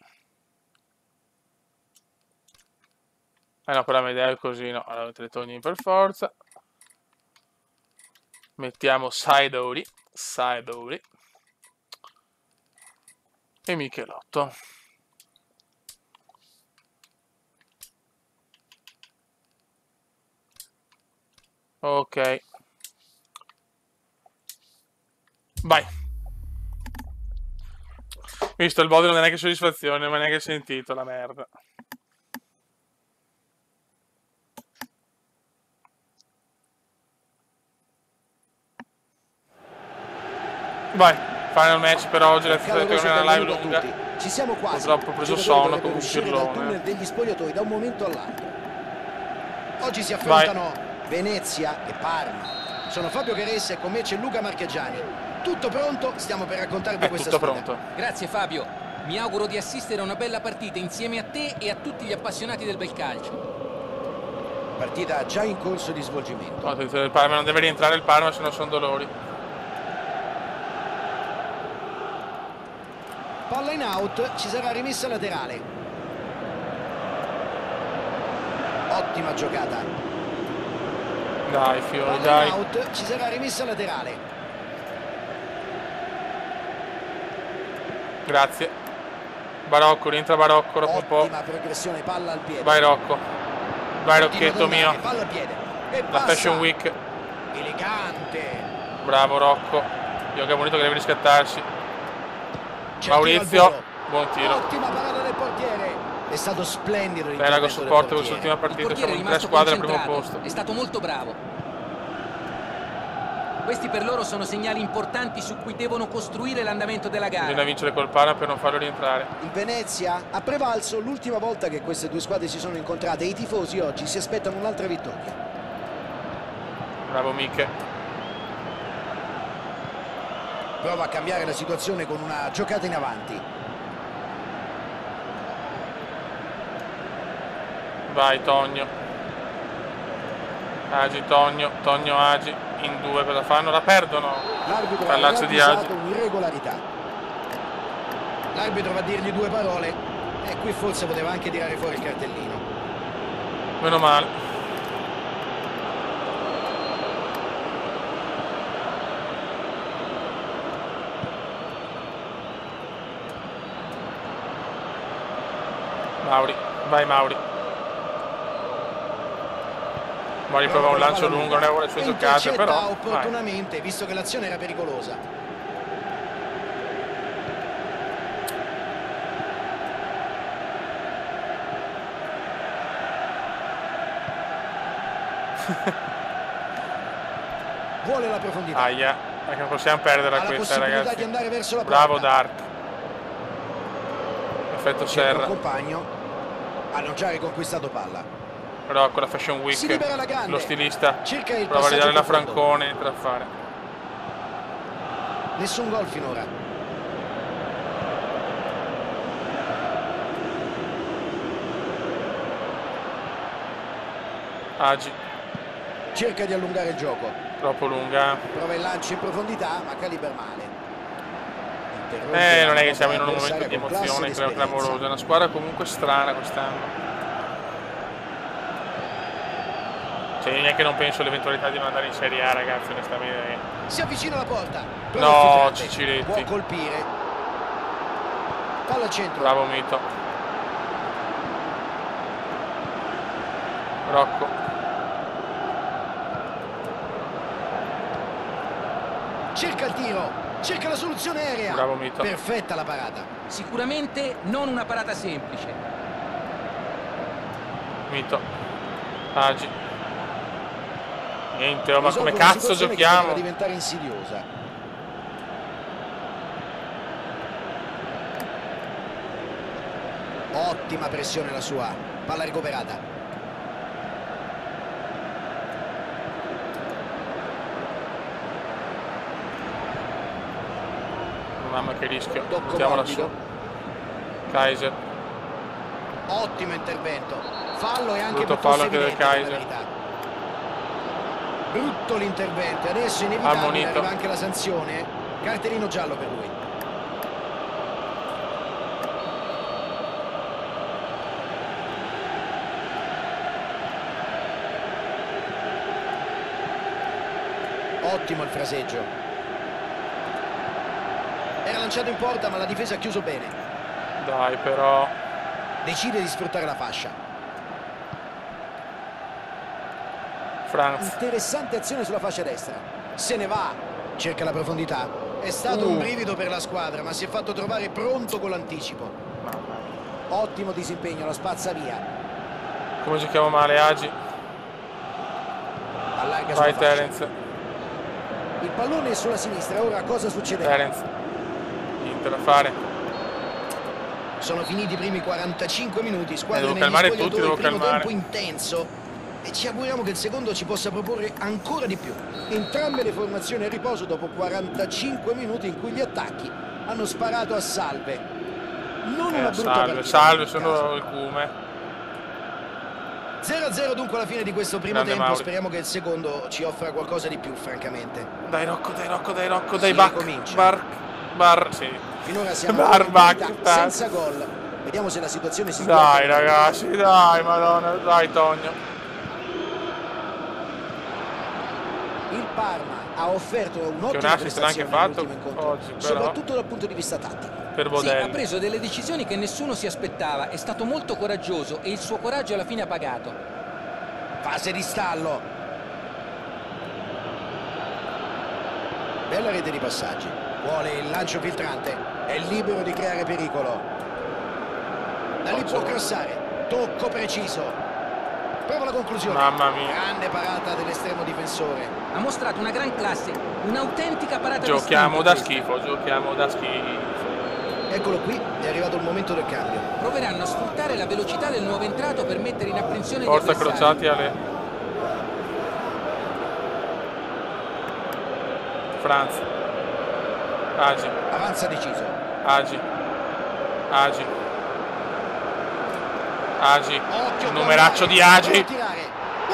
No, però la idea è così, no. Allora mettere Tonini per forza. Mettiamo Saidori. E Michelotto. Ok. Vai. Visto il body non è neanche soddisfazione, non mi ha neanche sentito la merda. Vai, final match per oggi, la live lunga. Ci siamo quasi. Purtroppo ho preso sonno come un pirlone. Tunnel degli spogliatoi da un momento all'altro. Oggi si affrontano Venezia e Parma. Sono Fabio Caressa e con me c'è Luca Marchegiani. Tutto pronto? Stiamo per raccontarvi questa tutto sfida. pronto. Grazie Fabio. Mi auguro di assistere a una bella partita insieme a te e a tutti gli appassionati del bel calcio. Partita già in corso di svolgimento. No, attenzione, il Parma non deve rientrare il Parma, se no sono dolori. Palla in out, ci sarà rimessa laterale. Ottima giocata. Dai Fiori, Palla dai. in out, ci sarà rimessa laterale. Grazie. Barocco, rientra Barocco dopo un po'. Ottima progressione, palla al piede. Vai Rocco. Vai Rocchetto mio. Palla al piede. E La Fashion Week. Elegante. Bravo Rocco. Yoga Bonito che deve riscattarsi. Maurizio, buon tiro. Ottima parata del portiere. È stato splendido l'intervento Perago supporto per del quest'ultima partita, Il siamo portiere è in 3 rimasto squadre al primo concentrato. posto. È stato molto bravo. Questi per loro sono segnali importanti su cui devono costruire l'andamento della Bisogna gara. vincere col Parma per non farlo rientrare. Il Venezia ha prevalso l'ultima volta che queste due squadre si sono incontrate. I tifosi oggi si aspettano un'altra vittoria. Bravo Miche. Prova a cambiare la situazione con una giocata in avanti. Vai Tonio. Agi Tonio, Tonio Agi in due cosa fanno? La perdono. L'arbitro ha Pallaccio di Agi. ravvisato un'irregolarità. L'arbitro va a dirgli due parole e qui forse poteva anche tirare fuori il cartellino. Meno male. Mauri, vai Mauri. Mauri prova un lancio lungo, non è una delle sue giocate, però opportunamente, vai. Visto che l'azione era pericolosa. Vuole la profondità. Aia, perché non possiamo perdere questa, ragazzi. Di andare verso la Bravo porta. Dark. Perfetto Serra. Compagno ha non già riconquistato palla. Però con la Fashion Week lo stilista prova a ridare la Francone, entra a fare. Nessun gol finora. Agi. Cerca di allungare il gioco. Troppo lunga. Prova il lancio in profondità, ma calibra male. Non è che siamo in un momento di emozione clamorosa, è una squadra comunque strana quest'anno. Cioè io neanche non penso all'eventualità di non andare in Serie A, ragazzi, onestamente. Si avvicina alla porta. No, Ciciretti. Può colpire. Palla al centro. Bravo Mito. Rocco. Cerca il tiro, cerca la soluzione aerea. Bravo Mito. Perfetta la parata. Sicuramente non una parata semplice. Mito. Agi. Niente, ma come Risolve una cazzo situazione che giochiamo? poteva diventare insidiosa. Ottima pressione la sua. Palla recuperata. Mamma che rischio. Tocco Mettiamola morbido. su. Kaiser. Ottimo intervento. Fallo e anche Brutto piuttosto fallo anche del evidente, per la Kaiser. verità. Brutto l'intervento. Adesso inevitabile Ammonito. arriva anche la sanzione. Cartellino giallo per lui. Ottimo il fraseggio. Era lanciato in porta ma la difesa ha chiuso bene. Dai però. Decide di sfruttare la fascia. Franz. Interessante azione sulla fascia destra. Se ne va. Cerca la profondità. È stato un brivido per la squadra, ma si è fatto trovare pronto con l'anticipo. Mamma mia. Ottimo disimpegno, lo spazza via. Come giochiamo male Agi. Allarga Vai sulla fascia. Terence. Il pallone è sulla sinistra, ora cosa succede? Terence. Niente da fare. Sono finiti i primi 45 minuti, squadra Devo negli calmare spogliatoi, tutti, devo primo calmare. tempo intenso e ci auguriamo che il secondo ci possa proporre ancora di più. Entrambe le formazioni a riposo dopo 45 minuti in cui gli attacchi hanno sparato a salve. Non una brutta Salve, partita, salve, in ogni sono caso. il cume. 0-0 dunque alla fine di questo primo Grande tempo, Mauri. speriamo che il secondo ci offra qualcosa di più, francamente. Dai Rocco, dai Rocco, dai Rocco, dai Si Bach. ricomincia. Sì. Finora siamo Barbacca, senza gol. Vediamo se la situazione si Dai sblocca. ragazzi, dai, madonna, dai Tonio. Il Parma ha offerto Che un'ottima un assist l'ha anche prestazione fatto nell'ultimo incontro, oggi, però. soprattutto dal punto di vista tattico. Per Sì, ha Bodelli. preso delle decisioni che nessuno si aspettava, è stato molto coraggioso e il suo coraggio alla fine ha pagato. Fase di stallo. Bella rete di passaggi. Vuole il lancio filtrante. È libero di creare pericolo. Da lì può crossare. Tocco preciso. Prova la conclusione. Mamma mia. Grande parata dell'estremo difensore. Ha mostrato una gran classe, un'autentica parata Giochiamo di da questa. schifo, giochiamo da schifo. Eccolo qui, è arrivato il momento del cambio. Proveranno a sfruttare la velocità del nuovo entrato per mettere in apprensione gli Forza avversari. Crociati alle. Franz. Agi, Avanza deciso. Agi. Agi. Agi. Occhio, Il numeraccio di Prova a Agi. tirare.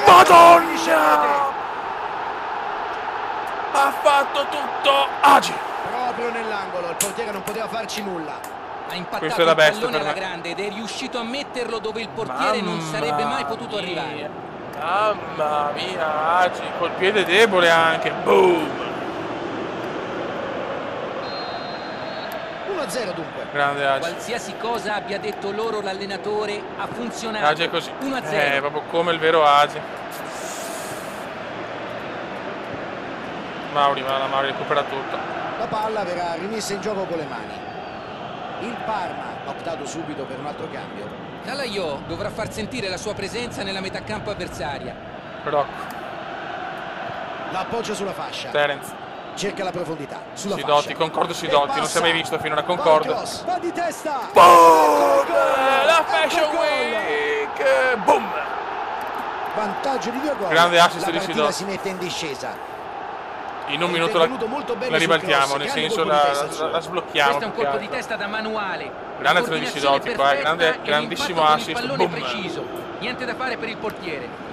Madonna! Ha fatto tutto Agi. Proprio nell'angolo, il portiere non poteva farci nulla. Ha impattato Questa è la il bestia pallone per alla me. grande ed è riuscito a metterlo dove il portiere non sarebbe mai potuto arrivare. Mamma mia, Agi, col piede debole anche. Boom! 1-0 dunque. Grande Agi. Qualsiasi cosa abbia detto loro l'allenatore ha funzionato. Agi è così. 1-0. Proprio come il vero Agi. Mauri recupera tutto. La palla verrà rimessa in gioco con le mani. Il Parma ha optato subito per un altro cambio. Calaiò dovrà far sentire la sua presenza nella metà campo avversaria. Rocco, L'appoggio sulla fascia. Terence, Cerca la profondità. Sulla Sidoti, fascia. concordo E Sidoti, non si è mai passa. visto finora, Va concordo. al cross, va di testa. Boom! Ecco il gol. La Ecco il Fashion gol. Week! Boom! Vantaggio di 2 gol. Grande assist La di partita Sidoti. si mette in discesa. In un È minuto intervenuto molto bene la sul ribaltiamo, cross, nel grande senso colpo di testa al suo. la sblocchiamo. Questo è un più che colpo di altro. testa da manuale. Grande azione di Coordinazione Sidoti qua, perfetta e grandissimo l'impatto con assist. il pallone Boom! preciso. Niente da fare per il portiere.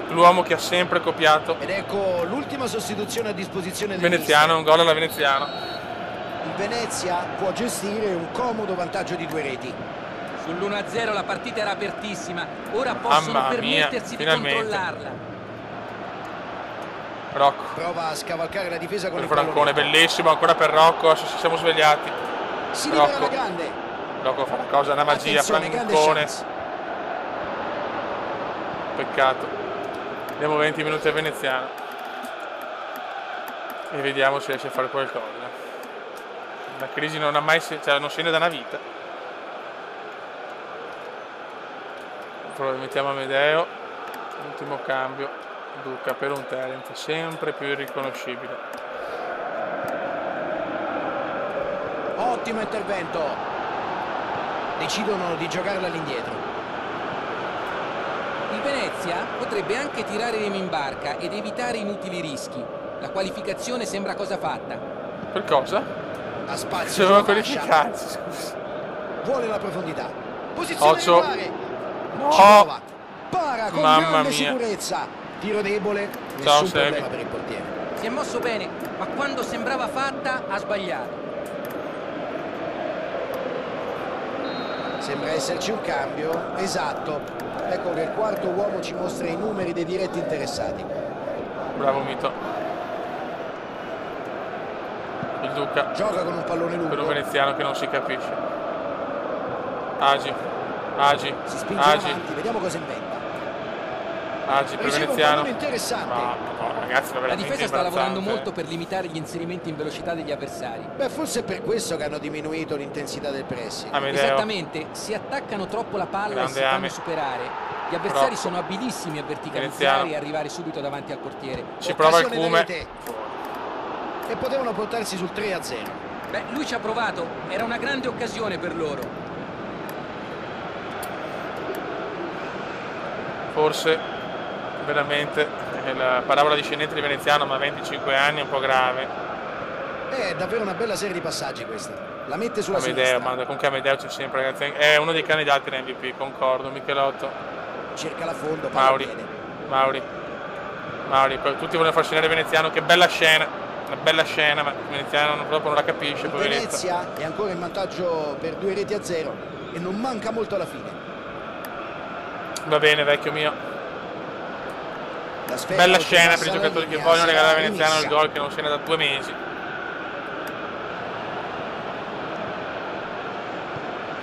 L'uomo che ha sempre copiato. Ed ecco l'ultima sostituzione a disposizione del Veneziano, un gol alla Veneziano. Il Venezia può gestire un comodo vantaggio di 2 reti. Sull'1-0 la partita era apertissima. Ora possono Mamma mia, permettersi di finalmente. controllarla. Rocco, Prova a scavalcare la difesa con per il Francone, pallone. bellissimo, ancora per Rocco, adesso ci siamo svegliati. Si libera Rocco. la grande. Rocco fa una cosa, una magia, Attenzione, grande Francone. chance. Peccato. Diamo 20 minuti a Veneziano e vediamo se riesce a fare qualcosa. La crisi non ha mai non scende da una vita. Mettiamo Amedeo, ultimo cambio, Duca per un talent sempre più irriconoscibile. Ottimo intervento. Decidono di giocarla all'indietro. Il Venezia potrebbe anche tirare remi in barca ed evitare inutili rischi. La qualificazione sembra cosa fatta. Per cosa? Ha spazio. Doveva qualificarsi, scusa. Vuole la profondità. Posizione Occhio. regolare. No. Para con Mamma grande mia. sicurezza. Tiro debole. Ciao, Nessun Sevi. problema per il portiere. Si è mosso bene, ma quando sembrava fatta ha sbagliato. Sembra esserci un cambio. Esatto. Ecco che il quarto uomo ci mostra i numeri dei diretti interessati. Bravo Mito. Il Duca. Gioca con un pallone lungo. Per un veneziano che non si capisce. Agi. Agi. Si spinge Agi. avanti, vediamo cosa inventa. Agi per Riceve un veneziano. pallone interessante. No, ragazzi, La difesa sta lavorando molto per limitare gli inserimenti in velocità degli avversari. Beh, forse è per questo che hanno diminuito l'intensità del pressing. Amedeo. Esattamente, si attaccano troppo la palla Grande e si fanno Ame. superare. Gli avversari Troppo. sono abilissimi a verticalizzare Veneziano. e arrivare subito davanti al portiere. Ci prova il Occasione da Cume. rete. E potevano portarsi sul 3-0. Beh, lui ci ha provato, era una grande occasione per loro. Forse veramente la parabola discendente di Veneziano, ma a 25 anni è un po' grave. È davvero una bella serie di passaggi questa. La mette sulla Amedeo, sinistra. ma comunque Amedeo c'è sempre, ragazzi. È uno dei candidati da MVP, concordo. Michelotto, Cerca la fondo, palla Mauri, piede. Mauri, poi tutti vogliono far scegliere Veneziano, che bella scena. Una bella scena, ma Veneziano proprio non la capisce, Il poveretto. Venezia è ancora in vantaggio per 2-0 e non manca molto alla fine. Va bene, vecchio mio. La sfera Bella scena oltrepassa per i la giocatori che linea, vogliono sarà regalare a Veneziano il rimessa. gol che non scende da 2 mesi.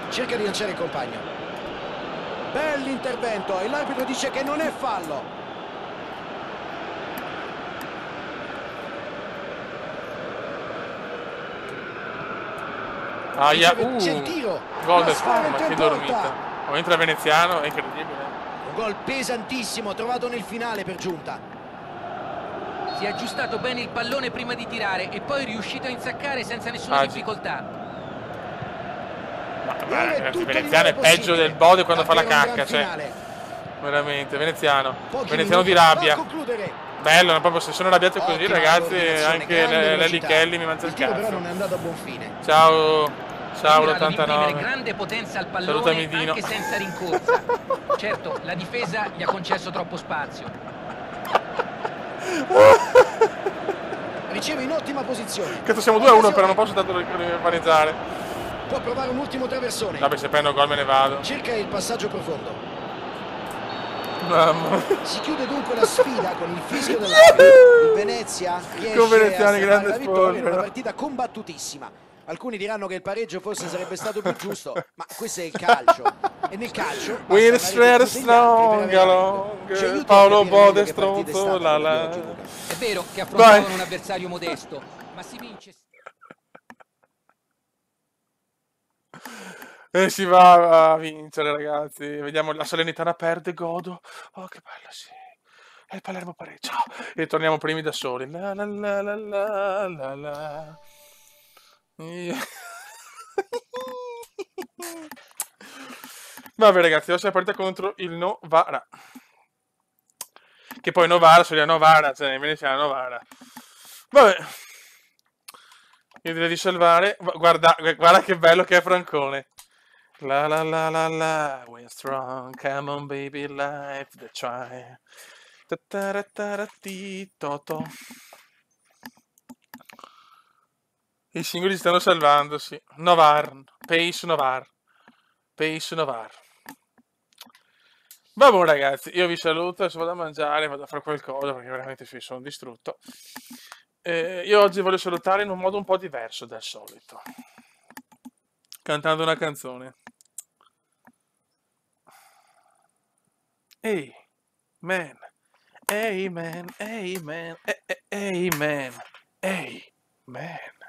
Cerca di lanciare il compagno. Bell'intervento e l'arbitro dice che non è fallo. Aia, C'è il tiro. gol La del sfera Parma, che in porta. dormita. O entra Veneziano, è incredibile. Un gol pesantissimo trovato nel finale per giunta. Si è aggiustato bene il pallone prima di tirare e poi è riuscito a insaccare senza nessuna Agi. difficoltà. Ma Era ragazzi, tutto Veneziano è il livello peggio del possibile. Bode quando fa la Davvero un cacca, gran cioè, finale. veramente. Veneziano Pochi di minuti rabbia. a concludere. Bello, proprio se sono arrabbiato così, Ottima ragazzi, coordinazione, anche grande Lelli velocità. Kelly mi mangia il Il tiro però cazzo. non è andato a buon fine. Ciao, ciao Mira, devi imprimere l'89. grande potenza al Salutami, pallone Dino. anche senza rincorsa. Certo, la difesa gli ha concesso troppo spazio. Riceve in ottima posizione. Cazzo, siamo 2-1, però non posso tanto pareggiare. Può provare un ultimo traversone. Vabbè, se prendo gol me ne vado. Cerca il passaggio profondo. Mamma. Si chiude dunque la sfida con il fischio dell'arbitro. Il Venezia riesce Con Veneziani, a salvare grande la vittoria in una spoiler. partita combattututissima. Alcuni diranno che il pareggio forse sarebbe stato più giusto, ma questo è il calcio. E nel calcio We're basta andare straight più degli altri per strong, avere vinto. Ci aiuti a Paolo capire meglio Bode che partita è stronzo, stata la quella di la. oggi, Luca. È vero che affrontavano Vai. un avversario modesto, ma si vince. E si va a vincere, ragazzi. Vediamo la Salernitana perde, godo. Oh, che bello, sì. E il Palermo pareggia. E torniamo primi da soli. La la la la la la la. Vabbè, ragazzi, oggi è la partita contro il Novara. Che poi Novara, seria Novara, cioè in Veneziano Novara. Vabbè. Io direi di salvare. Guarda che bello che è Francone. La la la la la, we're strong, come on baby, life the try. Toto. I singoli stanno salvandosi. Novar, Pace Novar. Vabbè ragazzi, io vi saluto, adesso vado a mangiare, vado a fare qualcosa perché veramente sono distrutto. Io oggi voglio salutare in un modo un po' diverso dal solito. Cantando una canzone. Ehi, man. Amen, amen, amen, amen.